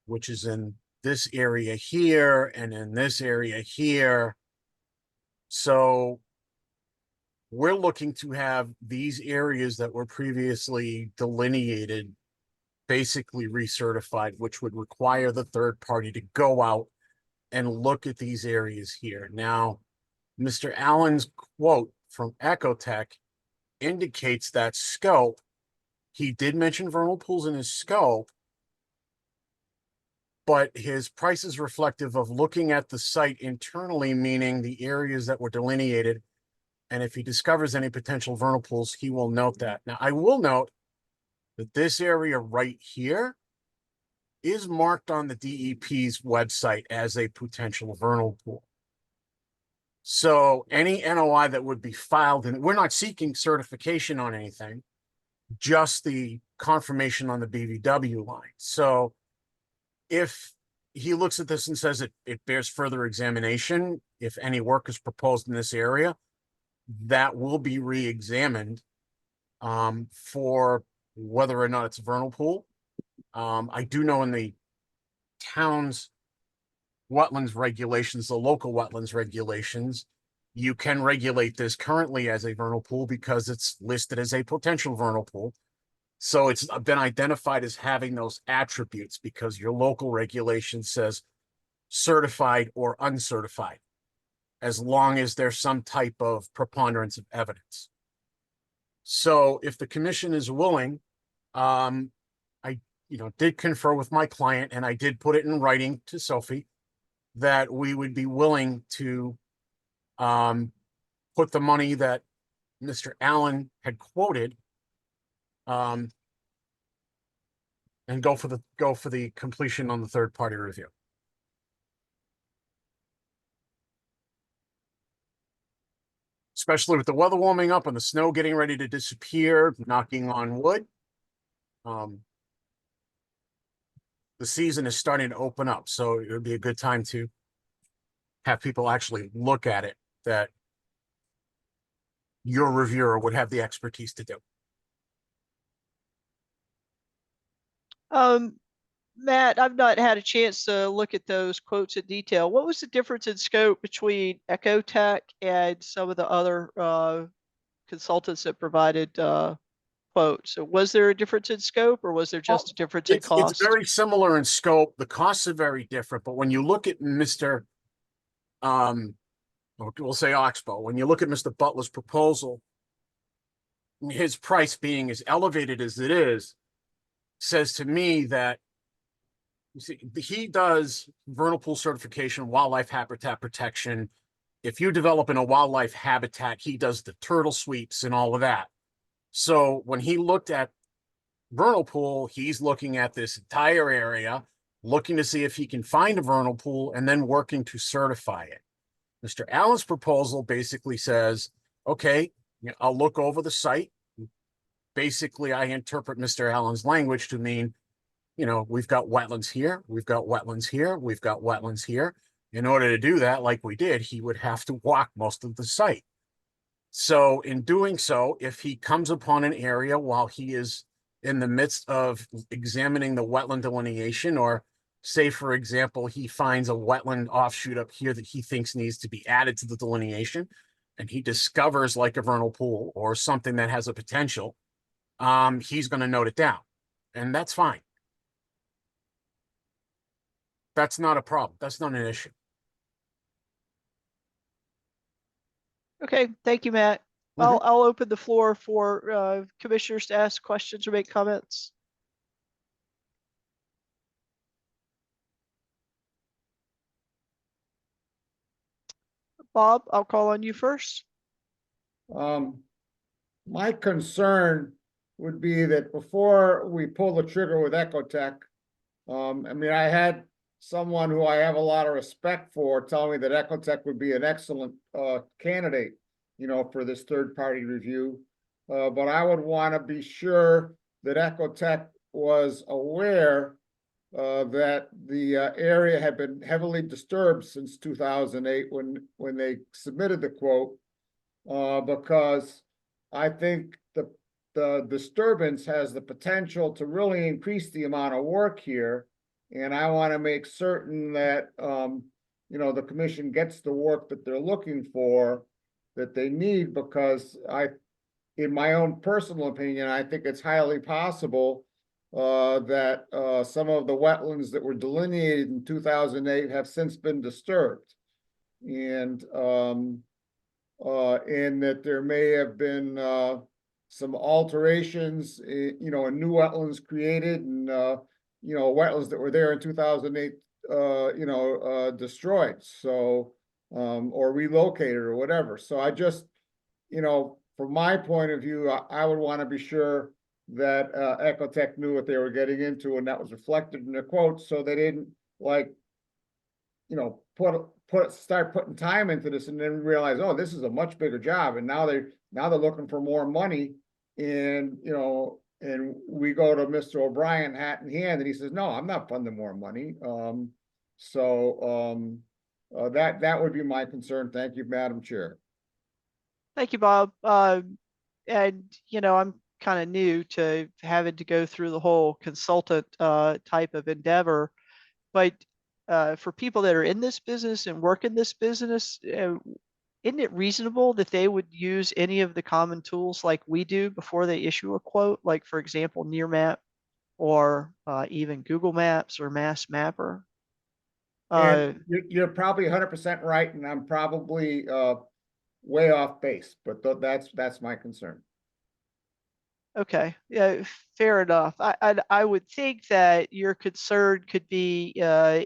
which is in this area here and in this area here. So we're looking to have these areas that were previously delineated basically recertified, which would require the third party to go out and look at these areas here. Now, Mr. Allen's quote from Ecotech indicates that scope. He did mention vernal pools in his scope, but his price is reflective of looking at the site internally, meaning the areas that were delineated. And if he discovers any potential vernal pools, he will note that. Now, I will note that this area right here is marked on the DEP's website as a potential vernal pool. So any NOI that would be filed, and we're not seeking certification on anything, just the confirmation on the BVW line. So if he looks at this and says it bears further examination, if any work is proposed in this area, that will be re-examined for whether or not it's a vernal pool. I do know in the town's wetlands regulations, the local wetlands regulations, you can regulate this currently as a vernal pool because it's listed as a potential vernal pool. So it's been identified as having those attributes because your local regulation says certified or uncertified, as long as there's some type of preponderance of evidence. So if the commission is willing, I, did confer with my client and I did put it in writing to Sophie that we would be willing to put the money that Mr. Allen had quoted and go for the completion on the third party review. Especially with the weather warming up and the snow getting ready to disappear, knocking on wood. The season is starting to open up, so it would be a good time to have people actually look at it that your reviewer would have the expertise to do. Matt, I've not had a chance to look at those quotes in detail. What was the difference in scope between Ecotech and some of the other consultants that provided quotes? So was there a difference in scope, or was there just a difference in cost? It's very similar in scope. The costs are very different, but when you look at Mr. We'll say Oxbow, when you look at Mr. Butler's proposal, his price being as elevated as it is, says to me that you see, he does vernal pool certification, wildlife habitat protection. If you develop in a wildlife habitat, he does the turtle sweeps and all of that. So when he looked at vernal pool, he's looking at this entire area, looking to see if he can find a vernal pool and then working to certify it. Mr. Allen's proposal basically says, okay, I'll look over the site. Basically, I interpret Mr. Allen's language to mean, we've got wetlands here, we've got wetlands here, we've got wetlands here. In order to do that, like we did, he would have to walk most of the site. So in doing so, if he comes upon an area while he is in the midst of examining the wetland delineation, or say, for example, he finds a wetland offshoot up here that he thinks needs to be added to the delineation, and he discovers like a vernal pool or something that has a potential, he's going to note it down, and that's fine. That's not a problem. That's not an issue. Okay, thank you, Matt. I'll open the floor for commissioners to ask questions or make comments. Bob, I'll call on you first. My concern would be that before we pull the trigger with Ecotech, I had someone who I have a lot of respect for tell me that Ecotech would be an excellent candidate, for this third-party review. But I would want to be sure that Ecotech was aware that the area had been heavily disturbed since 2008 when they submitted the quote, because I think the disturbance has the potential to really increase the amount of work here. And I want to make certain that, the commission gets the work that they're looking for, that they need, because in my own personal opinion, I think it's highly possible that some of the wetlands that were delineated in 2008 have since been disturbed. And that there may have been some alterations, in new wetlands created, and wetlands that were there in 2008, destroyed, so, or relocated or whatever. So I just, from my point of view, I would want to be sure that Ecotech knew what they were getting into, and that was reflected in their quotes, so they didn't start putting time into this and then realize, oh, this is a much bigger job, and now they're looking for more money, and and we go to Mr. O'Brien hat in hand, and he says, no, I'm not funding more money. That would be my concern. Thank you, Madam Chair. Thank you, Bob. And I'm kind of new to having to go through the whole consultant type of endeavor, but for people that are in this business and work in this business, isn't it reasonable that they would use any of the common tools like we do before they issue a quote? Like, for example, Nearmap, or even Google Maps or Mass Mapper? And you're probably 100% right, and I'm probably way off base, but that's my concern. Okay, yeah, fair enough. I would think that your concern could be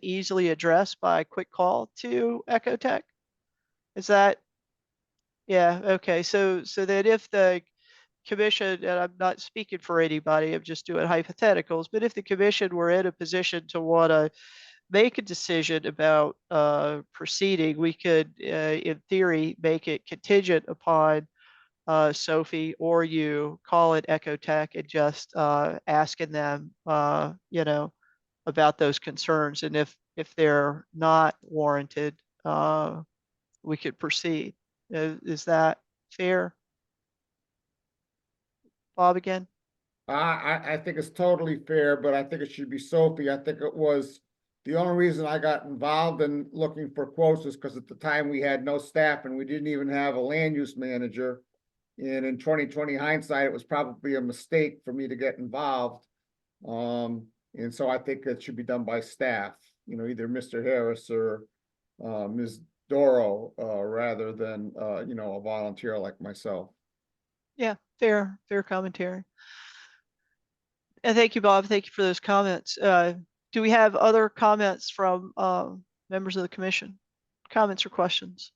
easily addressed by a quick call to Ecotech. Is that? Yeah, okay. So that if the commission, and I'm not speaking for anybody, I'm just doing hypotheticals, but if the commission were in a position to want to make a decision about proceeding, we could, in theory, make it contingent upon Sophie or you calling Ecotech and just asking them, about those concerns. And if they're not warranted, we could proceed. Is that fair? Bob again? I think it's totally fair, but I think it should be Sophie. I think it was, the only reason I got involved in looking for quotes is because at the time we had no staff and we didn't even have a land use manager. And in 2020 hindsight, it was probably a mistake for me to get involved. And so I think it should be done by staff, either Mr. Harris or Ms. Doro, rather than a volunteer like myself. Yeah, fair commentary. And thank you, Bob. Thank you for those comments. Do we have other comments from members of the commission? Comments or questions?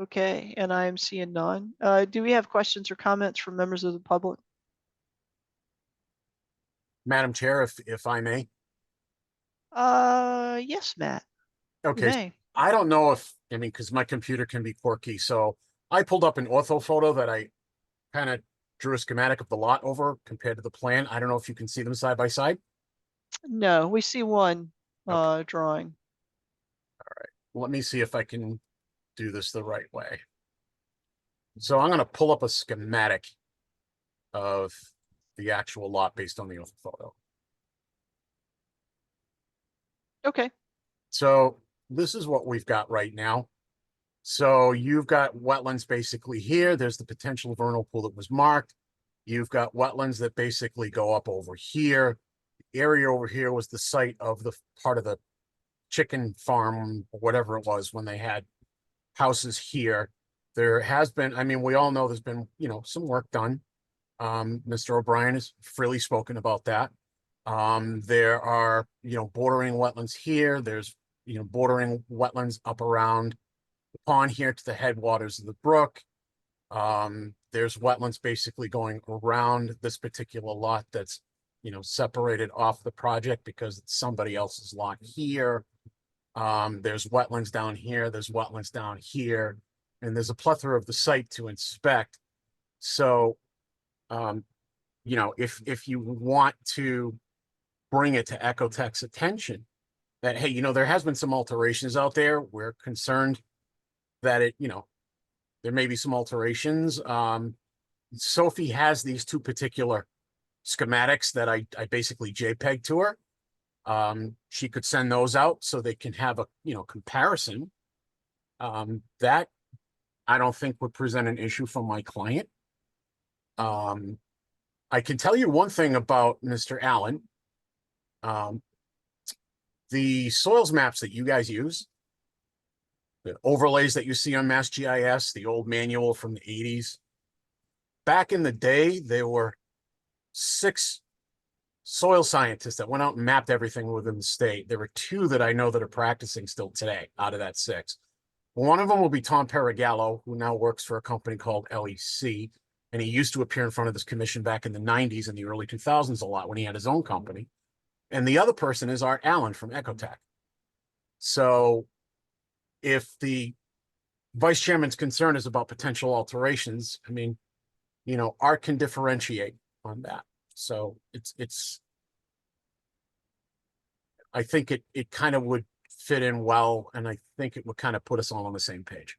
Okay, and I am seeing none. Do we have questions or comments from members of the public? Madam Chair, if I may. Yes, Matt. You Okay, may. I don't know if, because my computer can be quirky, so I pulled up an ortho photo that I kind of drew a schematic of the lot over compared to the plan. I don't know if you can see them side by side. No, we see one Okay. drawing. Let me see if I can do this the right way. So I'm going to pull up a schematic of the actual lot based on the ortho photo. Okay. So this is what we've got right now. So you've got wetlands basically here. There's the potential vernal pool that was marked. You've got wetlands that basically go up over here. The area over here was the site of the part of the chicken farm, or whatever it was, when they had houses here. There has been, we all know there's been, some work done. Mr. O'Brien has freely spoken about that. There are, bordering wetlands here. There's, bordering wetlands up around the pond here to the headwaters of the brook. There's wetlands basically going around this particular lot that's, separated off the project because it's somebody else's lot here. There's wetlands down here, there's wetlands down here, and there's a plethora of the site to inspect. So, if you want to bring it to Ecotech's attention that, hey, there has been some alterations out there. We're concerned that there may be some alterations. Sophie has these two particular schematics that I basically JPEG to her. She could send those out so they can have a, comparison. That I don't think would present an issue for my client. I can tell you one thing about Mr. Allen. The soils maps that you guys use, the overlays that you see on Mass GIS, the old manual from the 80s, back in the day, there were 6 soil scientists that went out and mapped everything within the state. There were 2 that I know that are practicing still today out of that 6. One of them will be Tom Paragallo, who now works for a company called LEC. And he used to appear in front of this commission back in the 90s and the early 2000s a lot when he had his own company. And the other person is Art Allen from Ecotech. So if the vice chairman's concern is about potential alterations, Art can differentiate on that. So I think it kind of would fit in well, and I think it would kind of put us all on the same page.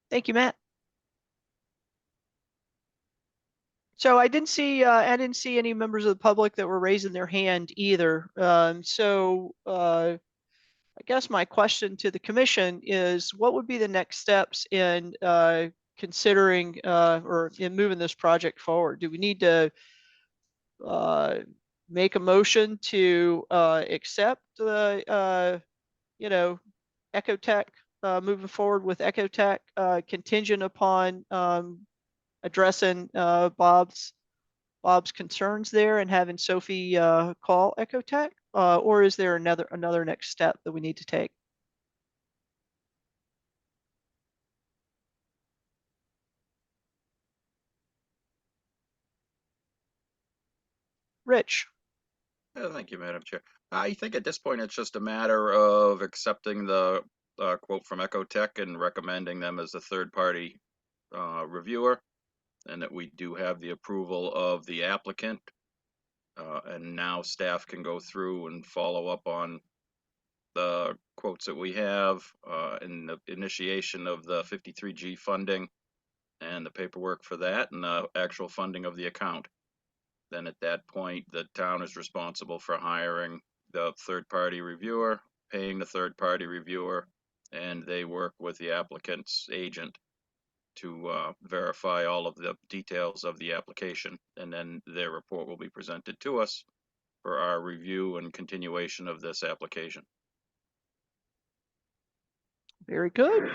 Thank you, Matt. So I didn't see any members of the public that were raising their hand either. I guess my question to the commission is, what would be the next steps in considering or in moving this project forward? Do we need to make a motion to accept the Ecotech, moving forward with Ecotech, contingent upon addressing Bob's concerns there and having Sophie call Ecotech, or is there another next step that we need to take? Rich. Thank you, Madam Chair. I think at this point, it's just a matter of accepting the quote from Ecotech and recommending them as a third-party reviewer, and that we do have the approval of the applicant. And now staff can go through and follow up on the quotes that we have in the initiation of the 53G funding and the paperwork for that and the actual funding of the account. Then at that point, the town is responsible for hiring the third-party reviewer, paying the third-party reviewer, and they work with the applicant's agent to verify all of the details of the application. And then their report will be presented to us for our review and continuation of this application. Very good.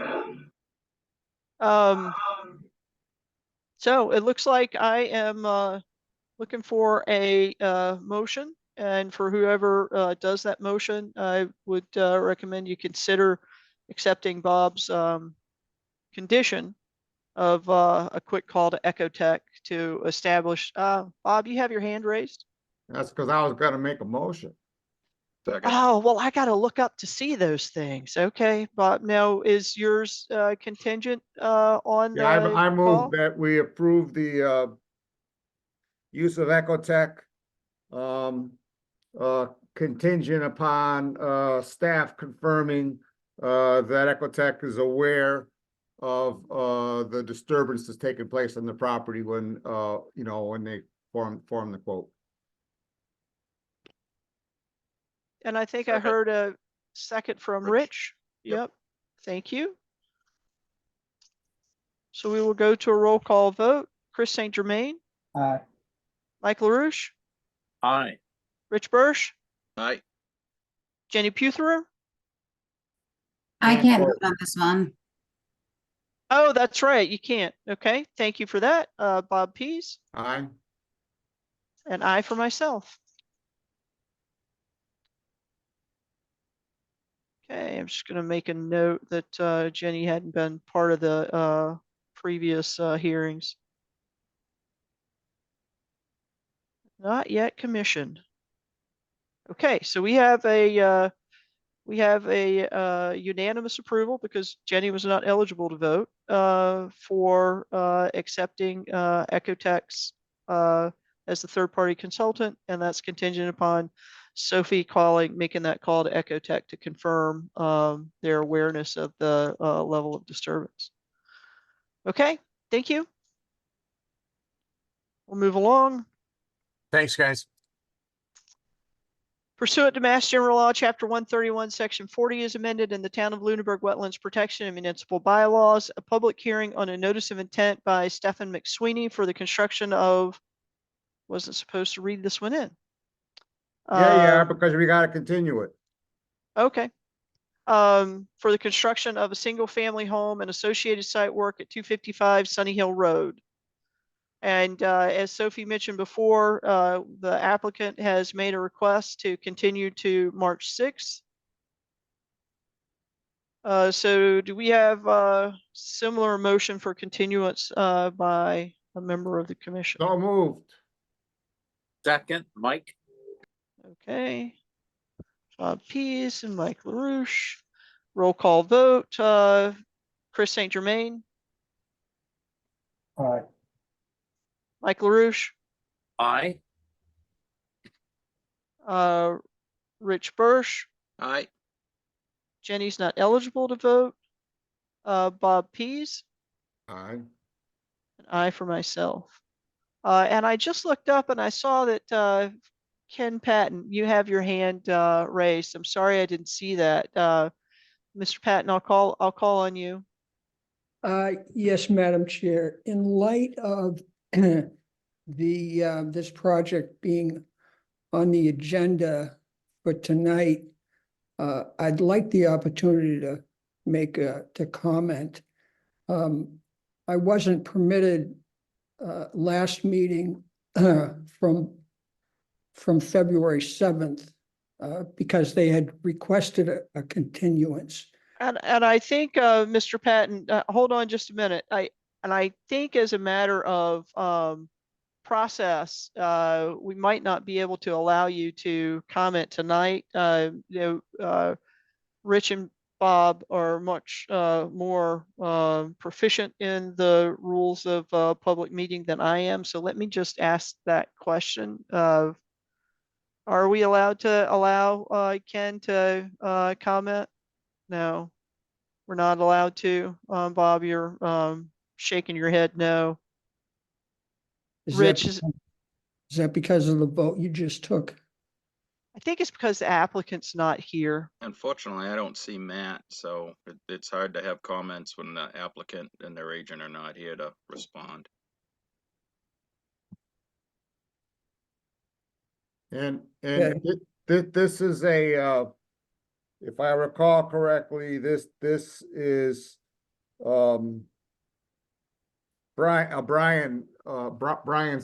So it looks like I am looking for a motion, and for whoever does that motion, I would recommend you consider accepting Bob's condition of a quick call to Ecotech to establish. Bob, you have your hand raised? That's because I was gonna make a motion. Second. Oh, well, I got to look up to see those things. Okay, Bob, now is yours contingent on the Yeah, I call? move that we approve the use of Ecotech contingent upon staff confirming that Ecotech is aware of the disturbance that's taking place on the property when when they form the quote. And I think I Second. heard a second from Rich. Yep. Thank you. So we will go to a roll call vote. Chris St. Germain, Aye. Mike LaRouche, Aye. Rich Bursch, Aye. Jenny Putherer. I can't vote on this one. Oh, that's right. You can't. Okay. Thank you for that. Bob Pease, Aye. and I for myself. Okay, I'm just going to make a note that Jenny hadn't been part of the previous hearings. Not yet commissioned. Okay, so we have a unanimous approval because Jenny was not eligible to vote for accepting Ecotech's as the third-party consultant, and that's contingent upon Sophie making that call to Ecotech to confirm their awareness of the level of disturbance. Okay, thank you. We'll move along. Thanks, guys. Pursuant to Mass General Law, Chapter 131, Section 40 is amended in the Town of Lunenburg Wetlands Protection and Municipal Bylaws. A public hearing on a notice of intent by Stephen McSweeney for the construction of, wasn't supposed to read this one in. Yeah, because we gotta continue it. Okay. For the construction of a single-family home and associated site work at 255 Sunny Hill Road. And as Sophie mentioned before, the applicant has made a request to continue to March 6th. So do we have a similar motion for continuance by a member of the commission? So moved. Second, Mike. Okay. Bob Pease and Mike LaRouche. Roll call vote. Chris St. Germain, Aye. Mike LaRouche, Aye. Rich Bursch. Aye. Jenny's not eligible to vote. Bob Pease, Aye. and I for myself. And I just looked up and I saw that Ken Patton, you have your hand raised. I'm sorry I didn't see that. Mr. Patton, I'll call on you. Yes, Madam Chair. In light of this project being on the agenda for tonight, I'd like the opportunity to to comment. I wasn't permitted last meeting from February 7th because they had requested a continuance. And I think, Mr. Patton, hold on just a minute. I think as a matter of process, we might not be able to allow you to comment tonight. Rich and Bob are much more proficient in the rules of public meeting than I am. So let me just ask that question of, are we allowed to allow Ken to comment? No, we're not allowed to. Bob, you're shaking your head no. Rich, Is that because of the vote you just took? I think it's because the applicant's not here. Unfortunately, I don't see Matt, so it's hard to have comments when the applicant and their agent are not here to respond. And Yeah. this is a, if I recall correctly, this is, Brian's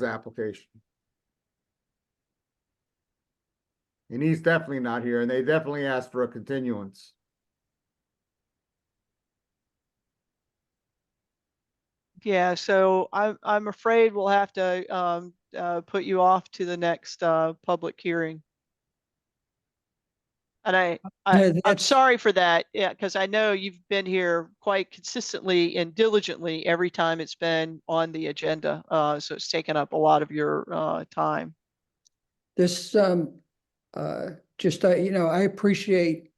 application. And he's definitely not here, and they definitely asked for a continuance. Yeah, so I'm afraid we'll have to put you off to the next public hearing. And I'm that's- sorry for that. Yeah, because I know you've been here quite consistently and diligently every time it's been on the agenda. So it's taken up a lot of your time. This, just, I appreciate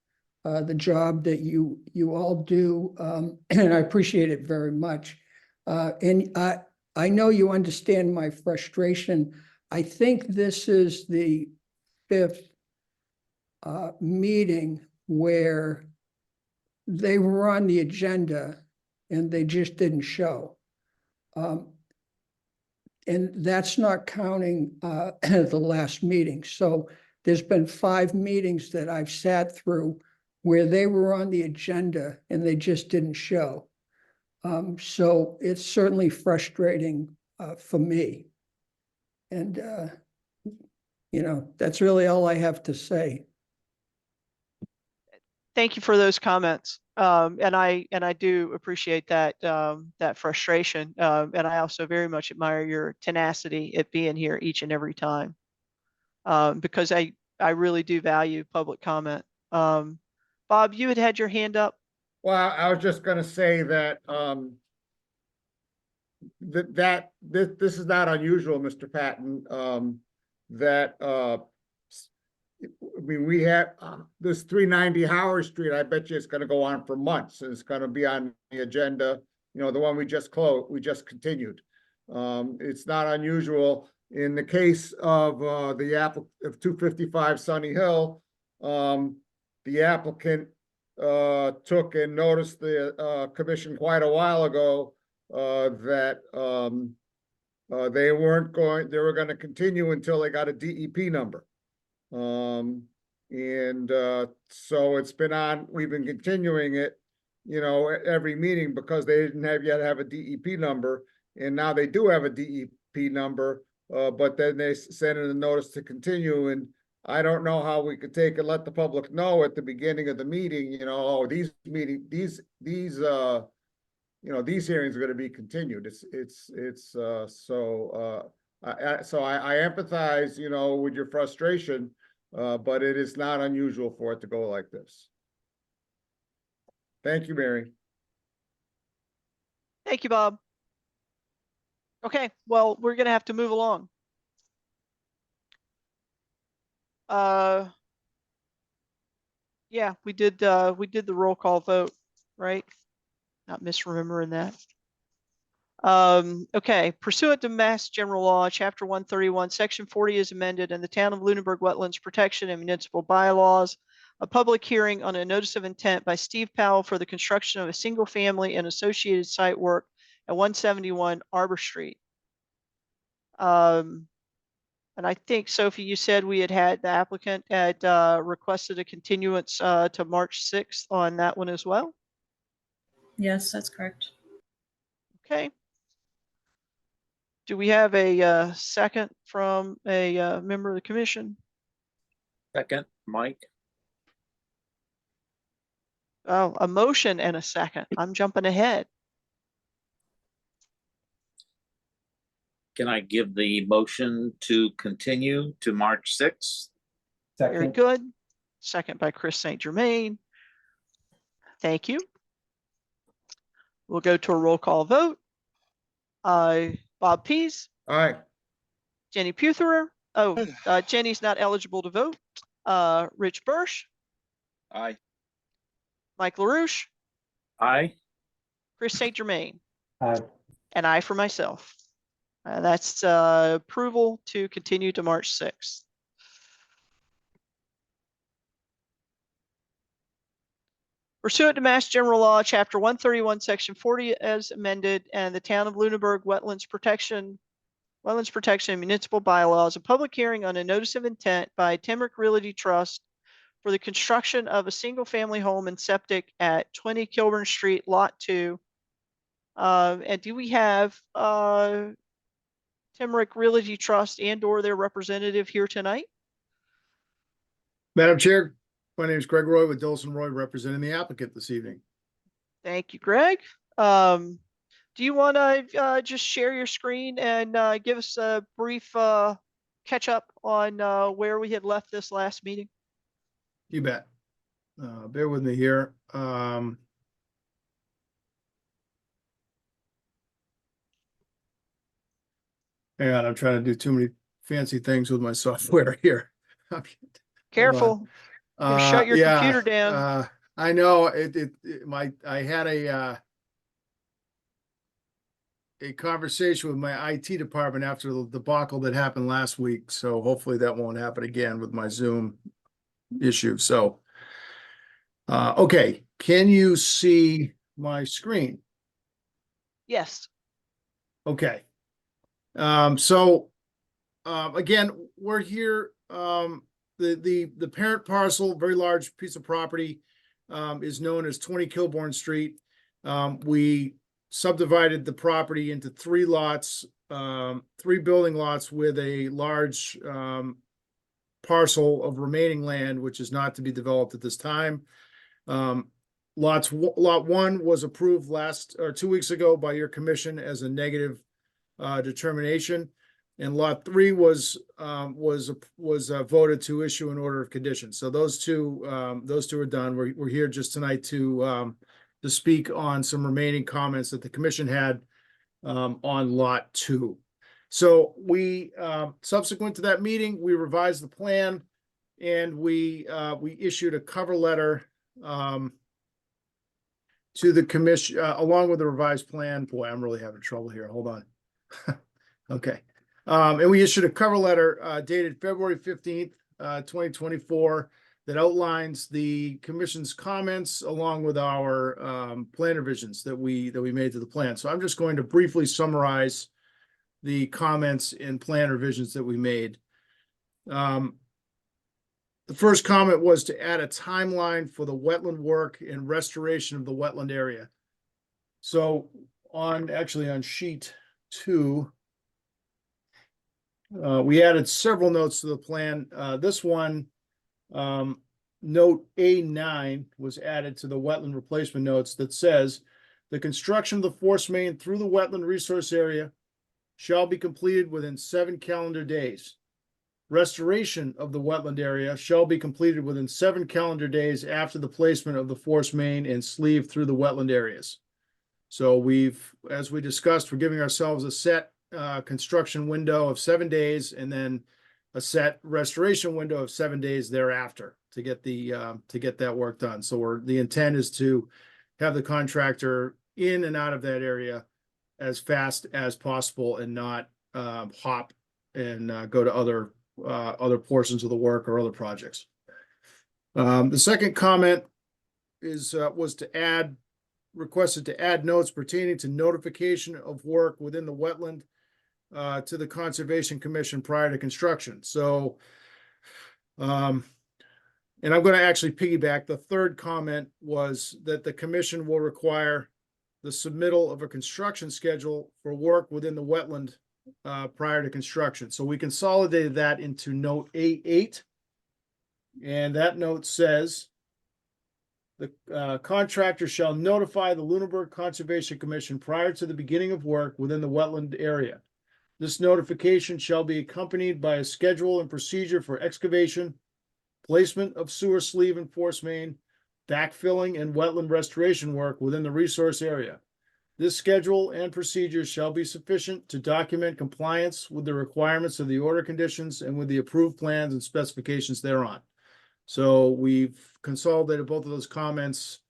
the job that you all do, and I appreciate it very much. And I know you understand my frustration. I think this is the 5th meeting where they were on the agenda and they just didn't show. And that's not counting the last meeting. So there's been 5 meetings that I've sat through where they were on the agenda and they just didn't show. So it's certainly frustrating for me. And, that's really all I have to say. Thank you for those comments. And I do appreciate that that frustration. And I also very much admire your tenacity at being here each and every time. Because I really do value public comment. Bob, you had your hand up. Well, I was just gonna say that, this is not unusual, Mr. Patton, that, I mean, we have, this 390 Howard Street, I bet you it's gonna go on for months, and it's gonna be on the agenda, the one we just continued. It's not unusual. In the case of, of 255 Sunny Hill, the applicant, took and noticed the, commission quite a while ago, that, they were gonna continue until they got a DEP number. So it's been on, we've been continuing it, every meeting because they didn't yet have a DEP number. And now they do have a DEP number, but then they sent in a notice to continue. And I don't know how we could take and let the public know at the beginning of the meeting, oh, these hearings are going to be continued. So I empathize, with your frustration, but it is not unusual for it to go like this. Thank you, Mary. Thank you, Bob. Okay, well, we're gonna have to move along. Yeah, we did the roll call vote, right? Not misremembering that. Okay, pursuant to Mass General Law, Chapter 131, Section 40 is amended, and the Town of Lunenburg Wetlands Protection and Municipal Bylaws, a public hearing on a notice of intent by Steve Powell for the construction of a single family and associated site work at 171 Arbor Street. And I think, Sophie, you said we had the applicant had requested a continuance to March 6th on that one as well. Yes, that's correct. Okay. Do we have a second from a member of the commission? Second, Mike. Oh, a motion and a second. I'm jumping ahead. Can I give the motion to continue to March 6th? Very Second, good. Second by Chris St. Germain. Thank you. We'll go to a roll call vote. Bob Pease, All right, Jenny Putherer. Oh, Jenny's not eligible to vote. Rich Birsch, Aye. Mike LaRouche, Aye. Chris St. Germain, aye. and I for myself. That's approval to continue to March 6th. Pursuant to Mass General Law, Chapter 131, Section 40 as amended, and the Town of Lunenburg Wetlands Protection and Municipal Bylaws, a public hearing on a notice of intent by Temrick Realty Trust for the construction of a single-family home and septic at 20 Kilburn Street, Lot 2. And do we have Temrick Realty Trust and/or their representative here tonight? Madam Chair, my name is Greg Roy with Dolson Roy, representing the applicant this evening. Thank you, Greg. Do you want to just share your screen and give us a brief catch up on where we had left this last meeting? You bet. Bear with me here. Hang on, I'm trying to do too many fancy things with my software here. Careful. Or shut your Yeah, computer down. I know I had a conversation with my IT department after the debacle that happened last week. So hopefully that won't happen again with my Zoom issue. So, okay, can you see my screen? Yes. Okay. Again, we're here, the parent parcel, very large piece of property, is known as 20 Kilbourne Street. We subdivided the property into 3 lots, 3 building lots with a large, parcel of remaining land, which is not to be developed at this time. Lot 1 was approved 2 weeks ago by your commission as a negative determination, and Lot 3 was voted to issue an order of conditions. So those two are done. We're here just tonight to speak on some remaining comments that the commission had on Lot 2. So we subsequent to that meeting, we revised the plan, and we issued a cover letter to the commission along with the revised plan. Boy, I'm really having trouble here. Hold on. Okay. And we issued a cover letter dated February 15th, 2024, that outlines the commission's comments along with our plan revisions that we made to the plan. So I'm just going to briefly summarize the comments and plan revisions that we made. The first comment was to add a timeline for the wetland work and restoration of the wetland area. So on sheet 2, we added several notes to the plan. This one, note A9 was added to the wetland replacement notes that says the construction of the force main through the wetland resource area shall be completed within 7 calendar days. Restoration of the wetland area shall be completed within 7 calendar days after the placement of the force main and sleeve through the wetland areas. So as we discussed, we're giving ourselves a set construction window of 7 days and then a set restoration window of 7 days thereafter to get that work done. So the intent is to have the contractor in and out of that area as fast as possible and not hop and go to other portions of the work or other projects. The second comment requested to add notes pertaining to notification of work within the wetland to the Conservation Commission prior to construction. So, and I'm going to actually piggyback. The third comment was that the commission will require the submittal of a construction schedule for work within the wetland prior to construction. So we consolidated that into note A8. And that note says, the contractor shall notify the Lunenburg Conservation Commission prior to the beginning of work within the wetland area. This notification shall be accompanied by a schedule and procedure for excavation, placement of sewer sleeve and force main, backfilling and wetland restoration work within the resource area. This schedule and procedures shall be sufficient to document compliance with the requirements of the order conditions and with the approved plans and specifications thereon. So we've consolidated both of those comments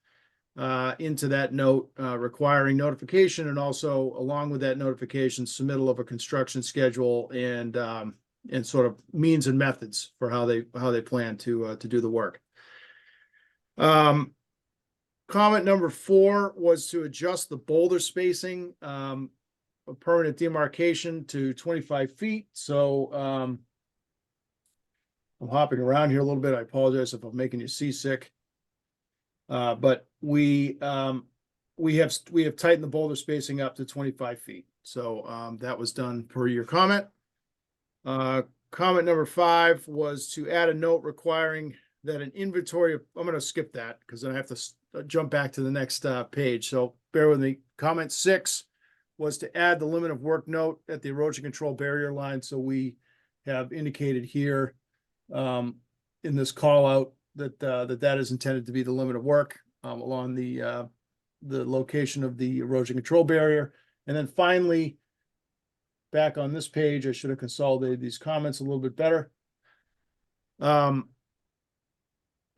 into that note requiring notification, and also along with that notification, submittal of a construction schedule and sort of means and methods for how they plan to do the work. Comment number 4 was to adjust the boulder spacing, a permanent demarcation to 25 feet. So I'm hopping around here a little bit. I apologize if I'm making you seasick. But we have tightened the boulder spacing up to 25 feet. So that was done per your comment. Comment number 5 was to add a note requiring that an inventory of, I'm going to skip that because then I have to jump back to the next page. So bear with me. Comment 6 was to add the limit of work note at the erosion control barrier line. So we have indicated here in this call out that that is intended to be the limit of work along the location of the erosion control barrier. And then finally, back on this page, I should have consolidated these comments a little bit better. The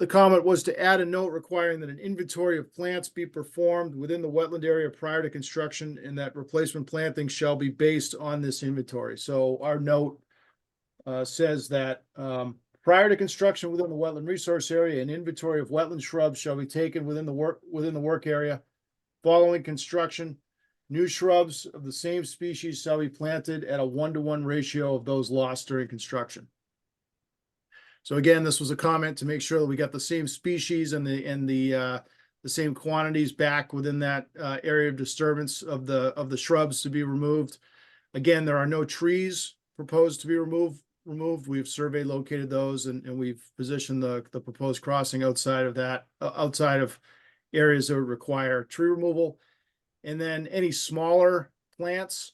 comment was to add a note requiring that an inventory of plants be performed within the wetland area prior to construction, and that replacement planting shall be based on this inventory. So our note says that prior to construction within the wetland resource area, an inventory of wetland shrubs shall be taken within the work area. Following construction, new shrubs of the same species shall be planted at a 1-to-1 ratio of those lost during construction. So again, this was a comment to make sure that we got the same species and the same quantities back within that area of disturbance of the shrubs to be removed. Again, there are no trees proposed to be removed. We've survey located those, and we've positioned the proposed crossing outside of that, outside of areas that would require tree removal. And then any smaller plants,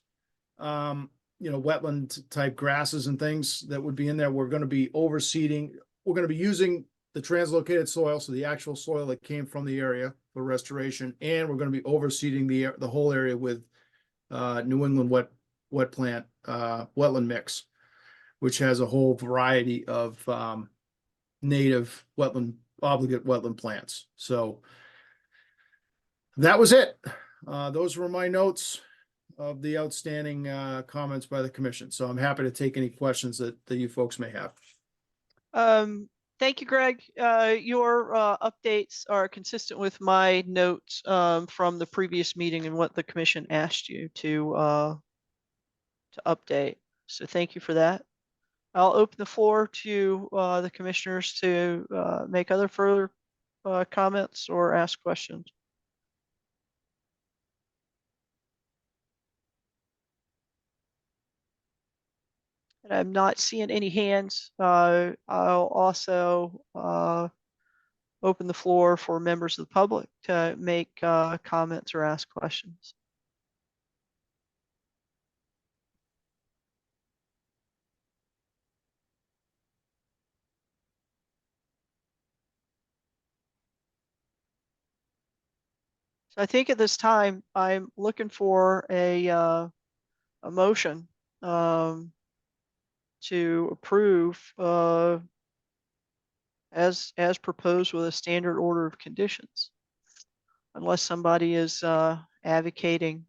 wetland type grasses and things that would be in there, we're going to be overseeding. We're going to be using the translocated soil, so the actual soil that came from the area for restoration, and we're going to be overseeding the whole area with New England wet plant wetland mix, which has a whole variety of native obligate wetland plants. So that was it. Those were my notes of the outstanding comments by the commission. So I'm happy to take any questions that you folks may have. Thank you, Greg. Your updates are consistent with my notes from the previous meeting and what the commission asked you to update. So thank you for that. I'll open the floor to the commissioners to make other further comments or ask questions. And I'm not seeing any hands. I'll also open the floor for members of the public to make comments or ask questions. So I think at this time, I'm looking for a motion to approve as proposed with a standard order of conditions, unless somebody is advocating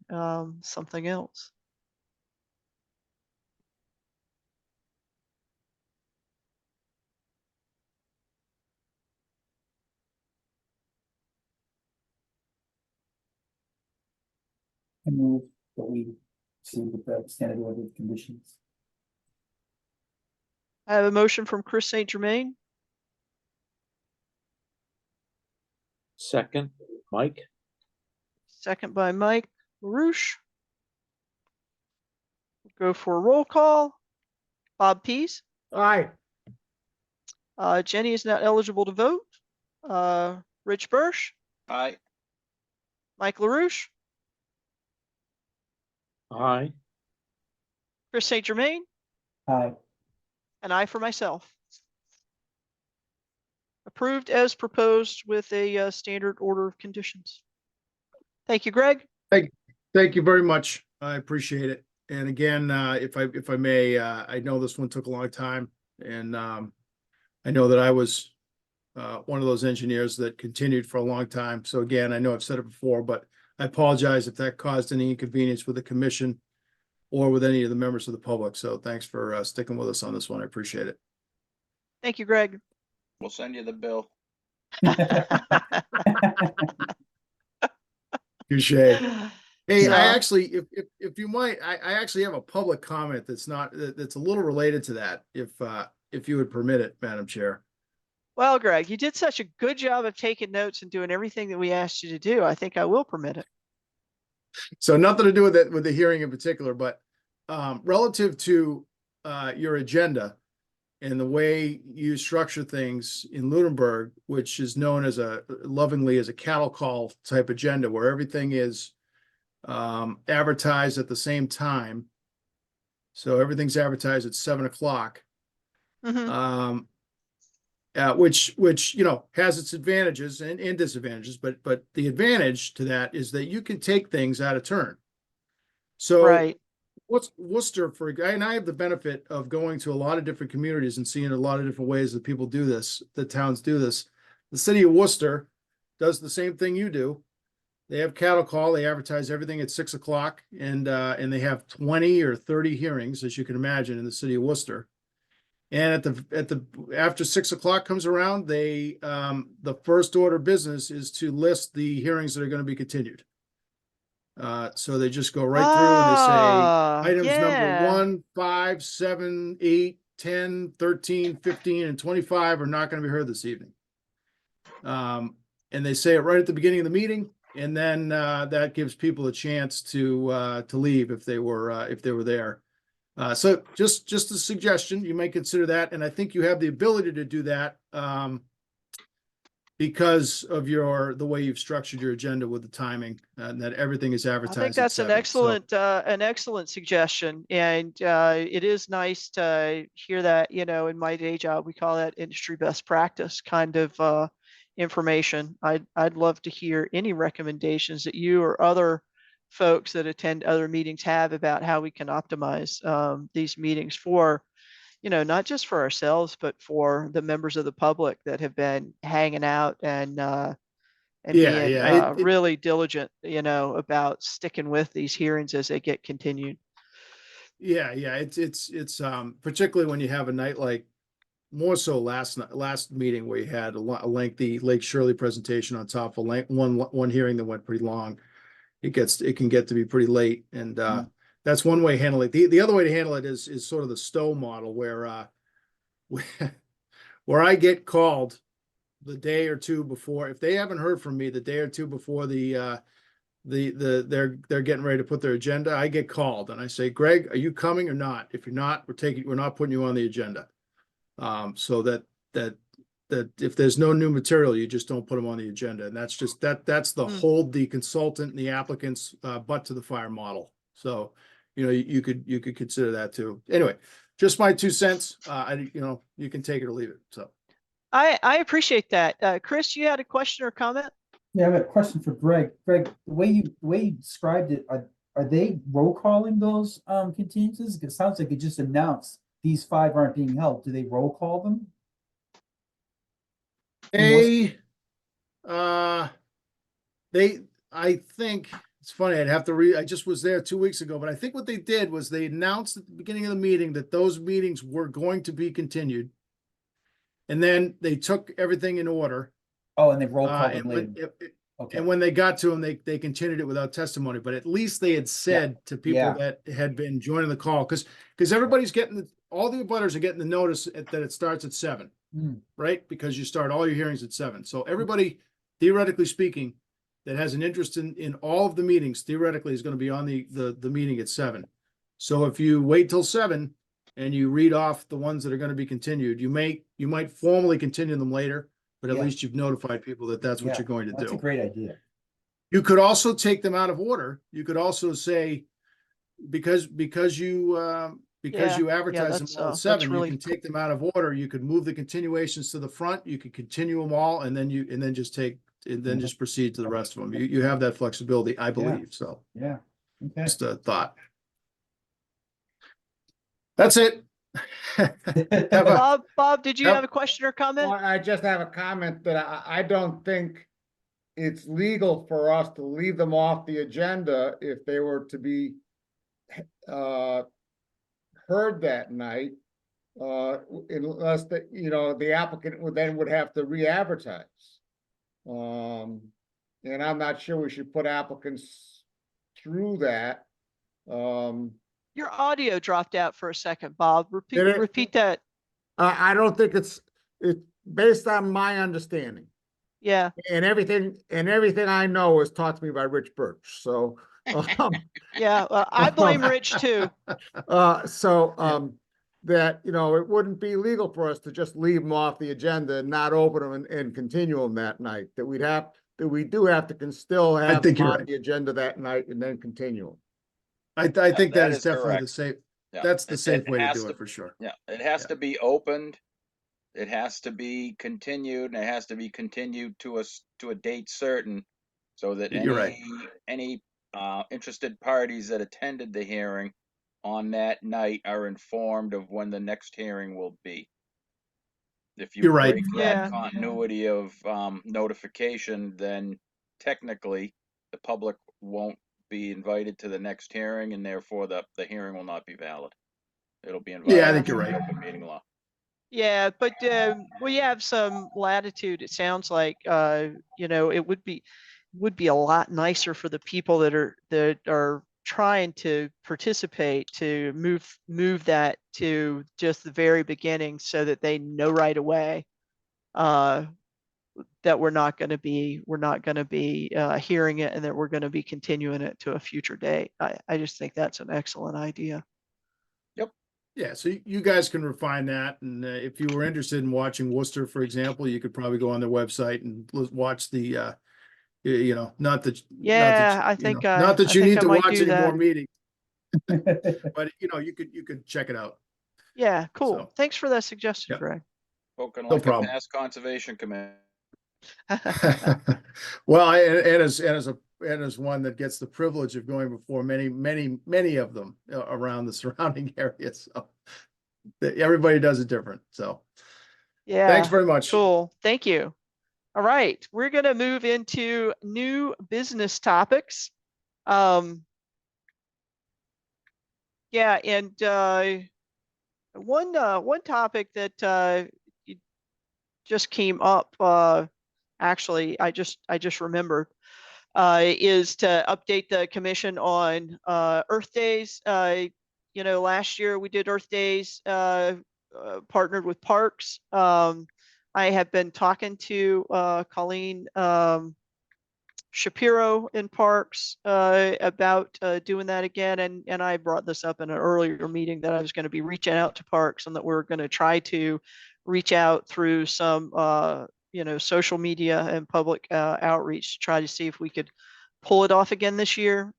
something else. I move that we proceed with the standard order of conditions. I have a motion from Chris St. Germain, Second, Mike? second by Mike LaRouche. Go for a roll call. Bob Pease. Aye. Jenny is not eligible to vote. Rich Birsch, Aye. Mike LaRouche, Aye. Chris St. Germain, Aye. and I for myself. Approved as proposed with a standard order of conditions. Thank you, Greg. Thank you very much. I appreciate it. And again, if I may, I know this one took a long time, and I know that I was one of those engineers that continued for a long time. So again, I know I've said it before, but I apologize if that caused any inconvenience with the commission or with any of the members of the public. So thanks for sticking with us on this one. I appreciate it. Thank you, Greg. We'll send you the bill. Touche. Hey, So- I actually, if you might, I actually have a public comment that's that's a little related to that, if you would permit it, Madam Chair. Well, Greg, you did such a good job of taking notes and doing everything that we asked you to do. I think I will permit it. So nothing to do with it, with the hearing in particular, but relative to your agenda and the way you structure things in Lunenburg, which is known as lovingly as a cattle call type agenda, where everything is advertised at the same time. So everything's advertised at 7 o'clock. Mhm. Which has its advantages and disadvantages, but the advantage to that is that you can take things out of turn. So Right. what's Worcester for a guy, and I have the benefit of going to a lot of different communities and seeing a lot of different ways that people do this, that towns do this. The city of Worcester does the same thing you do. They have cattle call, they advertise everything at 6 o'clock, and they have 20 or 30 hearings, as you can imagine, in the city of Worcester. And after 6 o'clock comes around, the first order of business is to list the hearings that are going to be continued. So they just go right through and they say items number 1, 5, 7, 8, 10, 13, 15, and 25 are not going to be heard this evening. And they say it right at the beginning of the meeting, and then that gives people a chance to leave if they were there. So just a suggestion, you may consider that, and I think you have the ability to do that because of the way you've structured your agenda with the timing, and that everything is I advertised. think that's at 7. an excellent suggestion, and it is nice to hear that. In my day job, we call that industry best practice kind of information. I'd love to hear any recommendations that you or other folks that attend other meetings have about how we can optimize these meetings for, not just for ourselves, but for the members of the public that have been hanging out and being really diligent, about sticking with these hearings as they get continued. Yeah, it's particularly when you have a night like, more so last meeting where you had a lengthy Lake Shirley presentation on top of one hearing that went pretty long. It can get to be pretty late, and that's one way to handle it. The other way to handle it is sort of the Stowe model, where I get called the day or two before. If they haven't heard from me the day or two before they're getting ready to put their agenda, I get called and I say, Greg, are you coming or not? If you're not, we're not putting you on the agenda. So that if there's no new material, you just don't put them on the agenda. And that's just that's the hold the consultant and the applicant's butt to the fire model. So, you could consider that too. Anyway, just my 2 cents. You can take it or leave it. So I appreciate that. Chris, you had a question or comment? Yeah, I have a question for Greg. Greg, the way you described it, are they roll calling those continuances? It sounds like it just announced these 5 aren't being held. Do they roll call them? I think it's funny. I just was there 2 weeks ago, but I think what they did was they announced at the beginning of the meeting that those meetings were going to be continued. And then they took everything in order. Oh, and they roll call them later. Okay. And when they got to him, they continued it without testimony, but at least they had said to people Yeah. that had been joining the call, because everybody's getting, all the abutters are getting the notice that it starts at 7, right? Because you start all your hearings at 7. So everybody, theoretically speaking, that has an interest in all of the meetings, theoretically is going to be on the meeting at 7. So if you wait till 7 and you read off the ones that are going to be continued, you might formally continue them later, but at Yeah. least you've notified people that that's what Yeah, you're going to That's a do. great idea. You could also take them out of order. You could also say, because you advertise them that's, all at that's 7, you really can take them out of order. You could move the continuations to the front. You could continue them all, and then just proceed to the rest of them. You have that flexibility, I believe. So Yeah. Okay. just a thought. That's it. Bob, did you have a question or comment? Well, I just have a comment that I don't think it's legal for us to leave them off the agenda if they were to be heard that night, unless the applicant would have to re-advertise. And I'm not sure we should put applicants through that. Your audio dropped out for a second, Bob. Did it? Repeat that. I don't think it's based on my understanding. Yeah. And everything I know is taught to me by Rich Birch. So, Yeah. I blame Rich too. that, it wouldn't be legal for us to just leave them off the agenda and not open them and continue them that night. That we do have to still have think them you're on right. the agenda that night and then continue them. I think that that is is definitely correct. the safe. Yeah. That's the safe way to has do it for sure. Yeah, it has to be opened. It has to be continued, and it has to be continued to a date certain, so that You're right. any interested parties that attended the hearing on that night are informed of when the next hearing will be. If you You're right. break Yeah. that continuity of notification, then technically the public won't be invited to the next hearing, and therefore the hearing will not be valid. It'll be invited. Yeah, I think you're right. Open meeting law. Yeah, but we have some latitude. It sounds like it would be a lot nicer for the people that are trying to participate to move that to just the very beginning, so that they know right away that we're not going to be hearing it, and that we're going to be continuing it to a future date. I just think that's an excellent idea. Yeah, so you guys can refine that, and if you were interested in watching Worcester, for example, you could probably go on their website and watch the, not that. Yeah, I think you need I to might watch do any more that. meetings, but you could check it out. Yeah, cool. So, Thanks for that suggestion, yeah. Greg. Spoken No like a problem. past conservation committee. Well, and as one that gets the privilege of going before many of them around the surrounding areas, so everybody does it different. So, Yeah. thanks very much. Cool. Thank you. All right, we're going to move into new business topics. Yeah, and one topic that just came up, actually, I just remembered, is to update the commission on Earth Days. Last year we did Earth Days, partnered with Parks. I have been talking to Colleen Shapiro in Parks about doing that again, and I brought this up in an earlier meeting that I was going to be reaching out to Parks, and that we're going to try to reach out through some social media and public outreach to try to see if we could pull it off again this year.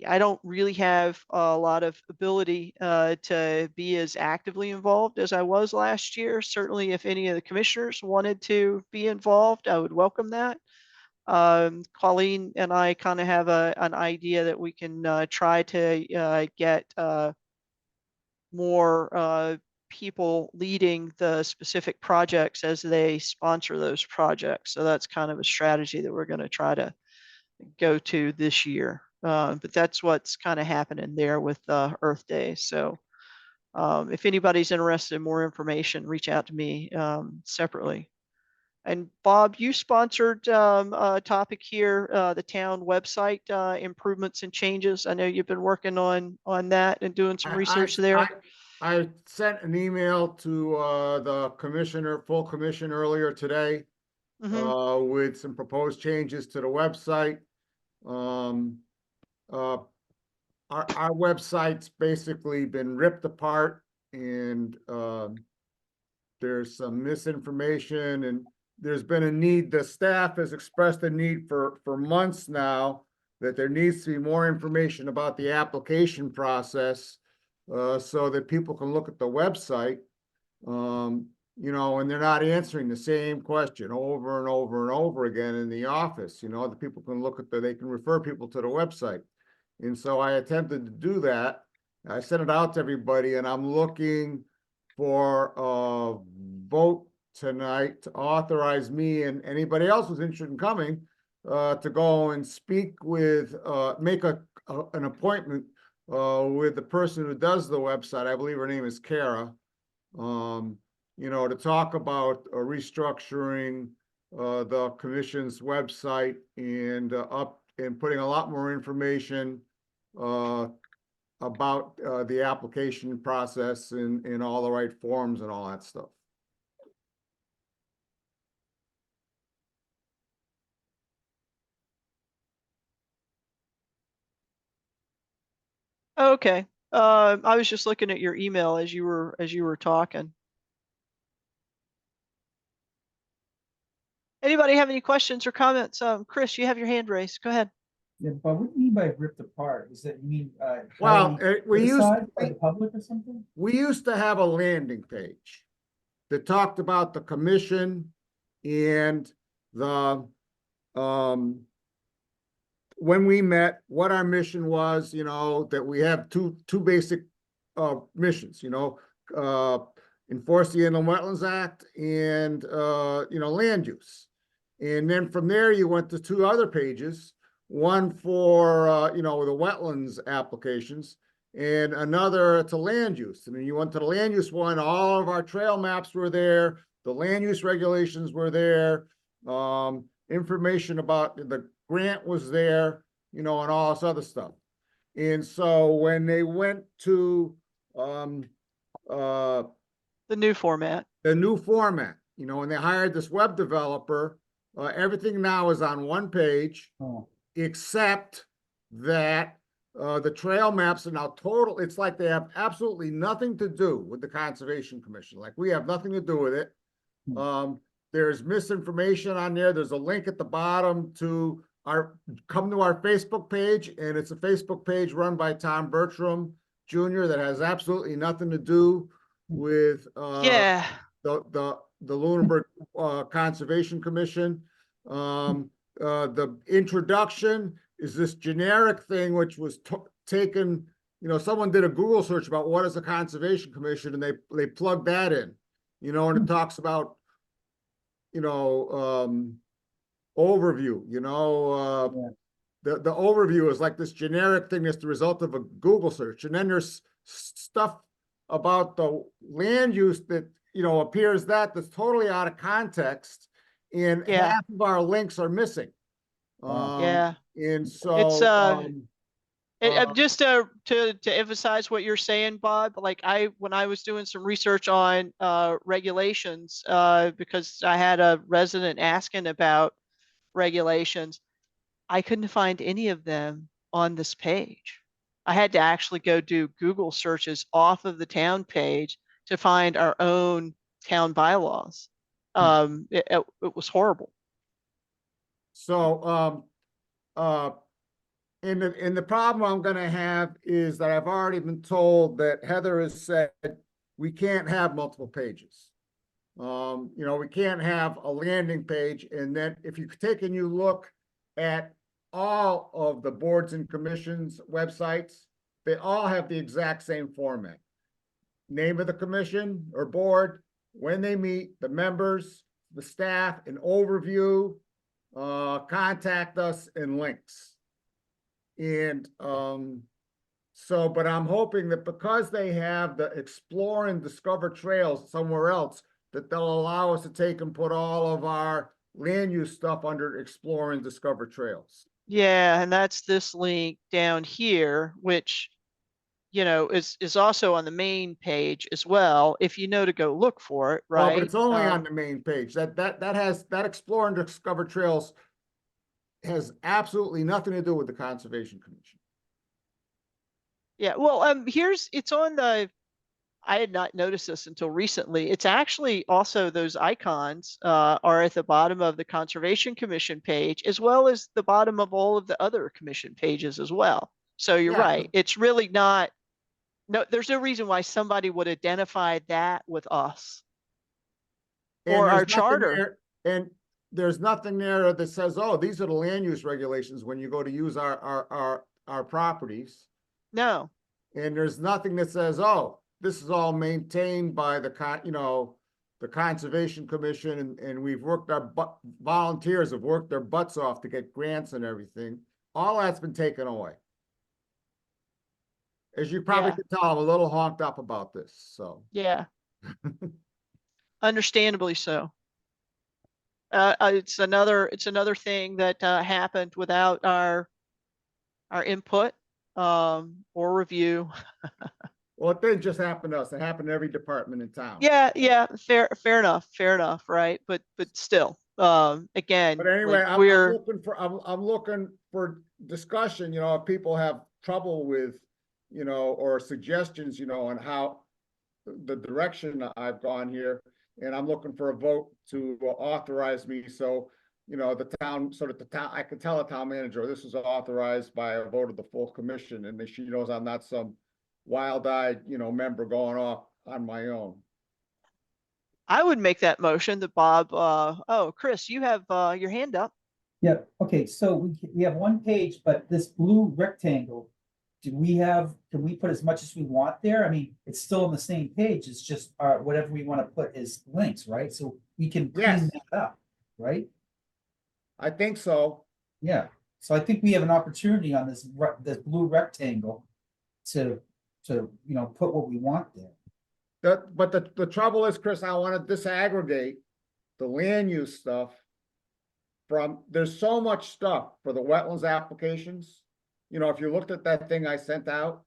I don't really have a lot of ability to be as actively involved as I was last year. Certainly, if any of the commissioners wanted to be involved, I would welcome that. Colleen and I kind of have an idea that we can try to get more people leading the specific projects as they sponsor those projects. So that's kind of a strategy that we're going to try to go to this year. But that's what's kind of happening there with Earth Day. So if anybody's interested in more information, reach out to me separately. And Bob, you sponsored a topic here, the town website improvements and changes. I know you've been working on that and doing some research there. I sent an email to the commissioner, full commission earlier today, with some proposed changes to the website. Our website's basically been ripped apart, and there's some misinformation, and there's been a need, the staff has expressed a need for months now that there needs to be more information about the application process, so that people can look at the website, you know, and they're not answering the same question over and over and over again in the office. You know, the people can look at they can refer people to the website. And so I attempted to do that. I sent it out to everybody, and I'm looking for a vote tonight to authorize me and anybody else who's interested in coming to go and speak with, make an appointment with the person who does the website. I believe her name is Kara. You know, to talk about restructuring the commission's website and putting a lot more information about the application process and all the right forms and all that stuff. Okay. I was just looking at your email as you were talking. Anybody have any questions or comments? Chris, you have your hand raised. Go ahead. Yeah, but what do you mean by ripped apart? Is that you mean Well, highly we used criticized by the public or something? we used to have a landing page that talked about the commission and the when we met, what our mission was, you know, that we have two basic missions, you know, enforce the Inland Wetlands Act and you know, land use. And then from there you went to two other pages, one for you know, the wetlands applications and another to land use. And then you went to the land use one, all of our trail maps were there, the land use regulations were there, information about the grant was there, you know, and all this other stuff. And so when they went to The new format. You know, when they hired this web developer, everything now is on one page, except that the trail maps are now total. It's like they have absolutely nothing to do with the Conservation Commission. Like, we have nothing to do with it. There's misinformation on there. There's a link at the bottom to come to our Facebook page, and it's a Facebook page run by Tom Bertram Jr. that has absolutely nothing to do with Yeah. the Lunenburg Conservation Commission. The introduction is this generic thing which was taken, you know, someone did a Google search about what is a Conservation Commission, and they plugged that in, you know, and it talks about, you know, overview, you know, the overview is like this generic thing that's the result of a Google search. And then there's stuff about the land use that, you know, appears that's totally out of context, and half of our links are missing. Yeah. And so it's just to emphasize what you're saying, Bob, like when I was doing some research on regulations, because I had a resident asking about regulations, I couldn't find any of them on this page. I had to actually go do Google searches off of the town page to find our own town bylaws. It was horrible. So, and the problem I'm gonna have is that I've already been told that Heather has said we can't have multiple pages. You know, we can't have a landing page, and then if you take and you look at all of the boards and commissions websites, they all have the exact same format. Name of the commission or board, when they meet, the members, the staff, an overview, contact us, and links. And so, but I'm hoping that because they have the explore and discover trails somewhere else, that they'll allow us to take and put all of our land use stuff under Explore and Discover Trails. Yeah, and that's this link down here, which, you know, is also on the main page as well, if you know to go look for it, Well, right? but it's only on the main page. That Explore and Discover Trails has absolutely nothing to do with the Conservation Commission. Yeah, well, it's on the, I had not noticed this until recently. It's actually also those icons are at the bottom of the Conservation Commission page, as well as the bottom of all of the other commission pages as well. So you're Yeah. right. It's really not, no, there's no reason why somebody would identify that with us. And Or there's our nothing charter. there- And there's nothing there that says, oh, these are the land use regulations when you go to use our properties. No, And there's nothing that says, oh, this is all maintained by the the Conservation Commission, and we've worked volunteers have worked their butts off to get grants and everything. All that's been taken away. As you probably Yeah. can tell, I'm a little honked up about this, so. yeah. Understandably so. It's another thing that happened without our input or review. Well, it didn't just happen to us. It happened to every department in town. Yeah, fair enough, right? But still, again, But anyway, like I'm looking for discussion, if people have trouble with, or suggestions, on how the direction I've gone here. And I'm looking for a vote to authorize me. So, the town, I can tell the town manager, this is authorized by a vote of the full commission, and she knows I'm not some wild-eyed, member going off on my own. I would make that motion that Bob, oh, Chris, you have your hand up. Yeah, okay, so we have one page, but this blue rectangle, can we put as much as we want there? I mean, it's still on the same page, it's just whatever we want to put as links, right? So we can Yes. clean that up, right? I think so. Yeah, so I think we have an opportunity on this blue rectangle to put what we want there. But the trouble is, Chris, I want to disaggregate the land use stuff there's so much stuff for the wetlands applications. If you looked at that thing I sent out,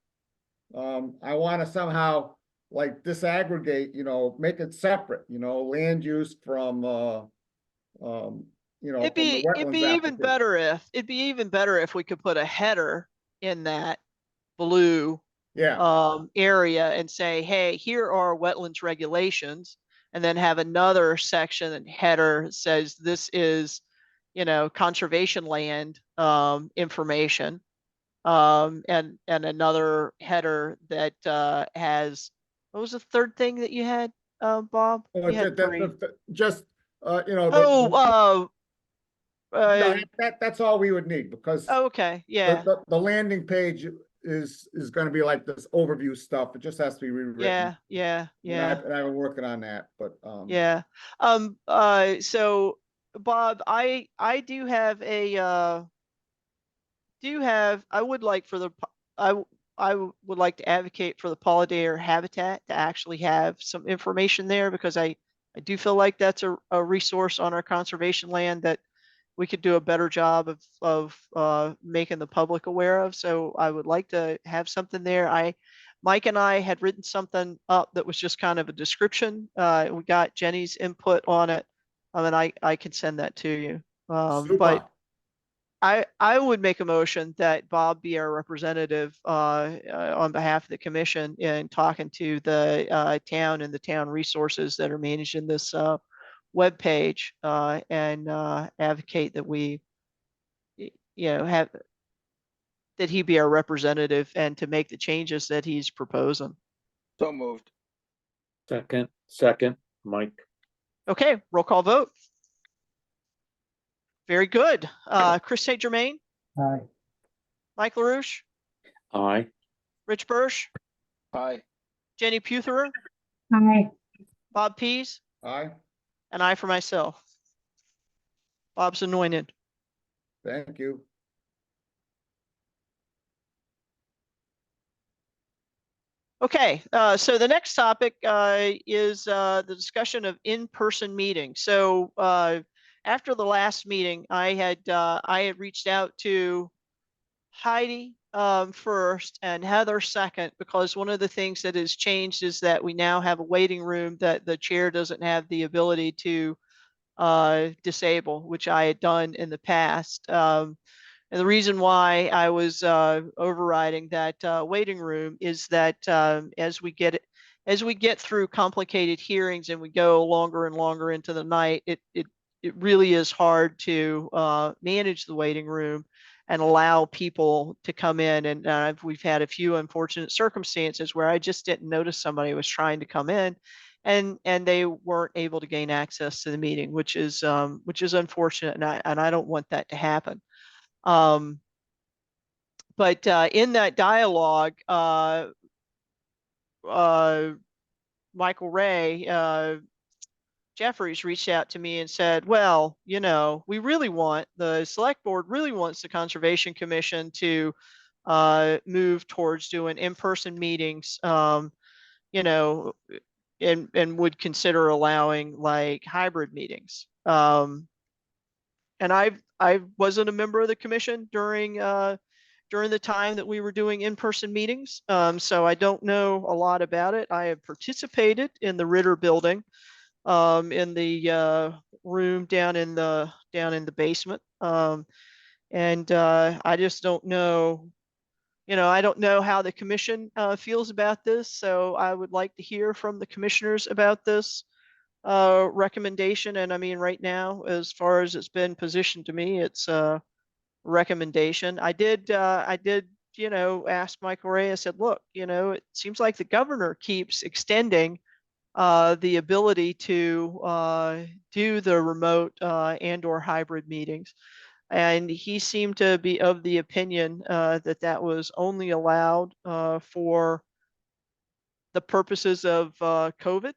I want to somehow like disaggregate, make it separate, land use from, It'd be even better if we could put a header in that blue area and say, hey, here are wetlands regulations, and then have another section and header that says this is, conservation land information, and another header that has, what was the third thing that you had, Bob? You had three. That's all we would need, because Okay, yeah, the landing page is going to be like this overview stuff. It just has to be rewritten. yeah. And I've been working on that, but Yeah. So Bob, I do have I would like for I would like to advocate for the pollinator habitat to actually have some information there, because I do feel like that's a resource on our conservation land that we could do a better job of making the public aware of. So I would like to have something there. Mike and I had written something up that was just kind of a description. We got Jenny's input on it. And I can send that to you. But I would make a motion that Bob be our representative on behalf of the commission in talking to the town and the town resources that are managed in this webpage, and advocate that we, have that he be our representative and to make the changes that he's proposing. So moved. Second, Mike. Okay, roll call vote. Very good. Chris St. Germain, Aye. Mike LaRouche, Aye. Rich Birch, Aye. Jenny Putherer, Hi. Bob Pease, aye. and I for myself. Bob's anointed. Thank you. Okay, so the next topic is the discussion of in-person meetings. So after the last meeting, I had reached out to Heidi first and Heather second, because one of the things that has changed is that we now have a waiting room that the chair doesn't have the ability to disable, which I had done in the past. And the reason why I was overriding that waiting room is that as we get through complicated hearings and we go longer and longer into the night, it really is hard to manage the waiting room and allow people to come in. And we've had a few unfortunate circumstances where I just didn't notice somebody was trying to come in, and they weren't able to gain access to the meeting, which is unfortunate, and I don't want that to happen. But in that dialogue, Michael Ray Jeffries reached out to me and said, well, you know, the select board really wants the Conservation Commission to move towards doing in-person meetings, you know, and would consider allowing like hybrid meetings. And I wasn't a member of the commission during the time that we were doing in-person meetings. So I don't know a lot about it. I have participated in the Ritter building, in the room down in the basement. And I just don't know, I don't know how the commission feels about this. So I would like to hear from the commissioners about this recommendation. And I mean, right now, as far as it's been positioned to me, it's a recommendation. I did, ask Michael Ray. I said, look, it seems like the governor keeps extending the ability to do the remote and or hybrid meetings. And he seemed to be of the opinion that was only allowed for the purposes of COVID.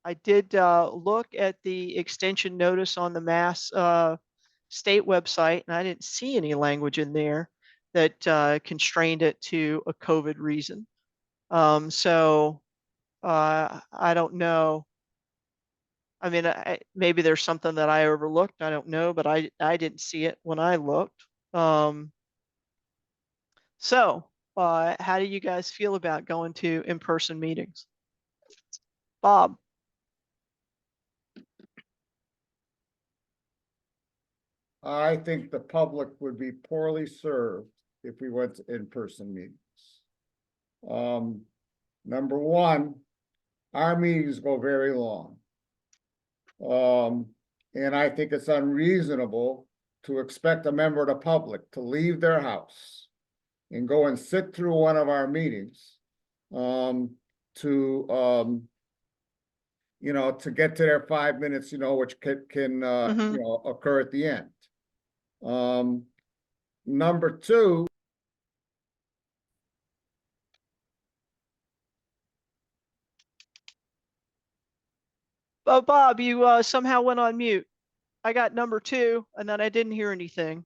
I did look at the extension notice on the Mass state website, and I didn't see any language in there that constrained it to a COVID reason. So I don't know. I mean, maybe there's something that I overlooked. I don't know, but I didn't see it when I looked. So how do you guys feel about going to in-person meetings? Bob? I think the public would be poorly served if we went to in-person meetings. Number one, our meetings go very long. And I think it's unreasonable to expect a member of the public to leave their house and go and sit through one of our meetings, to get to their 5 minutes, which can occur at the end. Number two, Oh, Bob, you somehow went on mute. I got number two, and then I didn't hear anything.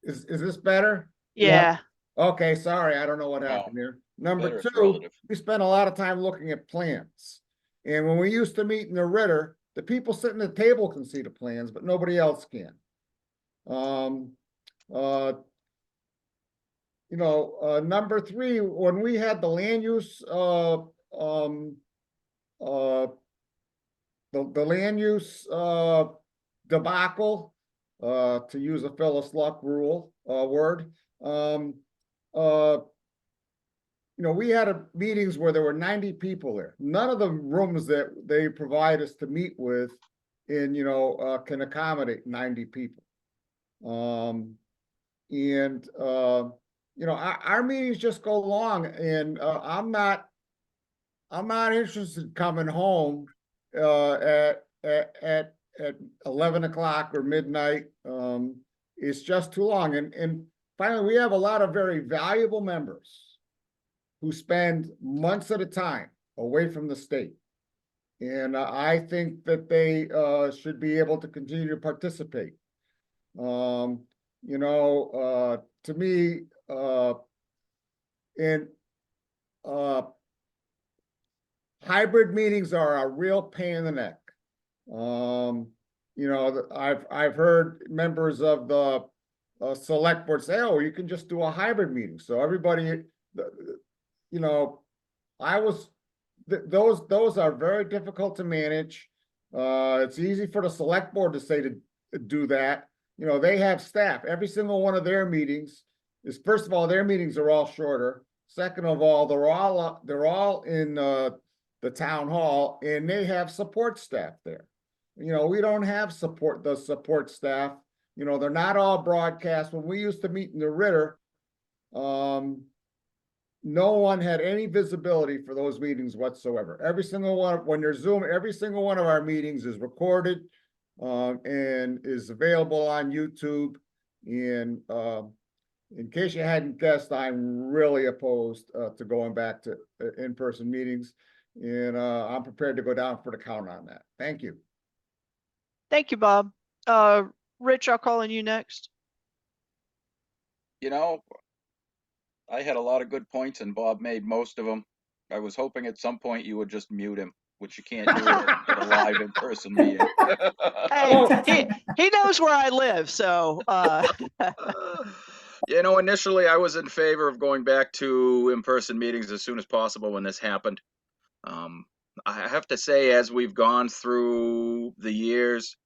is this better? Yeah. Okay, sorry, I don't know what happened here. Number better, it's two, relative. we spent a lot of time looking at plans. And when we used to meet in the Ritter, the people sitting at the table can see the plans, but nobody else can. Number three, when we had the land use, the land use debacle, to use a Phyllis Luck word, we had meetings where there were 90 people there. None of the rooms that they provide us to meet with can accommodate 90 people. Our meetings just go long, and I'm not interested in coming home at 11 o'clock or midnight. It's just too long. And finally, we have a lot of very valuable members who spend months at a time away from the state. And I think that they should be able to continue to participate. To me, And hybrid meetings are a real pain in the neck. You know, I've heard members of the select board say, "Oh, you can just do a hybrid meeting." So everybody, you know, those are very difficult to manage. It's easy for the select board to say to do that. You know, they have staff. Every single one of their meetings is, first of all, their meetings are all shorter. Second of all, they're all in the town hall, and they have support staff there. You know, we don't have the support staff. You know, they're not all broadcast. When we used to meet in the Ritter, no one had any visibility for those meetings whatsoever. Every single one, when there's Zoom, every single one of our meetings is recorded and is available on YouTube. And in case you hadn't guessed, I'm really opposed to going back to in-person meetings. And I'm prepared to go down for the count on that. Thank you. Thank you, Bob. Rich, I'll call on you next. You know, I had a lot of good points and Bob made most of them. I was hoping at some point you would just mute him, which you can't do at a live in-person meeting. Hey, he knows where I live, so. You know, initially I was in favor of going back to in-person meetings as soon as possible when this happened. I have to say, as we've gone through the years,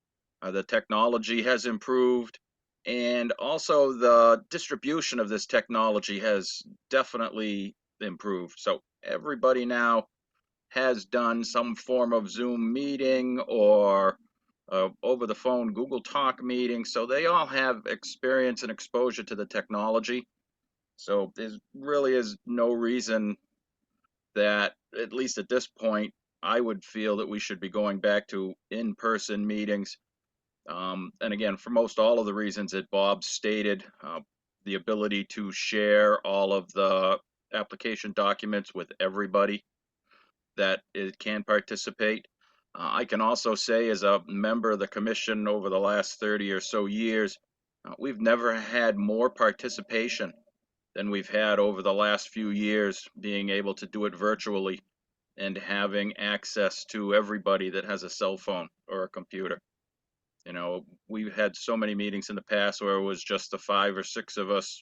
the technology has improved, and also the distribution of this technology has definitely improved. So everybody now has done some form of Zoom meeting or over the phone Google Talk meeting. So they all have experience and exposure to the technology. So there really is no reason that, at least at this point, I would feel that we should be going back to in-person meetings. And again, for most all of the reasons that Bob stated, the ability to share all of the application documents with everybody that it can participate. I can also say, as a member of the commission over the last 30 or so years, we've never had more participation than we've had over the last few years, being able to do it virtually and having access to everybody that has a cell phone or a computer. You know, we've had so many meetings in the past where it was just the 5 or 6 of us,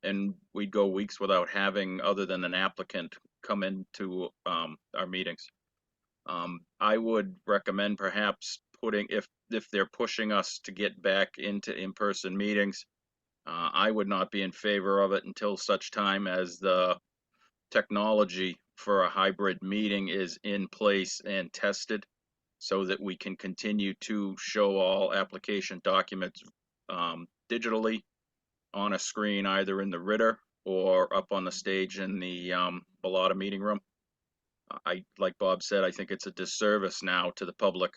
and we'd go weeks without having other than an applicant come into our meetings. I would recommend perhaps putting, if they're pushing us to get back into in-person meetings, I would not be in favor of it until such time as the technology for a hybrid meeting is in place and tested, so that we can continue to show all application documents digitally on a screen, either in the Ritter or up on the stage in the Bellotta meeting room. Like Bob said, I think it's a disservice now to the public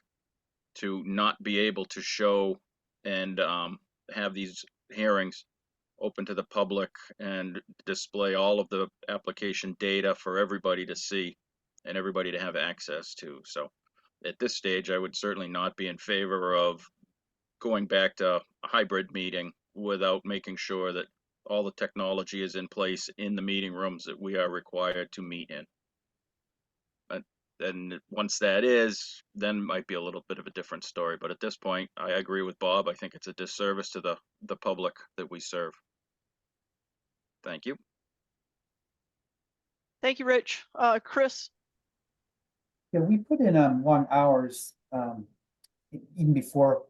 to not be able to show and have these hearings open to the public and display all of the application data for everybody to see and everybody to have access to. So at this stage, I would certainly not be in favor of going back to a hybrid meeting without making sure that all the technology is in place in the meeting rooms that we are required to meet in. But then once that is, then might be a little bit of a different story. But at this point, I agree with Bob. I think it's a disservice to the public that we serve. Thank you. Thank you, Rich. Chris? Yeah, we put in long hours even before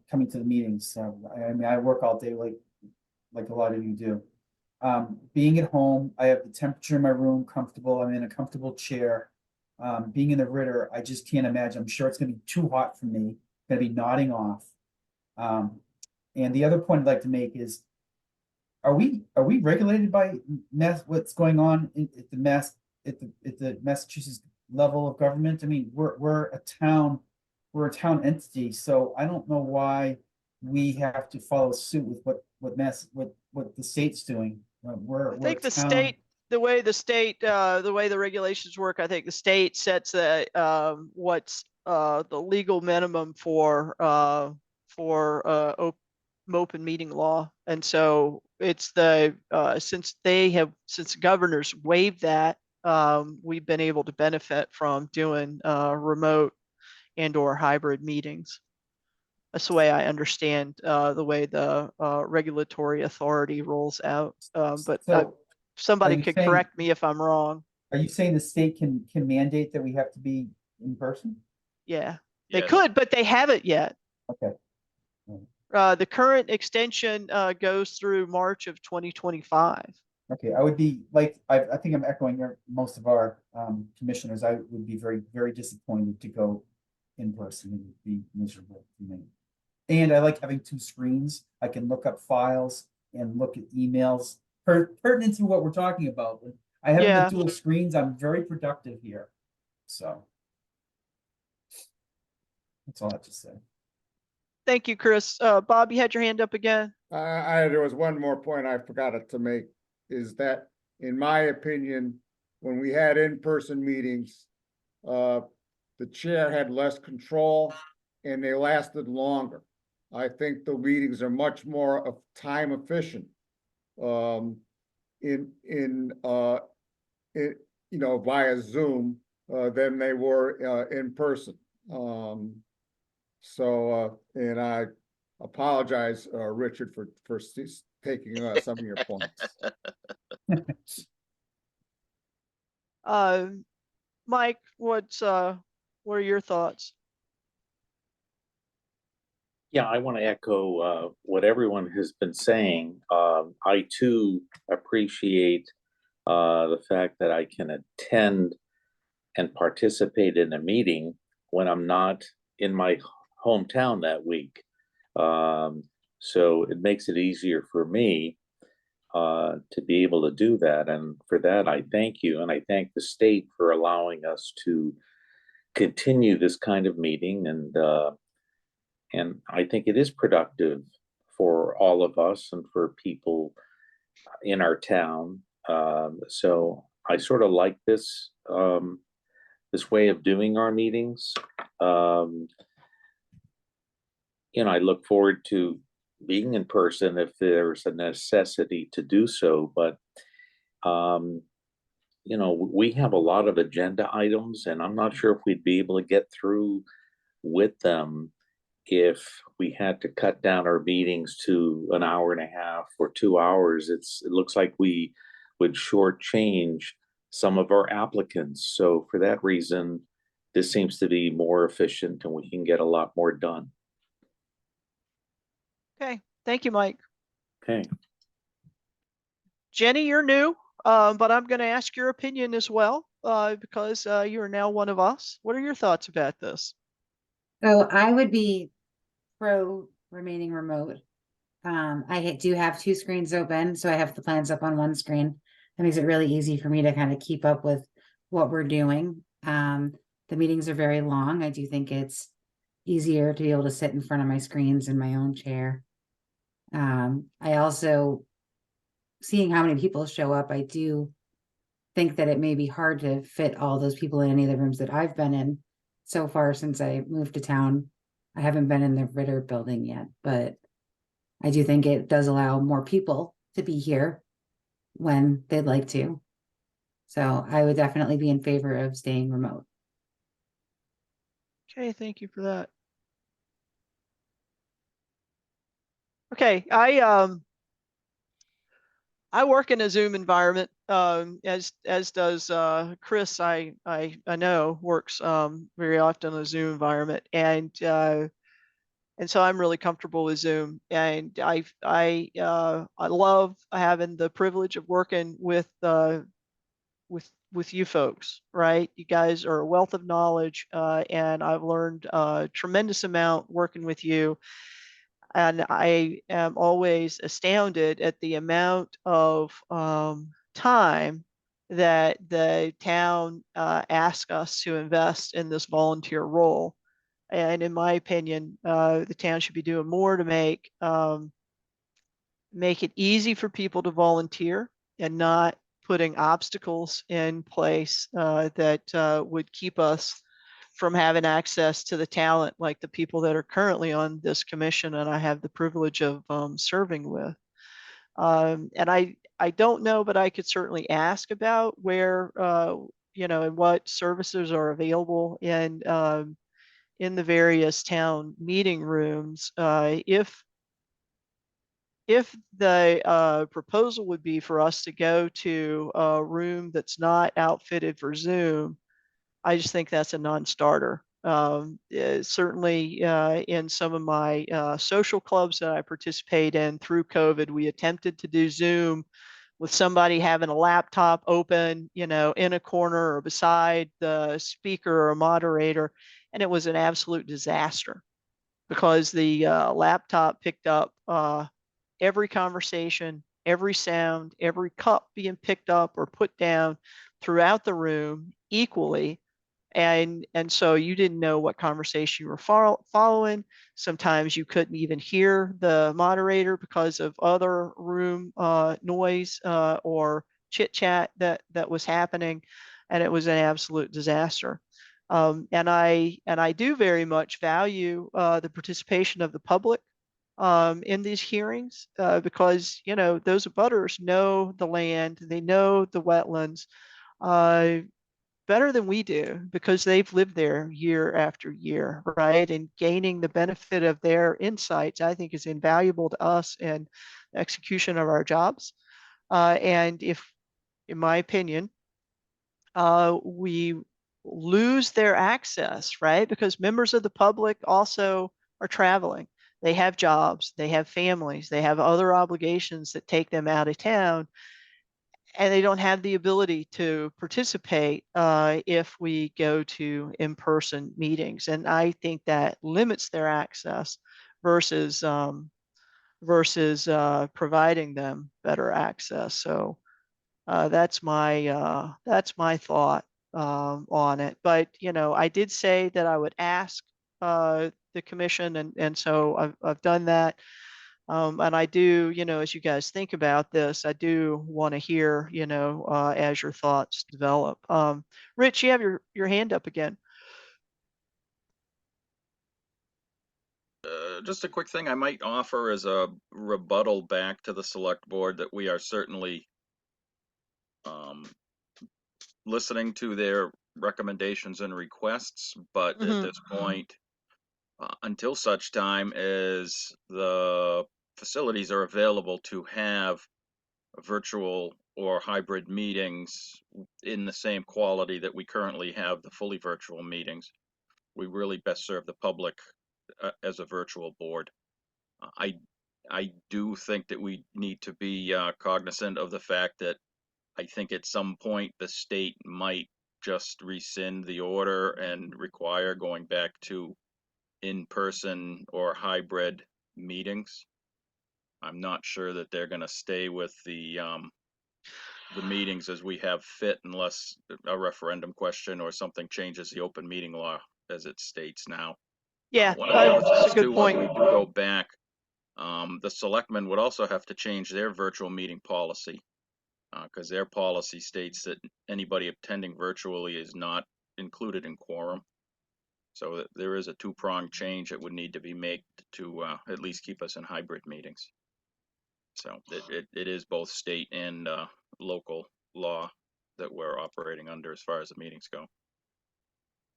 coming to the meetings. So I mean, I work all day like a lot of you do. Being at home, I have the temperature in my room comfortable. I'm in a comfortable chair. Being in the Ritter, I just can't imagine. I'm sure it's going to be too hot for me. Going to be nodding off. And the other point I'd like to make is, are we regulated by what's going on at the Massachusetts level of government? I mean, we're a town entity, so I don't know why we have to follow suit with what the state's doing. I think the state, the way the regulations work, I think the state sets what's the legal minimum for open meeting law. And so it's the, since the governors waived that, we've been able to benefit from doing, remote and or hybrid meetings. That's the way I understand, the way the, regulatory authority rolls out. But So, somebody you could saying- correct me if I'm wrong. Are you saying the state can mandate that we have to be in person? Yeah, they Yes. could, but they haven't yet. Okay. The current extension, goes through March of 2025. Okay, I would be like, I think I'm echoing most of our commissioners. I would be very, very disappointed to go in person. It would be miserable for me. And I like having two screens. I can look up files and look at emails pertinent to what we're talking about. When I have Yeah. the dual screens, I'm very productive here. So that's all I have to say. Thank you, Chris. Bob, you had your hand up again. There was one more point I forgot to make, is that, in my opinion, when we had in-person meetings, the chair had less control and they lasted longer. I think the meetings are much more of time efficient. Via Zoom, than they were, in person. And I apologize, Richard, for taking some of your points. Mike, what are your thoughts? Yeah, I want to echo what everyone has been saying. I too appreciate the fact that I can attend and participate in a meeting when I'm not in my hometown that week. So it makes it easier for me to be able to do that. And for that, I thank you. And I thank the state for allowing us to continue this kind of meeting. And I think it is productive for all of us and for people in our town. So I sort of like this this way of doing our meetings. I look forward to being in person if there's a necessity to do so. But we have a lot of agenda items, and I'm not sure if we'd be able to get through with them if we had to cut down our meetings to an hour and a half or 2 hours. It looks like we would shortchange some of our applicants. So for that reason, this seems to be more efficient and we can get a lot more done. Okay, thank you, Mike. Okay. Jenny, you're new, but I'm going to ask your opinion as well, because you are now one of us. What are your thoughts about this? So I would be pro remaining remote. I do have two screens open, so I have the plans up on one screen. That makes it really easy for me to kind of keep up with what we're doing. The meetings are very long. I do think it's easier to be able to sit in front of my screens in my own chair. I also, seeing how many people show up, I do think that it may be hard to fit all those people in any of the rooms that I've been in so far since I moved to town. I haven't been in the Ritter building yet, but I do think it does allow more people to be here when they'd like to. So I would definitely be in favor of staying remote. Okay, thank you for that. Okay, I work in a Zoom environment, as does Chris. I know works very often in a Zoom environment, and so I'm really comfortable with Zoom, and I love having the privilege of working with you folks. Right, you guys are a wealth of knowledge, and I've learned a tremendous amount working with you. And I am always astounded at the amount of time that the town asks us to invest in this volunteer role. And in my opinion, the town should be doing more to make it easy for people to volunteer and not putting obstacles in place that would keep us from having access to the talent like the people that are currently on this commission and I have the privilege of serving with. And I don't know, but I could certainly ask about where, you know, and what services are available in the various town meeting rooms. If the proposal would be for us to go to a room that's not outfitted for Zoom, I just think that's a non-starter. Certainly in some of my social clubs that I participate in through COVID, we attempted to do Zoom with somebody having a laptop open, you know, in a corner or beside the speaker or moderator, and it was an absolute disaster because the laptop picked up every conversation, every sound, every cup being picked up or put down throughout the room equally. And so you didn't know what conversation you were following. Sometimes you couldn't even hear the moderator because of other room noise or chit chat that was happening, and it was an absolute disaster. And I do very much value the participation of the public in these hearings because, you know, those abutters know the land, they know the wetlands better than we do because they've lived there year after year, right? And gaining the benefit of their insights, I think, is invaluable to us in the execution of our jobs. And if, in my opinion, we lose their access, right? Because members of the public also are traveling. They have jobs, they have families, they have other obligations that take them out of town, and they don't have the ability to participate if we go to in-person meetings. And I think that limits their access versus providing them better access. So that's my thought on it. But, you know, I did say that I would ask the commission, and so I've done that. And I do, you know, as you guys think about this, I do want to hear, you know, as your thoughts develop. Rich, you have your hand up again. Just a quick thing I might offer as a rebuttal back to the select board that we are certainly listening to their recommendations and requests, but at this point, until such time as the facilities are available to have virtual or hybrid meetings in the same quality that we currently have the fully virtual meetings, we really best serve the public as a virtual board. I do think that we need to be cognizant of the fact that I think at some point the state might just rescind the order and require going back to in-person or hybrid meetings. I'm not sure that they're going to stay with the meetings as we have fit unless a referendum question or something changes the open meeting law as it states now. Yeah, One of the other that's things a good too, point. when we do go back, the selectmen would also have to change their virtual meeting policy because their policy states that anybody attending virtually is not included in quorum. So there is a two-pronged change that would need to be made to at least keep us in hybrid meetings. So it is both state and local law that we're operating under as far as the meetings go.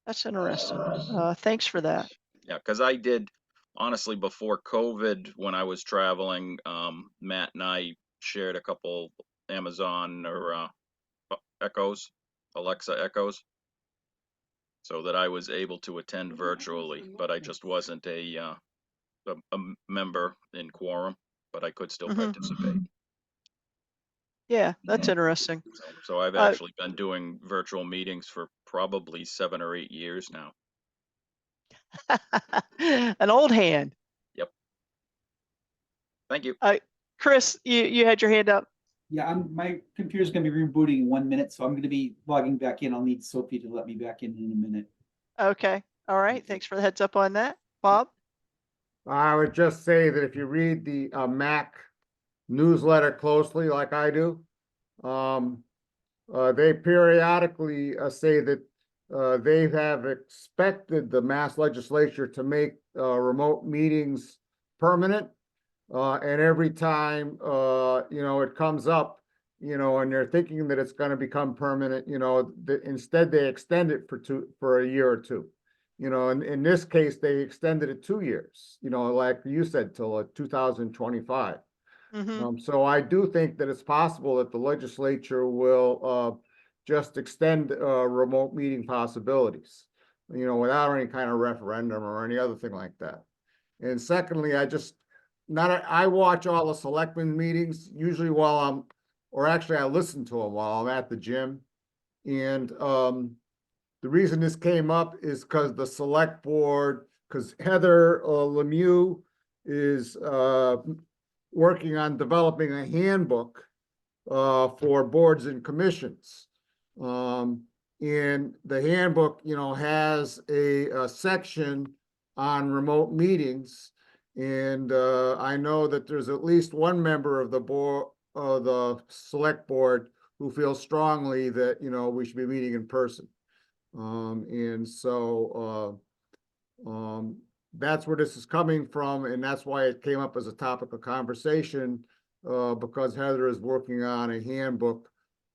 That's interesting. Thanks for that. Yeah, because I did, honestly, before COVID, when I was traveling, Matt and I shared a couple Amazon or Echoes, Alexa Echoes, so that I was able to attend virtually, but I just wasn't a member in quorum, but I could still participate. Yeah, that's interesting. So I've actually been doing virtual meetings for probably 7 or 8 years now. An old hand. Yep. Thank you. Chris, you had your hand up. Yeah, my computer's gonna be rebooting in 1 minute, so I'm gonna be logging back in. I'll need Sophie to let me back in a minute. Okay. All right. Thanks for the heads up on that. Bob? I would just say that if you read the MAC newsletter closely, like I do, they periodically say that they have expected the Mass Legislature to make remote meetings permanent. And every time, it comes up, and they're thinking that it's going to become permanent, instead they extend it for a year or two. In this case, they extended it 2 years, like you said, till 2025. So I do think that it's possible that the legislature will just extend remote meeting possibilities, without any kind of referendum or any other thing like that. And secondly, I watch all the selectmen meetings usually I listen to them while I'm at the gym. And the reason this came up is because the select board, because Heather Lemieux is working on developing a handbook for boards and commissions. And the handbook, has a section on remote meetings. And I know that there's at least one member of the board, the select board, who feels strongly that, we should be meeting in person. And so that's where this is coming from. And that's why it came up as a topic of conversation, because Heather is working on a handbook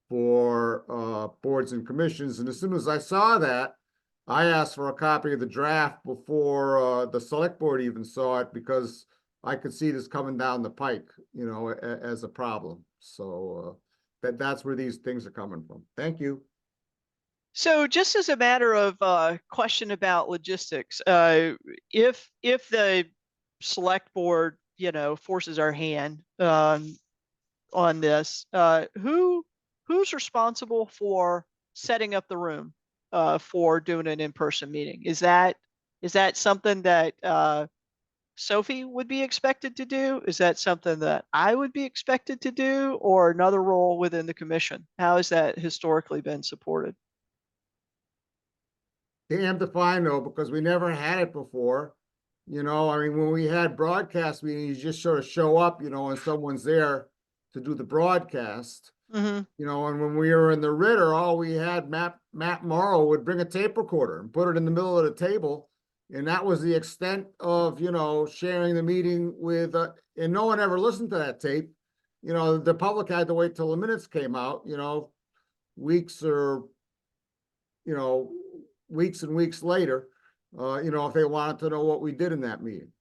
for boards and commissions. And as soon as I saw that, I asked for a copy of the draft before the select board even saw it, because I could see this coming down the pike, as a problem. So that's where these things are coming from. Thank you. So just as a matter of question about logistics, if the select board, forces our hand on this, who's responsible for setting up the room for doing an in-person meeting? Is that something that Sophie would be expected to do? Is that something that I would be expected to do, or another role within the commission? How has that historically been supported? Damned if I know, because we never had it before. When we had broadcast meetings, you just sort of show up, and someone's there to do the broadcast. And when we were in the Ritter, all we had, Matt Morrow would bring a tape recorder and put it in the middle of the table. And that was the extent of, sharing the meeting with, and no one ever listened to that tape. The public had to wait till the minutes came out, weeks and weeks later, if they wanted to know what we did in that meeting.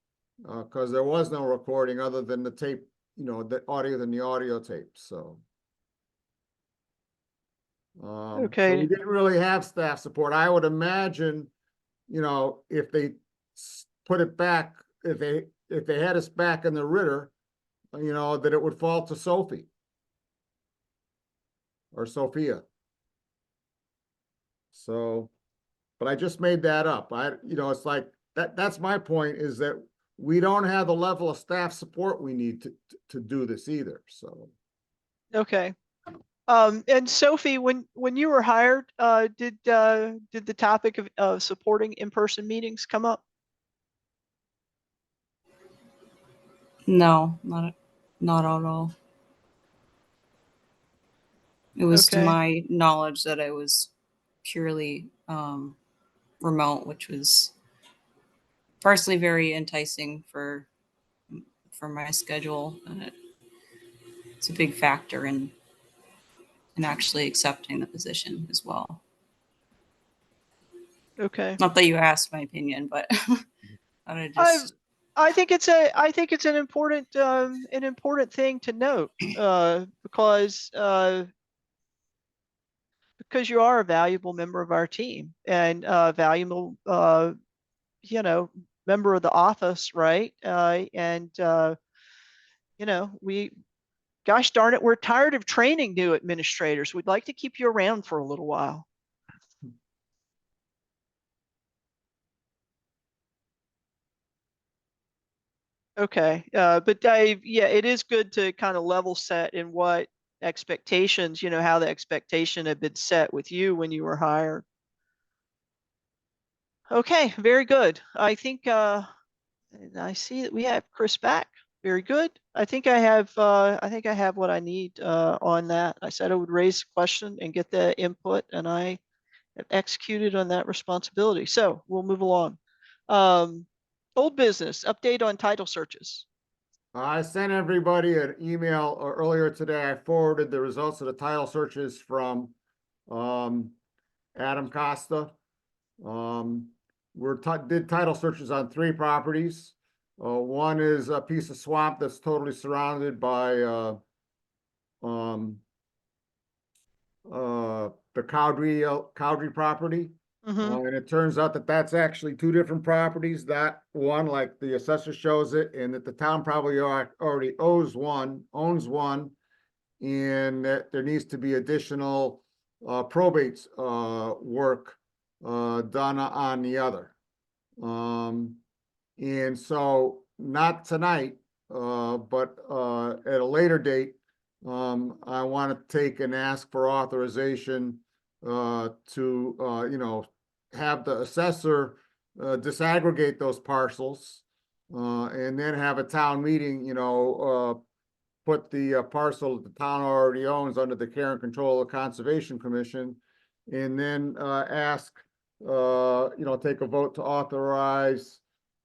Because there was no recording other than the tape, the audio than the audio tape, so. Okay. So we didn't really have staff support. I would imagine, if they put it back, if they had us back in the Ritter, that it would fall to Sophie or Sophia. So, but I just made that up. It's like that's my point, is that we don't have the level of staff support we need to do this either. So. Okay. And Sophie, when you were hired, did the topic of supporting in-person meetings come up? No, not at all. It was to Okay. my knowledge that I was purely remote, which was firstly very enticing for my schedule, and it's a big factor in actually accepting the position as well. Okay. Not that you asked my opinion, but I just I think it's an important thing to note, because you are a valuable member of our team, and valuable member of the office, right? Gosh darn it, we're tired of training new administrators. We'd like to keep you around for a little while. Okay, but Dave, yeah, it is good to kind of level set in what expectations, how the expectation had been set with you when you were hired. Okay, very good. I think and I see that we have Chris back. Very good. I think I have what I need on that. I said I would raise the question and get the input, and I have executed on that responsibility. So we'll move along. Old business, update on title searches. I sent everybody an email earlier today. I forwarded the results of the title searches from Adam Costa. Did title searches on 3 properties. One is a piece of swamp that's totally surrounded by the Cowdrey property. Mhm. And it turns out that that's actually 2 different properties. That one, like the assessor shows it, and that the town probably already owns one, and that there needs to be additional probate work done on the other. And so not tonight, but at a later date, I want to take and ask for authorization to have the assessor disaggregate those parcels and then have a town meeting, put the parcel that the town already owns under the care and control of the Conservation Commission, and then ask, take a vote to authorize,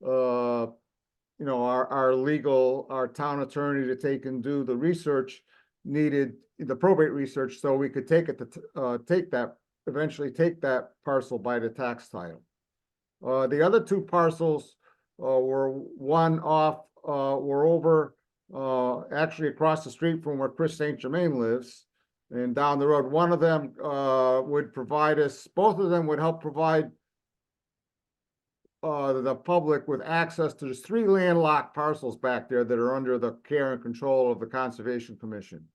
our town attorney to take and do the research needed, the probate research, so we could eventually take that parcel by the tax title. The other 2 parcels were over actually across the street from where Chris St. Germain lives, and down the road. One of them would provide us, both of them would help provide the public with access to there's 3 landlocked parcels back there that are under the care and control of the Conservation Commission.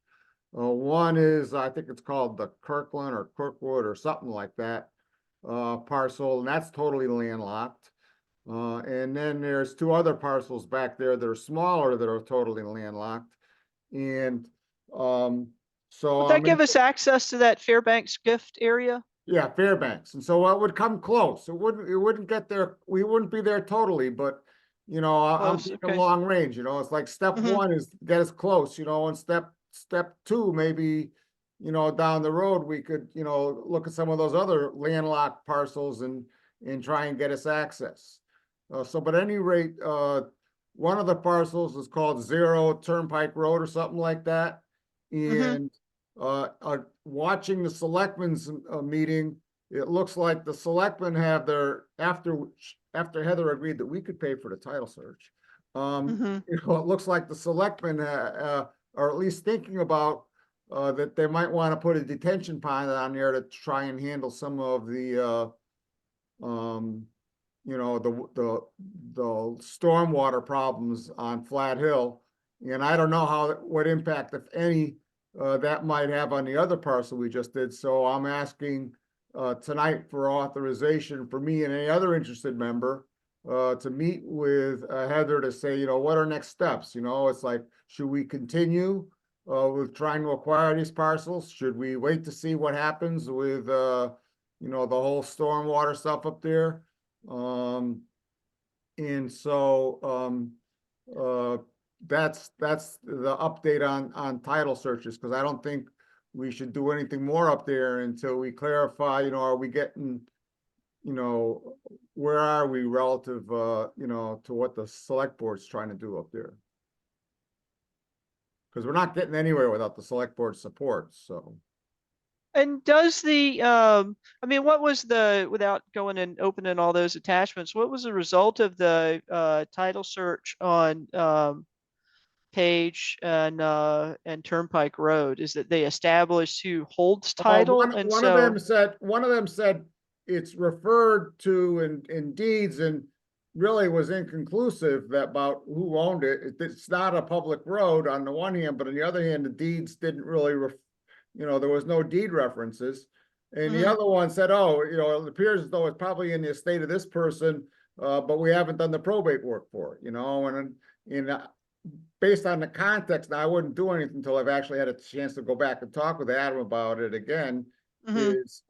One is, I think it's called the Kirkland or Kirkwood or something like that parcel, and that's totally landlocked. And then there's 2 other parcels back there that are smaller that are totally landlocked. And so Would that give us access to that Fairbanks gift area? Yeah, Fairbanks. And so it would come close. It wouldn't get there. We wouldn't be there totally, but I'm Close, thinking okay. long range, it's like step Mhm. 1 is get us close, and step 2, maybe, down the road, we could, look at some of those other landlocked parcels and try and get us access. But at any rate, one of the parcels is called 0 Turnpike Road or something like that. And watching the selectmen's meeting, it looks like the selectmen have after Heather agreed that we could pay for the title search. It looks like the selectmen are at least thinking about that they might want to put a detention pond on there to try and handle some of the the stormwater problems on Flat Hill. And I don't know what impact, if any, that might have on the other parcel we just did. So I'm asking tonight for authorization for me and any other interested member to meet with Heather to say, what are next steps? It's like, should we continue with trying to acquire these parcels? Should we wait to see what happens with, the whole stormwater stuff up there? And so that's the update on title searches, because I don't think we should do anything more up there until we clarify, are we getting, where are we relative, to what the select board's trying to do up there? Because we're not getting anywhere without the select board support, so. And does what was without going and opening all those attachments, what was the result of the title search on Page and Turnpike Road? Is that they established who holds title? One And of them said it's referred to in deeds, and really was inconclusive about who owned it. It's not a public road on the one hand, but on the other hand, the deeds didn't really, there was no deed references. And the other one said, it appears as though it's probably in the estate of this person, but we haven't done the probate work for it, and based on the context, now I wouldn't do anything until I've actually had a chance to go back and talk with Adam about it again, is,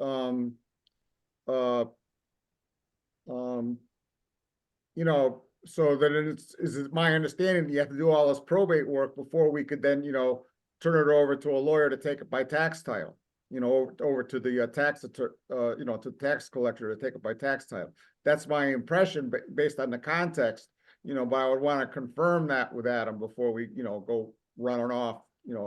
so that is my understanding that you have to do all this probate work before we could then, turn it over to a lawyer to take it by tax title. over to the to the tax collector to take it by tax title. That's my impression, based on the context, but I would want to confirm that with Adam before we, go running off,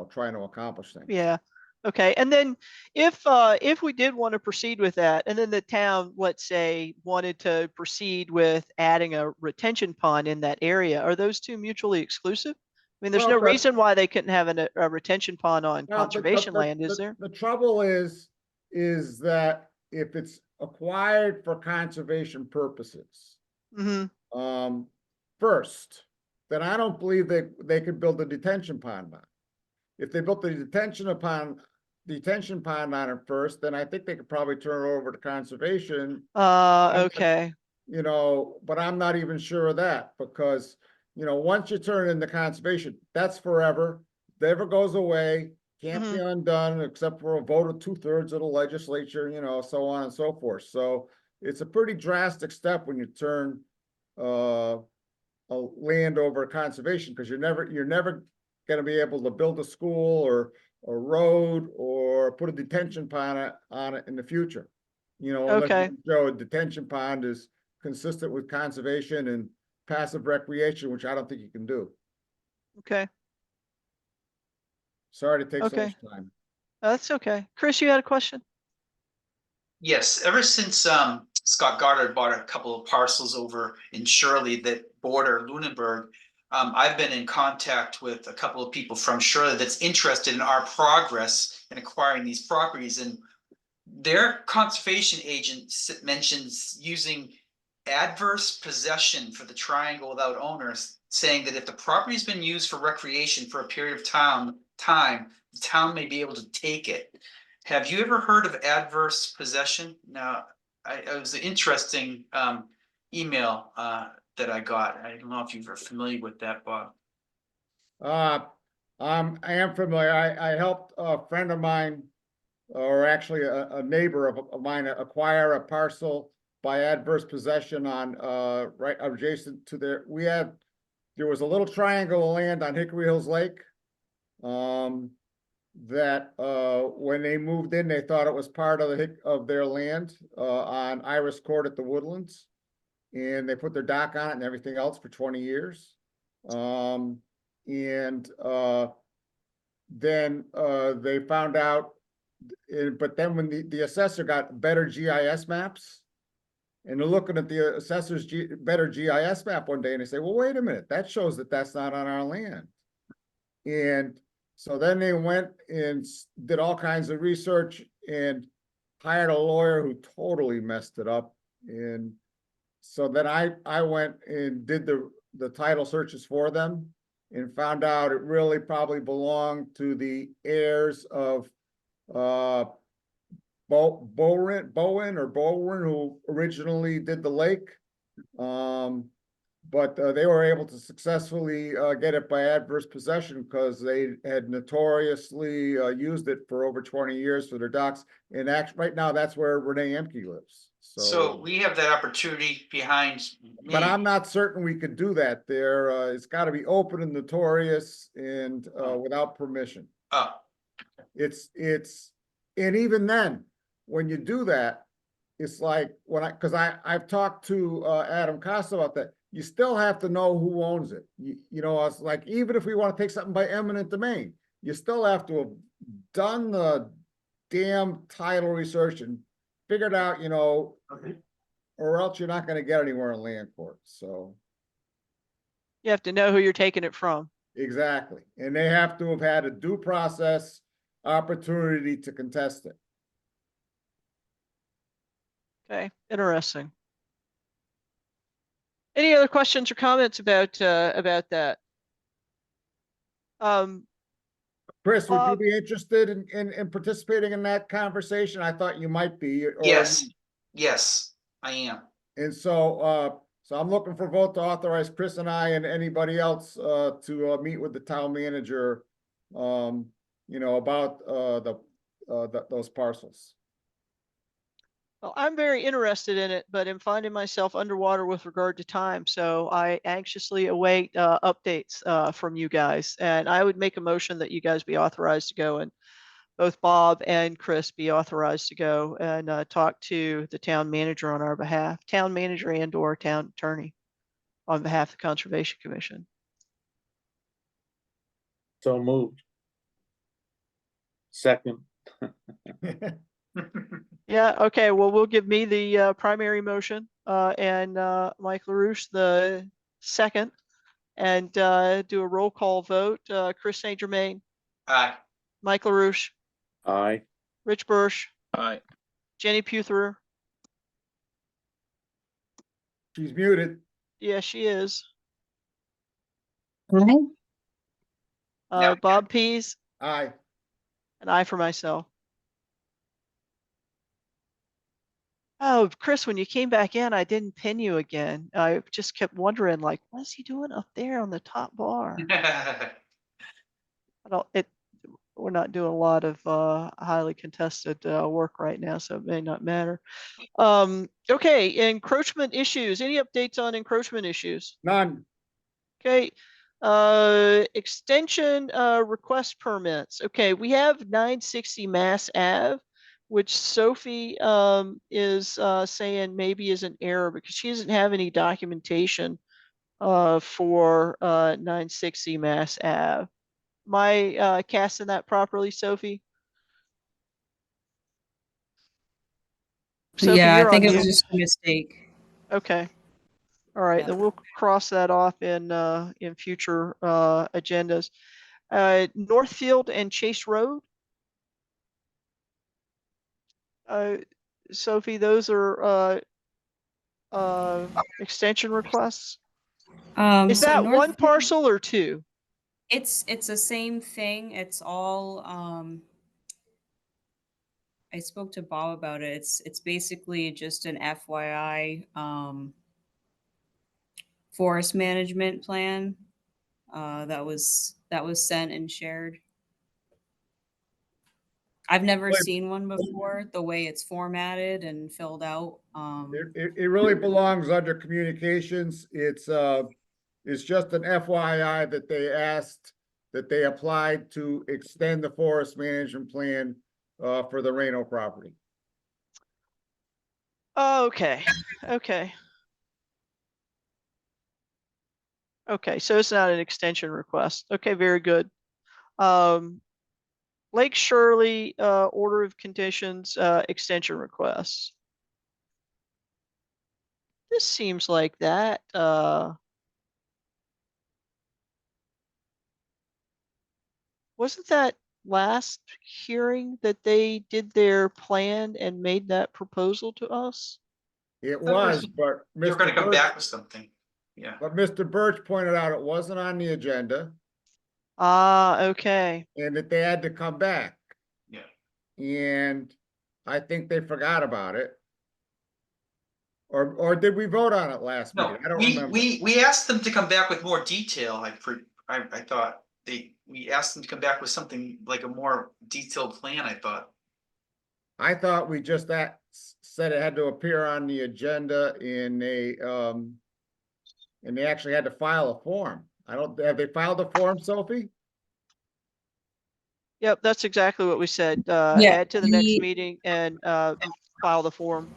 trying to accomplish things. Yeah. Okay. And then if we did want to proceed with that, and then the town, let's say, wanted to proceed with adding a retention pond in that area, are those two mutually exclusive? I mean, there's no Well, reason why they couldn't have a retention pond on Well, conservation land, is there? The trouble is that if it's acquired for conservation purposes, Mm-hmm. first, then I don't believe they could build a detention pond on it. If they built the detention pond on it first, then I think they could probably turn it over to conservation. Okay. But I'm not even sure of that, because, once you turn it into conservation, that's forever. Never goes away, can't be undone except for a vote of 2/3 of the legislature, so on and so forth. So it's a pretty drastic step when you turn a land over conservation, because you're never going to be able to build a school or a road or put a detention pond on it in the future. Unless you Okay. can show a detention pond is consistent with conservation and passive recreation, which I don't think you can do. Okay. Sorry to take so Okay. much time. That's okay. Chris, you had a question? Yes, ever since Scott Goddard bought a couple of parcels over in Shirley that border Lunenburg, I've been in contact with a couple of people from Shirley that's interested in our progress in acquiring these properties, and their conservation agent mentions using adverse possession for the triangle without owners, saying that if the property's been used for recreation for a period of time, the town may be able to take it. Have you ever heard of adverse possession? Now, it was an interesting email that I got. I don't know if you were familiar with that, Bob. I am familiar. I helped a friend of mine, or actually a neighbor of mine, acquire a parcel by adverse possession on right adjacent to there was a little triangle of land on Hickory Hills Lake. That when they moved in, they thought it was part of their land on Iris Court at the Woodlands, and they put their dock on it and everything else for 20 years. Then they found out, but then when the assessor got better GIS maps, and they're looking at the assessor's better GIS map one day, and they say, well, wait a minute, that shows that that's not on our land. And so then they went and did all kinds of research and hired a lawyer who totally messed it up. And so then I went and did the title searches for them and found out it really probably belonged to the heirs of Bowen, who originally did the lake. But they were able to successfully get it by adverse possession because they had notoriously used it for over 20 years for their docks. And right now, that's where Renee Emke lives. So we have that opportunity behind me. But I'm not certain we could do that there. It's got to be open and notorious and without permission. Oh. And even then, when you do that, it's like because I've talked to Adam Costa about that. You still have to know who owns it. It's like, even if we want to take something by eminent domain, you still have to have done the damn title research and figured out, Okay. or else you're not going to get anywhere in land court. So. You have to know who you're taking it from. Exactly. And they have to have had a due process opportunity to contest it. Okay, interesting. Any other questions or comments about that? Chris, would you Bob? be interested in participating in that conversation? I thought you might be. Yes, I am. And so I'm looking for a vote to authorize Chris and I and anybody else to meet with the town manager, about those parcels. Well, I'm very interested in it, but I'm finding myself underwater with regard to time. So I anxiously await updates from you guys. And I would make a motion that you guys be authorized to go and both Bob and Chris be authorized to go and talk to the town manager on our behalf, town manager and or town attorney on behalf of the Conservation Commission. So moved. Second. Yeah, okay, well, we'll give me the primary motion and Mike LaRouche the second, and do a roll call vote. Chris St. Germain, Aye. Mike LaRouche, Aye. Rich Birch, Aye. Jenny Putherer. She's muted. Yeah, she is. Aye. Yeah. Bob Pease, Aye. and I for myself. Oh, Chris, when you came back in, I didn't pin you again. I just kept wondering, like, what is he doing up there on the top bar? We're not doing a lot of highly contested work right now, so it may not matter. Okay, encroachment issues. Any updates on encroachment issues? None. Okay, extension request permits. Okay, we have 960 Mass Ave, which Sophie is saying maybe is an error because she doesn't have any documentation for 960 Mass Ave. Am I casting that properly, Sophie? Sophie, Yeah, I you're think on it was mute. just a mistake. Okay. All right, Yeah. then we'll cross that off in future agendas. Northfield and Chase Road. Sophie, those are extension requests. Is So that one Northfield- parcel or two? It's the same thing. It's all I spoke to Bob about it. It's basically just an FYI forest management plan that was sent and shared. I've never Wait. seen one before, the way it's formatted and filled out. It really belongs under communications. It's just an FYI that they asked, that they applied to extend the forest management plan for the Reno property. Okay, okay. Okay, so it's not an extension request. Okay, very good. Lake Shirley, order of conditions, extension requests. This seems like that, wasn't that last hearing that they did their plan and made that proposal to us? It That was- was, but You're gonna Mr. come Birch, back with something. Yeah. but Mr. Birch pointed out it wasn't on the agenda Ah, okay. and that they had to come back. Yeah. And I think they forgot about it. Or did we vote on it last No, meeting? I don't we, remember. we asked them to come back with more detail. I thought we asked them to come back with something like a more detailed plan, I thought. I thought we just said it had to appear on the agenda and they actually had to file a form. Have they filed a form, Sophie? Yep, that's exactly what we said. Yeah, Add to the next he- meeting and file the form.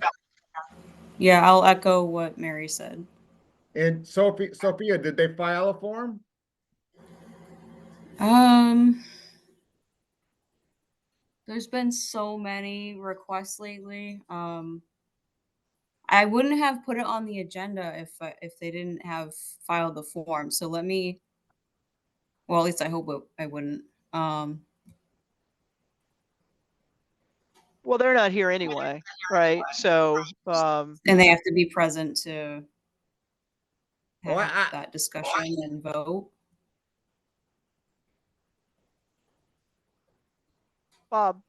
Yeah, I'll echo what Mary said. And Sophia, did they file a form? There's been so many requests lately. I wouldn't have put it on the agenda if they didn't have filed the form. So let me. Well, at least I hope I wouldn't. Well, they're not here anyway, right? So, And they have to be present to have Well, that discussion and vote. Bob,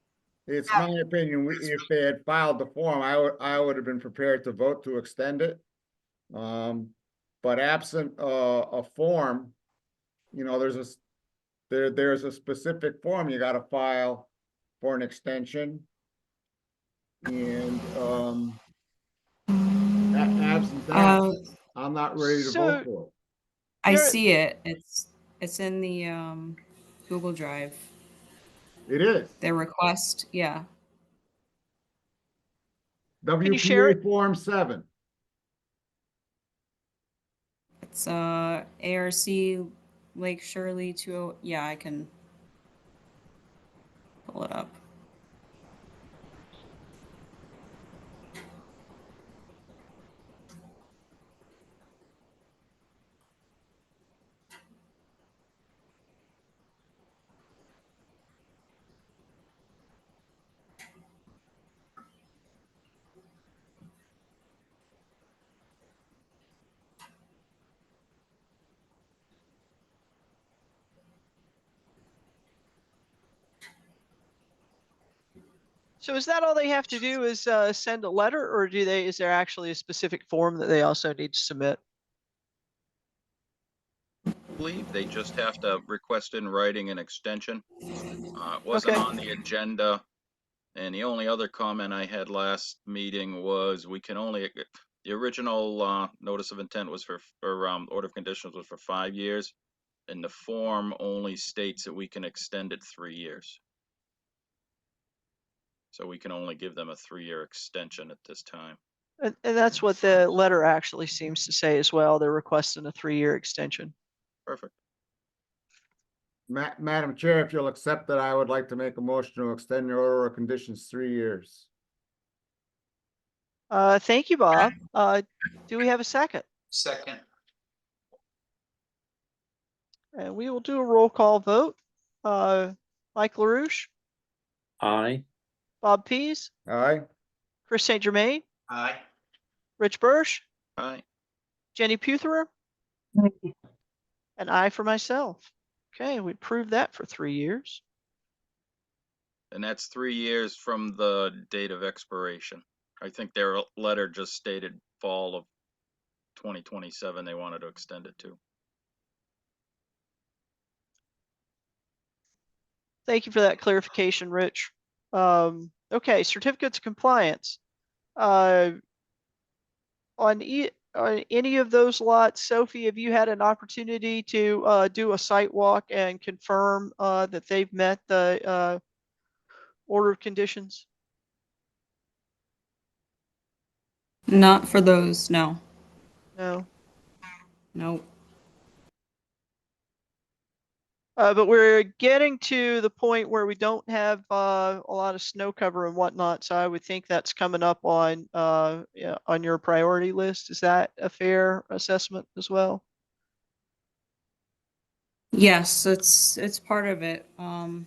It's my opinion, if they had filed the form, I would have been prepared to vote to extend it. But absent a form, you know, there's a specific form you gotta file for an extension. And absent that, I'm not ready to vote for it. I There- see it. It's in the Google Drive. It is. their request. Yeah. you share WPA Form 7. It's ARC Lake Shirley 20. Yeah, I can pull it up. So is that all they have to do is send a letter, or is there actually a specific form that they also need to submit? I believe they just have to request in writing an extension. It wasn't Okay. on the agenda. And the only other comment I had last meeting was we can only, the original notice of intent was for order of conditions was for 5 years. And the form only states that we can extend it 3 years. So we can only give them a 3-year extension at this time. And that's what the letter actually seems to say as well. They're requesting a 3-year extension. Perfect. Madam Chair, if you'll accept that, I would like to make a motion to extend your order of conditions 3 years. Thank you, Bob. Do we have a second? Second. And we will do a roll call vote. Mike LaRouche, Aye. Bob Pease, Aye. Chris St. Germain, Aye. Rich Birch, Aye. Jenny Putherer, and I for myself. Okay, we approved that for 3 years. And that's 3 years from the date of expiration. I think their letter just stated fall of 2027 they wanted to extend it to. Thank you for that clarification, Rich. Okay, certificates of compliance. On any of those lots, Sophie, have you had an opportunity to do a site walk and confirm that they've met the order of conditions? Not for those, no. No. Nope. But we're getting to the point where we don't have a lot of snow cover and whatnot, so I would think that's coming up on your priority list. Is that a fair assessment as well? Yes, it's part of it. I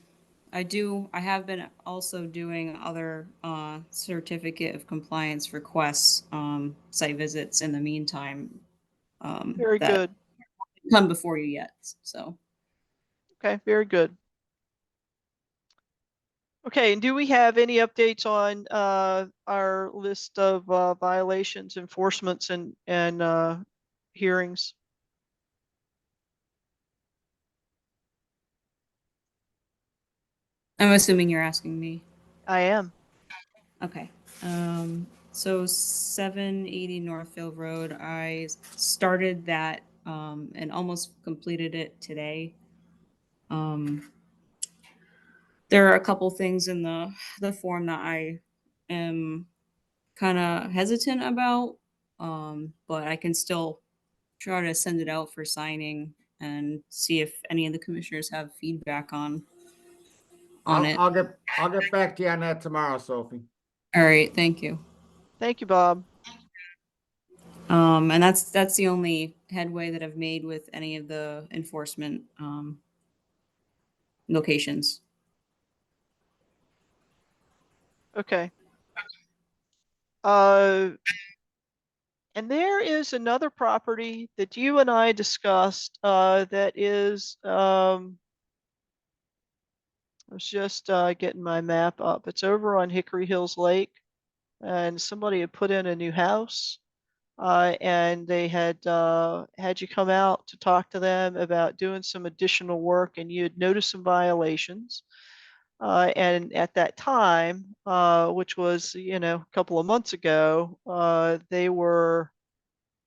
have been also doing other certificate of compliance requests, site visits in the meantime. Very that good. Come before you yet, so. Okay, very good. Okay, and do we have any updates on our list of violations, enforcements, and hearings? I'm assuming you're asking me. I am. Okay. So 780 Northfield Road, I started that and almost completed it today. There are a couple things in the form that I am kind of hesitant about, but I can still try to send it out for signing and see if any of the commissioners have feedback on it. I'll get back to you on that tomorrow, Sophie. All right, thank you. Thank you, Bob. And that's the only headway that I've made with any of the enforcement locations. Okay. And there is another property that you and I discussed that is I was just getting my map up. It's over on Hickory Hills Lake, and somebody had put in a new house, and they had you come out to talk to them about doing some additional work, and you had noticed some violations. And at that time, which was a couple of months ago, they were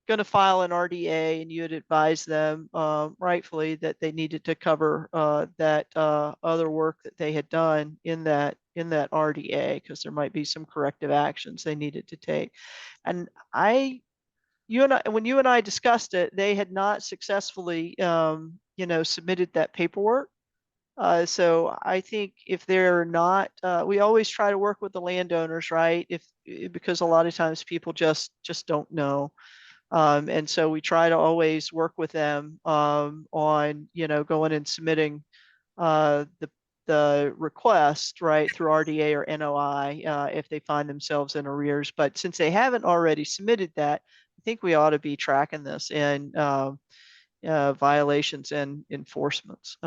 going to file an RDA, and you had advised them rightfully that they needed to cover that other work that they had done in that RDA, because there might be some corrective actions they needed to take. And when you and I discussed it, they had not successfully submitted that paperwork. So I think if they're not, we always try to work with the landowners, right? Because a lot of times people just don't know. And so we try to always work with them on, going and submitting the request, right, through RDA or NOI if they find themselves in arrears. But since they haven't already submitted that, I think we ought to be tracking this in violations and enforcements.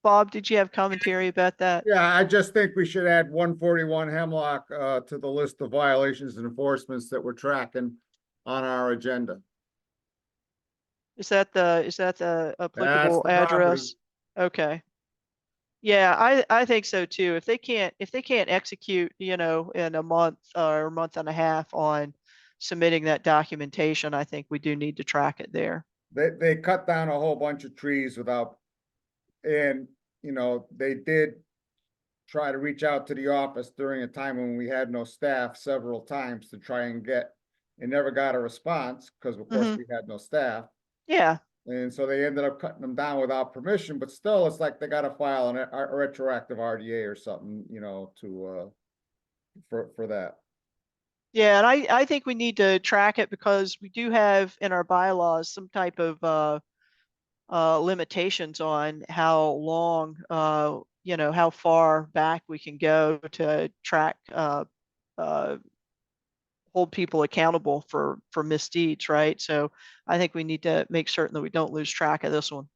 Bob, did you have commentary about that? Yeah, I just think we should add 141 Hemlock to the list of violations and enforcements that we're tracking on our agenda. Is that the applicable the address? Okay. Yeah, I think so too. If they can't execute, in a month or a month and a half on submitting that documentation, I think we do need to track it there. They cut down a whole bunch of trees and they did try to reach out to the office during a time when we had no staff several times to try and never got a response because of course we had no staff. Yeah. And so they ended up cutting them down without permission, but still it's like they got to file a retroactive RDA or something, for that. Yeah, and I think we need to track it because we do have in our bylaws some type of limitations on how long, how far back we can go to track, hold people accountable for misdeeds, right? So I think we need to make certain that we don't lose track of this one,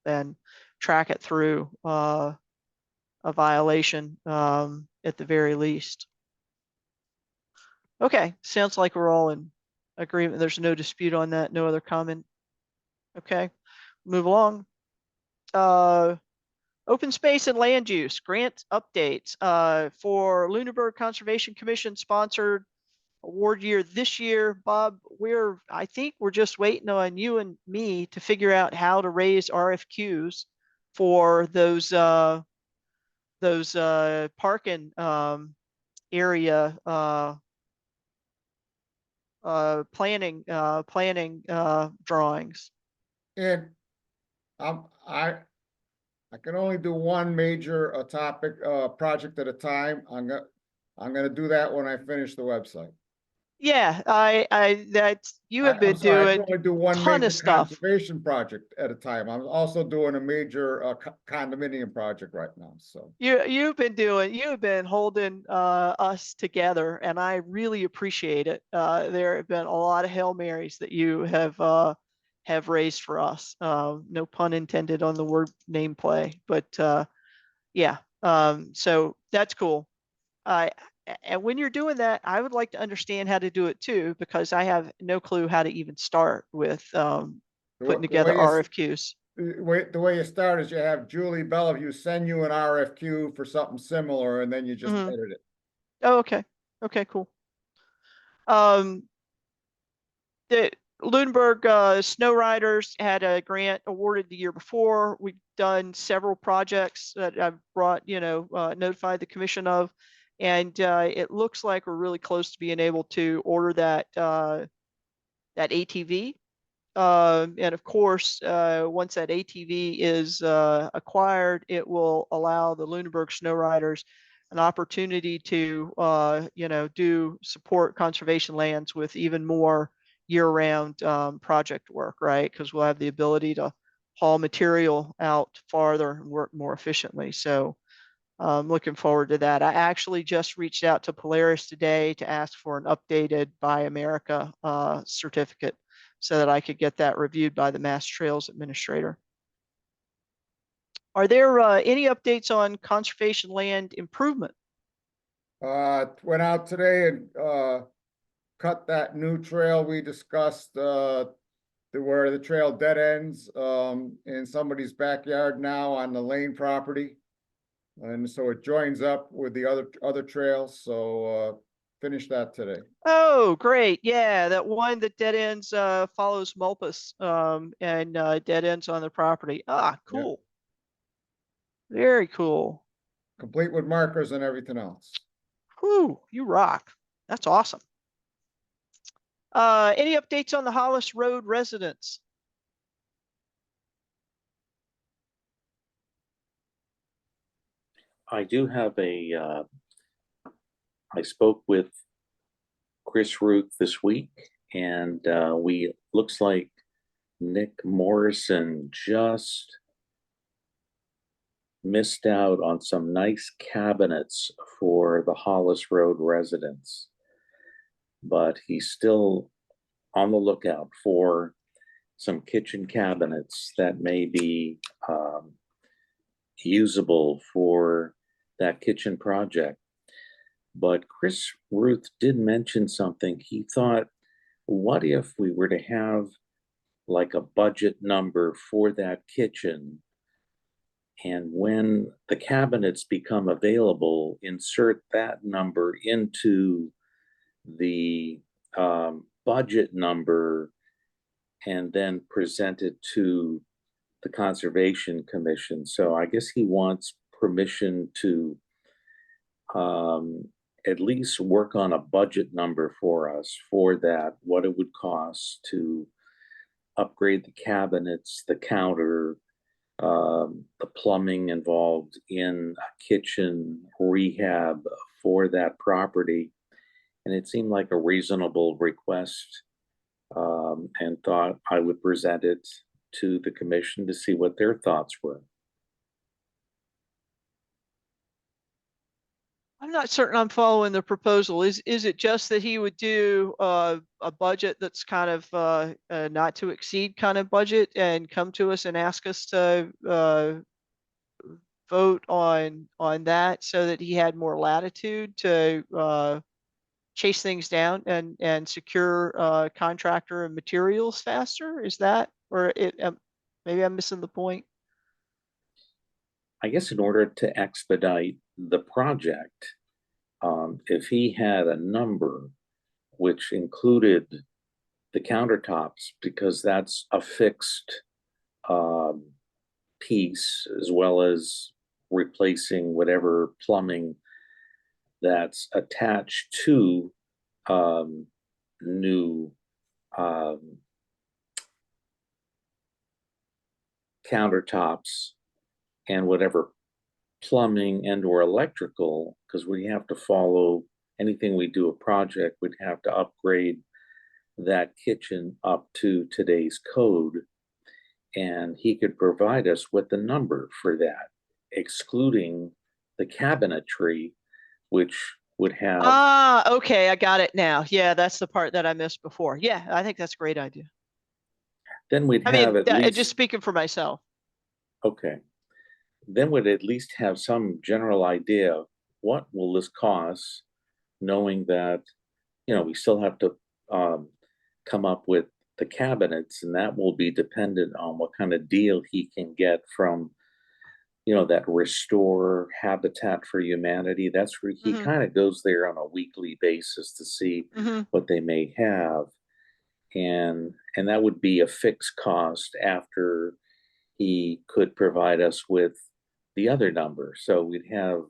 and track it through a violation at the very least. Okay, sounds like we're all in agreement. There's no dispute on that. No other comment. Okay, move along. Open space and land use grant updates for Lunenburg Conservation Commission sponsored award year this year. Bob, I think we're just waiting on you and me to figure out how to raise RFQs for those parking area planning drawings. And I can only do one major topic project at a time. I'm gonna do that when I finish the website. Yeah, you have been I doing can only do one ton major of stuff. conservation project at a time. I'm also doing a major condominium project right now, so. You've been holding us together, and I really appreciate it. There have been a lot of Hail Marys that you have raised for us. No pun intended on the word nameplay, but yeah. So that's cool. And when you're doing that, I would like to understand how to do it too, because I have no clue how to even start with putting together RFQs. The way you start is you have Julie Bellevue send you an RFQ for something similar, and then you just edit it. Oh, okay. Okay, cool. The Lunenburg Snow Riders had a grant awarded the year before. We've done several projects that I've brought, notified the commission of. And it looks like we're really close to being able to order that ATV. And of course, once that ATV is acquired, it will allow the Lunenburg Snow Riders an opportunity to, do support conservation lands with even more year-round project work, right? Because we'll have the ability to haul material out farther and work more efficiently. So I'm looking forward to that. I actually just reached out to Polaris today to ask for an updated Buy America certificate so that I could get that reviewed by the Mass Trails Administrator. Are there any updates on conservation land improvement? Went out today and cut that new trail we discussed where the trail dead ends in somebody's backyard now on the Lane property. And so it joins up with the other trails. So finished that today. Oh, great. Yeah, that one that dead ends, follows Mulpus, and, dead ends on the property. Ah, cool. Very cool. Complete with markers and everything else. Whew, you rock. That's awesome. Any updates on the Hollis Road residents? I do have I spoke with Chris Ruth this week, and looks like Nick Morrison just missed out on some nice cabinets for the Hollis Road residents. But he's still on the lookout for some kitchen cabinets that may be usable for that kitchen project. But Chris Ruth did mention something. He thought, what if we were to have like a budget number for that kitchen? And when the cabinets become available, insert that number into the budget number and then present it to the Conservation Commission. So I guess he wants permission to at least work on a budget number for us for that, what it would cost to upgrade the cabinets, the counter, the plumbing involved in a kitchen rehab for that property. And it seemed like a reasonable request, and thought I would present it to the commission to see what their thoughts were. I'm not certain I'm following the proposal. Is it just that he would do a budget that's kind of not to exceed kind of budget and come to us and ask us to vote on that so that he had more latitude to chase things down and secure contractor and materials faster? Is that, or maybe I'm missing the point? I guess in order to expedite the project, if he had a number which included the countertops, because that's a fixed piece, as well as replacing whatever plumbing that's attached to new countertops, and whatever plumbing and or electrical, because we have to follow anything we do a project, we'd have to upgrade that kitchen up to today's code. And he could provide us with the number for that, excluding the cabinetry, which would have. Ah, okay, I got it now. Yeah, that's the part that I missed before. Yeah, I think that's a great idea. Then we'd I have mean, at least. just speaking for myself. Okay. Then we'd at least have some general idea of what will this cost, knowing that, we still have to come up with the cabinets, and that will be dependent on what kind of deal he can get from, that Restore Habitat for Humanity. That's where he kind of goes there on a weekly basis to see what they may have. And that would be a fixed cost after he could provide us with the other number. So we'd have,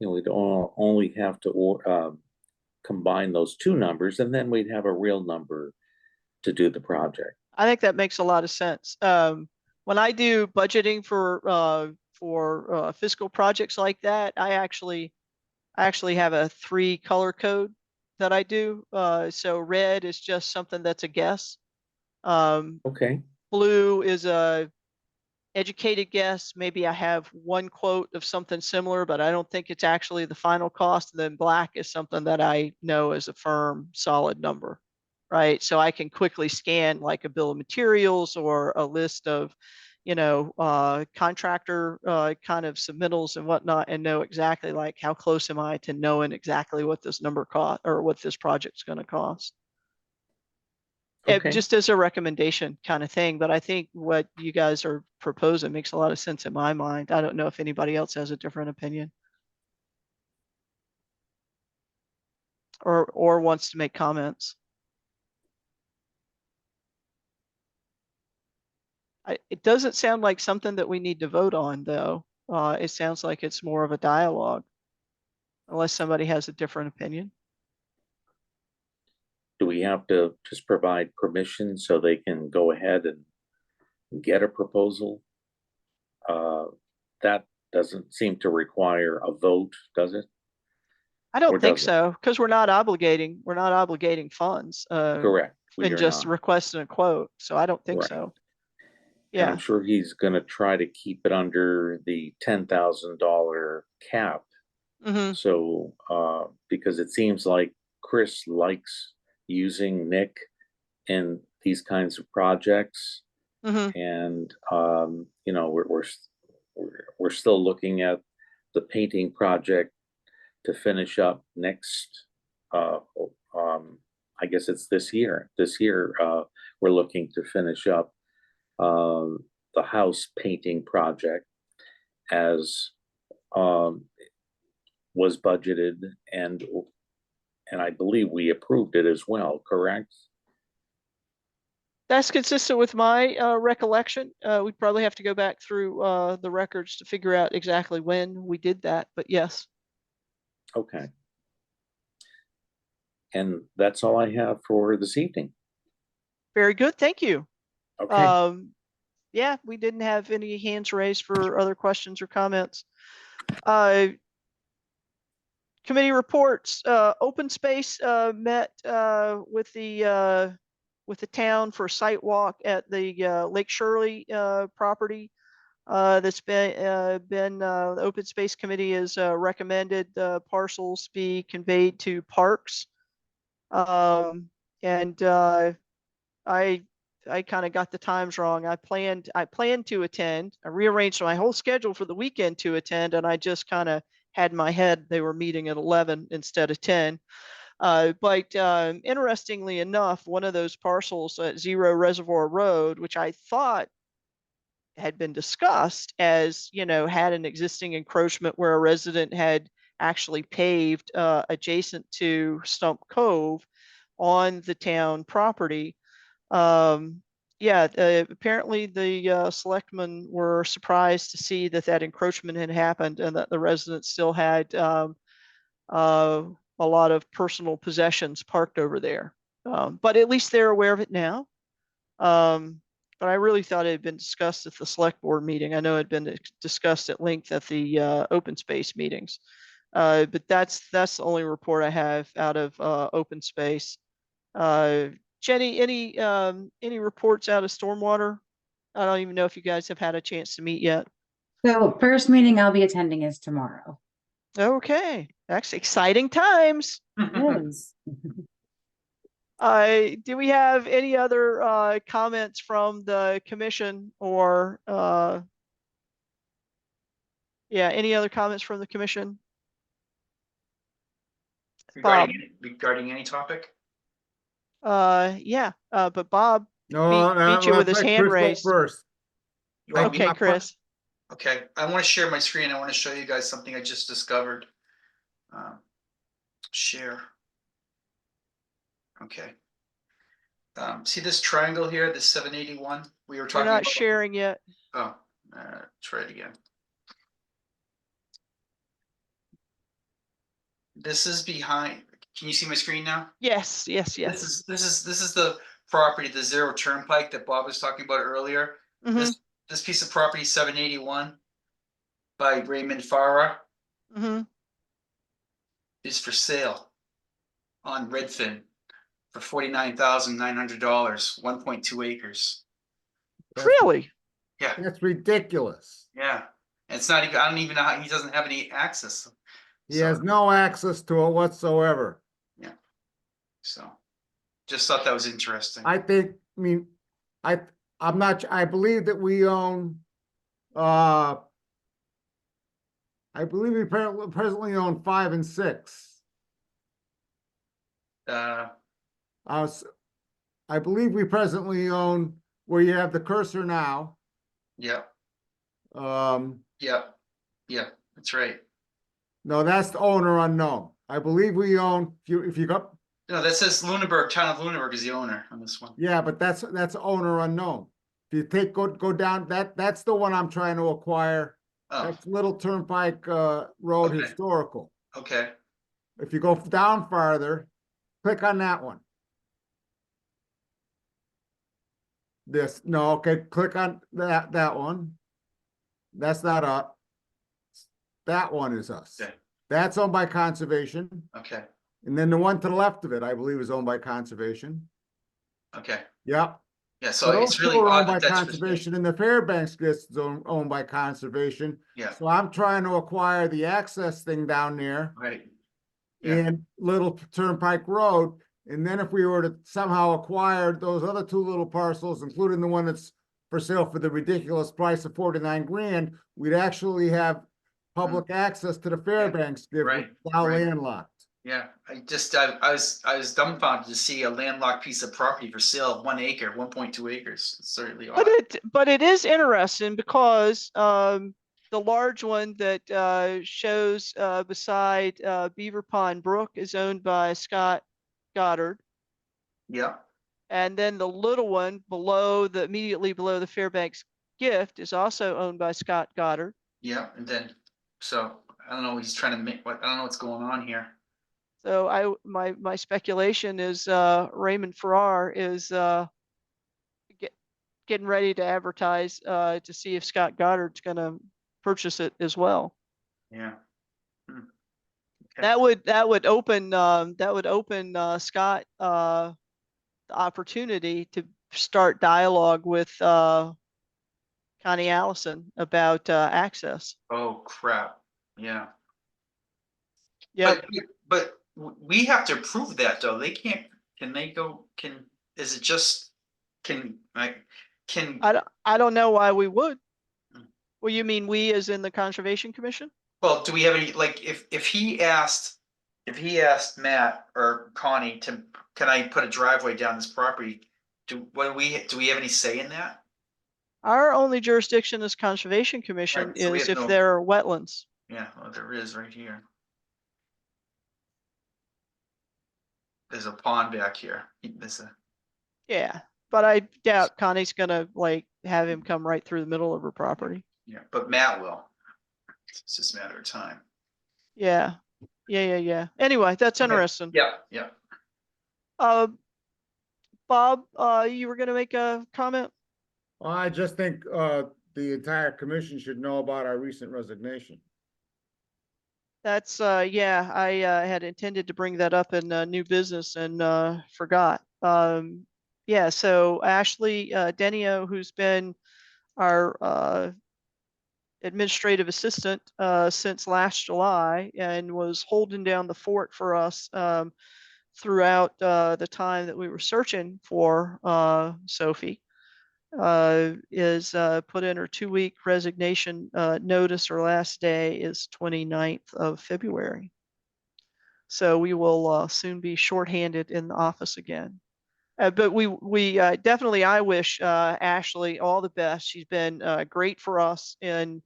we'd only have to combine those two numbers, and then we'd have a real number to do the project. I think that makes a lot of sense. When I do budgeting for fiscal projects like that, I actually have a 3 color code that I do. So red is just something that's a guess. Okay. Blue is a educated guess. Maybe I have one quote of something similar, but I don't think it's actually the final cost. And then black is something that I know is a firm, solid number, right? So I can quickly scan like a bill of materials or a list of, contractor kind of submittals and whatnot, and know exactly like how close am I to knowing exactly what this number cost or what this project's going to cost. Okay. Just as a recommendation kind of thing, but I think what you guys are proposing makes a lot of sense in my mind. I don't know if anybody else has a different opinion. or wants to make comments. It doesn't sound like something that we need to vote on, though. It sounds like it's more of a dialogue, unless somebody has a different opinion. Do we have to just provide permission so they can go ahead and get a proposal? That doesn't seem to require a vote, does it? I don't Or think does it? so, because we're not obligating funds. Correct. we And are just not. requesting a quote, so I don't think Right. so. And Yeah, I'm sure he's gonna try to keep it under the $10,000 cap. hmm So, because it seems like Chris likes using Nick in these kinds of projects. hmm And, you know, we're still looking at the painting project to finish up next, I guess it's this year. This year, we're looking to finish up the house painting project as was budgeted, and I believe we approved it as well, correct? That's consistent with my recollection. We'd probably have to go back through the records to figure out exactly when we did that, but yes. Okay. And that's all I have for this evening. Very good, thank you. Okay. Yeah, we didn't have any hands raised for other questions or comments. Committee reports, open space met with the town for a site walk at the Lake Shirley property. That's been the Open Space Committee has recommended the parcels be conveyed to parks. And I kind of got the times wrong. I planned to attend. I rearranged my whole schedule for the weekend to attend, and I just kind of had in my head they were meeting at 11 instead of 10. But interestingly enough, one of those parcels at Zero Reservoir Road, which I thought had been discussed as, you know, had an existing encroachment where a resident had actually paved adjacent to Stump Cove on the town property. Yeah, apparently the selectmen were surprised to see that that encroachment had happened and that the residents still had a lot of personal possessions parked over there. But at least they're aware of it now. But I really thought it had been discussed at the select board meeting. I know it had been discussed at length at the open space meetings. But that's the only report I have out of open space. Jenny, any reports out of stormwater? I don't even know if you guys have had a chance to meet yet. So first meeting I'll be attending is tomorrow. Okay, that's exciting times. It is. Do we have any other comments from the commission or yeah, any other comments from the commission? Regarding any topic? Yeah, but Bob No, beat you with his let hand Chris go raised. First. You want me- Okay, Chris. Okay, I want to share my screen. I want to show you guys something I just discovered. Share. Okay. See this triangle here, this 781? We were We're talking not about. sharing yet. Oh, try it again. This is behind. Can you see my screen now? Yes, yes, yes. This is the property, the Zero Turnpike that Bob was talking about earlier. Mhm. This piece of property, 781 by Raymond Farah, Mhm. is for sale on Redfin for $49,900, 1.2 acres. Really? Yeah, That's ridiculous. yeah. And it's not even, I don't even know how, he doesn't have any access. He has no access to it whatsoever. Yeah. So just thought that was interesting. I believe that we own, I believe we presently own 5 and 6. I believe we presently own where you have the cursor now. Yeah, Um, yeah, that's right. no, that's the owner unknown. I believe we own, if you got, No, that says Lunenburg, Town of Lunenburg is the owner on this one. yeah, but that's owner unknown. If you go down, that's the one I'm trying to acquire. Oh, That's Little Turnpike, Road Okay. Historical. okay. If you go down farther, click on that one. Click on that one. That's not up. That one is us. Okay. That's owned by Conservation. Okay, And then the one to the left of it, I believe, is owned by Conservation. okay. Yep. Yeah, So so those it's two really are odd owned by that that's. Conservation, and the Fairbanks gets owned by Conservation. Yeah, So I'm trying to acquire the access thing down there right. Yeah. in Little Turnpike Road. And then if we were to somehow acquire those other two little parcels, including the one that's for sale for the ridiculous price of 49 grand, we'd actually have public access to the Fairbanks, gift, right, which is now right. landlocked. Yeah, I was dumbfounded to see a landlocked piece of property for sale, 1 acre, 1.2 acres. It's certainly odd. But it is interesting because the large one that shows beside Beaver Pond Brook is owned by Scott Goddard. Yeah, And then the little one immediately below the Fairbanks gift is also owned by Scott Goddard. yeah, and then, so, I don't know, he's trying to make, I don't know what's going on here. So my speculation is Raymond Farrar is getting ready to advertise to see if Scott Goddard's gonna purchase it as well. Yeah. Hmm. Okay. That would open Scott the opportunity to start dialogue with Connie Allison about access. Oh, crap, yeah. Yep. But we have to approve that, though. They can't, is it just, I don't know why we would. Well, you mean we as in the Conservation Commission? well, do we have any, like, if he asked Matt or Connie can I put a driveway down this property? Do we have any say in that? Our only jurisdiction as Conservation Commission Right, so we is have if no- there are wetlands. Yeah, well, there is right here. There's a pond back here. Yeah, but I doubt Connie's gonna like have him come right through the middle of her property. Yeah, but Matt will. It's just a matter of time. Yeah, yeah. Anyway, that's Okay. interesting. Yeah, yeah. Bob, you were gonna make a comment? I just think the entire commission should know about our recent resignation. That's yeah, I had intended to bring that up in new business and forgot. Yeah, so Ashley Denio, who's been our administrative assistant since last July and was holding down the fort for us throughout the time that we were searching for Sophie, is put in her 2-week resignation notice. Her last day is 29th of February. So we will soon be shorthanded in the office again. But we definitely, I wish Ashley all the best. She's been great for us in,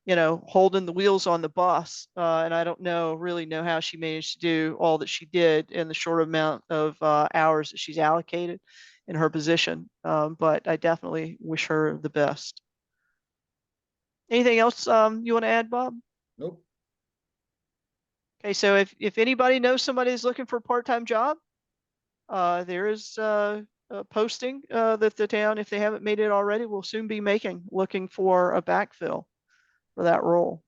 holding the wheels on the bus. And I don't really know how she managed to do all that she did in the short amount of hours that she's allocated in her position. But I definitely wish her the best. Anything else you want to add, Bob? Nope. Okay, so if anybody knows somebody who's looking for a part-time job, there is a posting that the town, if they haven't made it already, will soon be looking for a backfill for that role.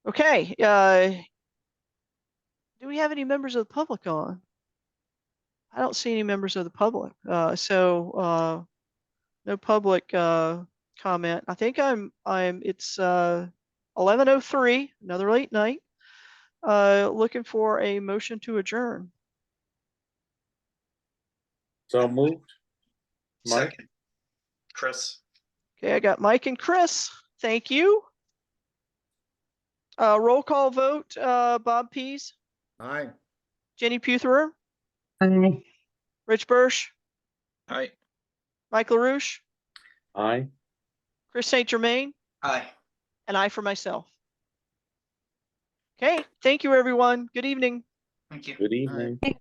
Okay, do we have any members of the public on? I don't see any members of the public, so no public comment. I think it's 11:03, another late night. Looking for a motion to adjourn. So moved. Mike? Second. Chris. Okay, I got Mike and Chris. Thank you. Roll call vote, Bob Pease, Aye. Jenny Putherer, Aye. Rich Birsch, Aye. Mike LaRouche, Aye. Chris St. Germain, Aye. and I for myself. Okay, thank you, everyone. Good evening. Thank you. Good All right. evening.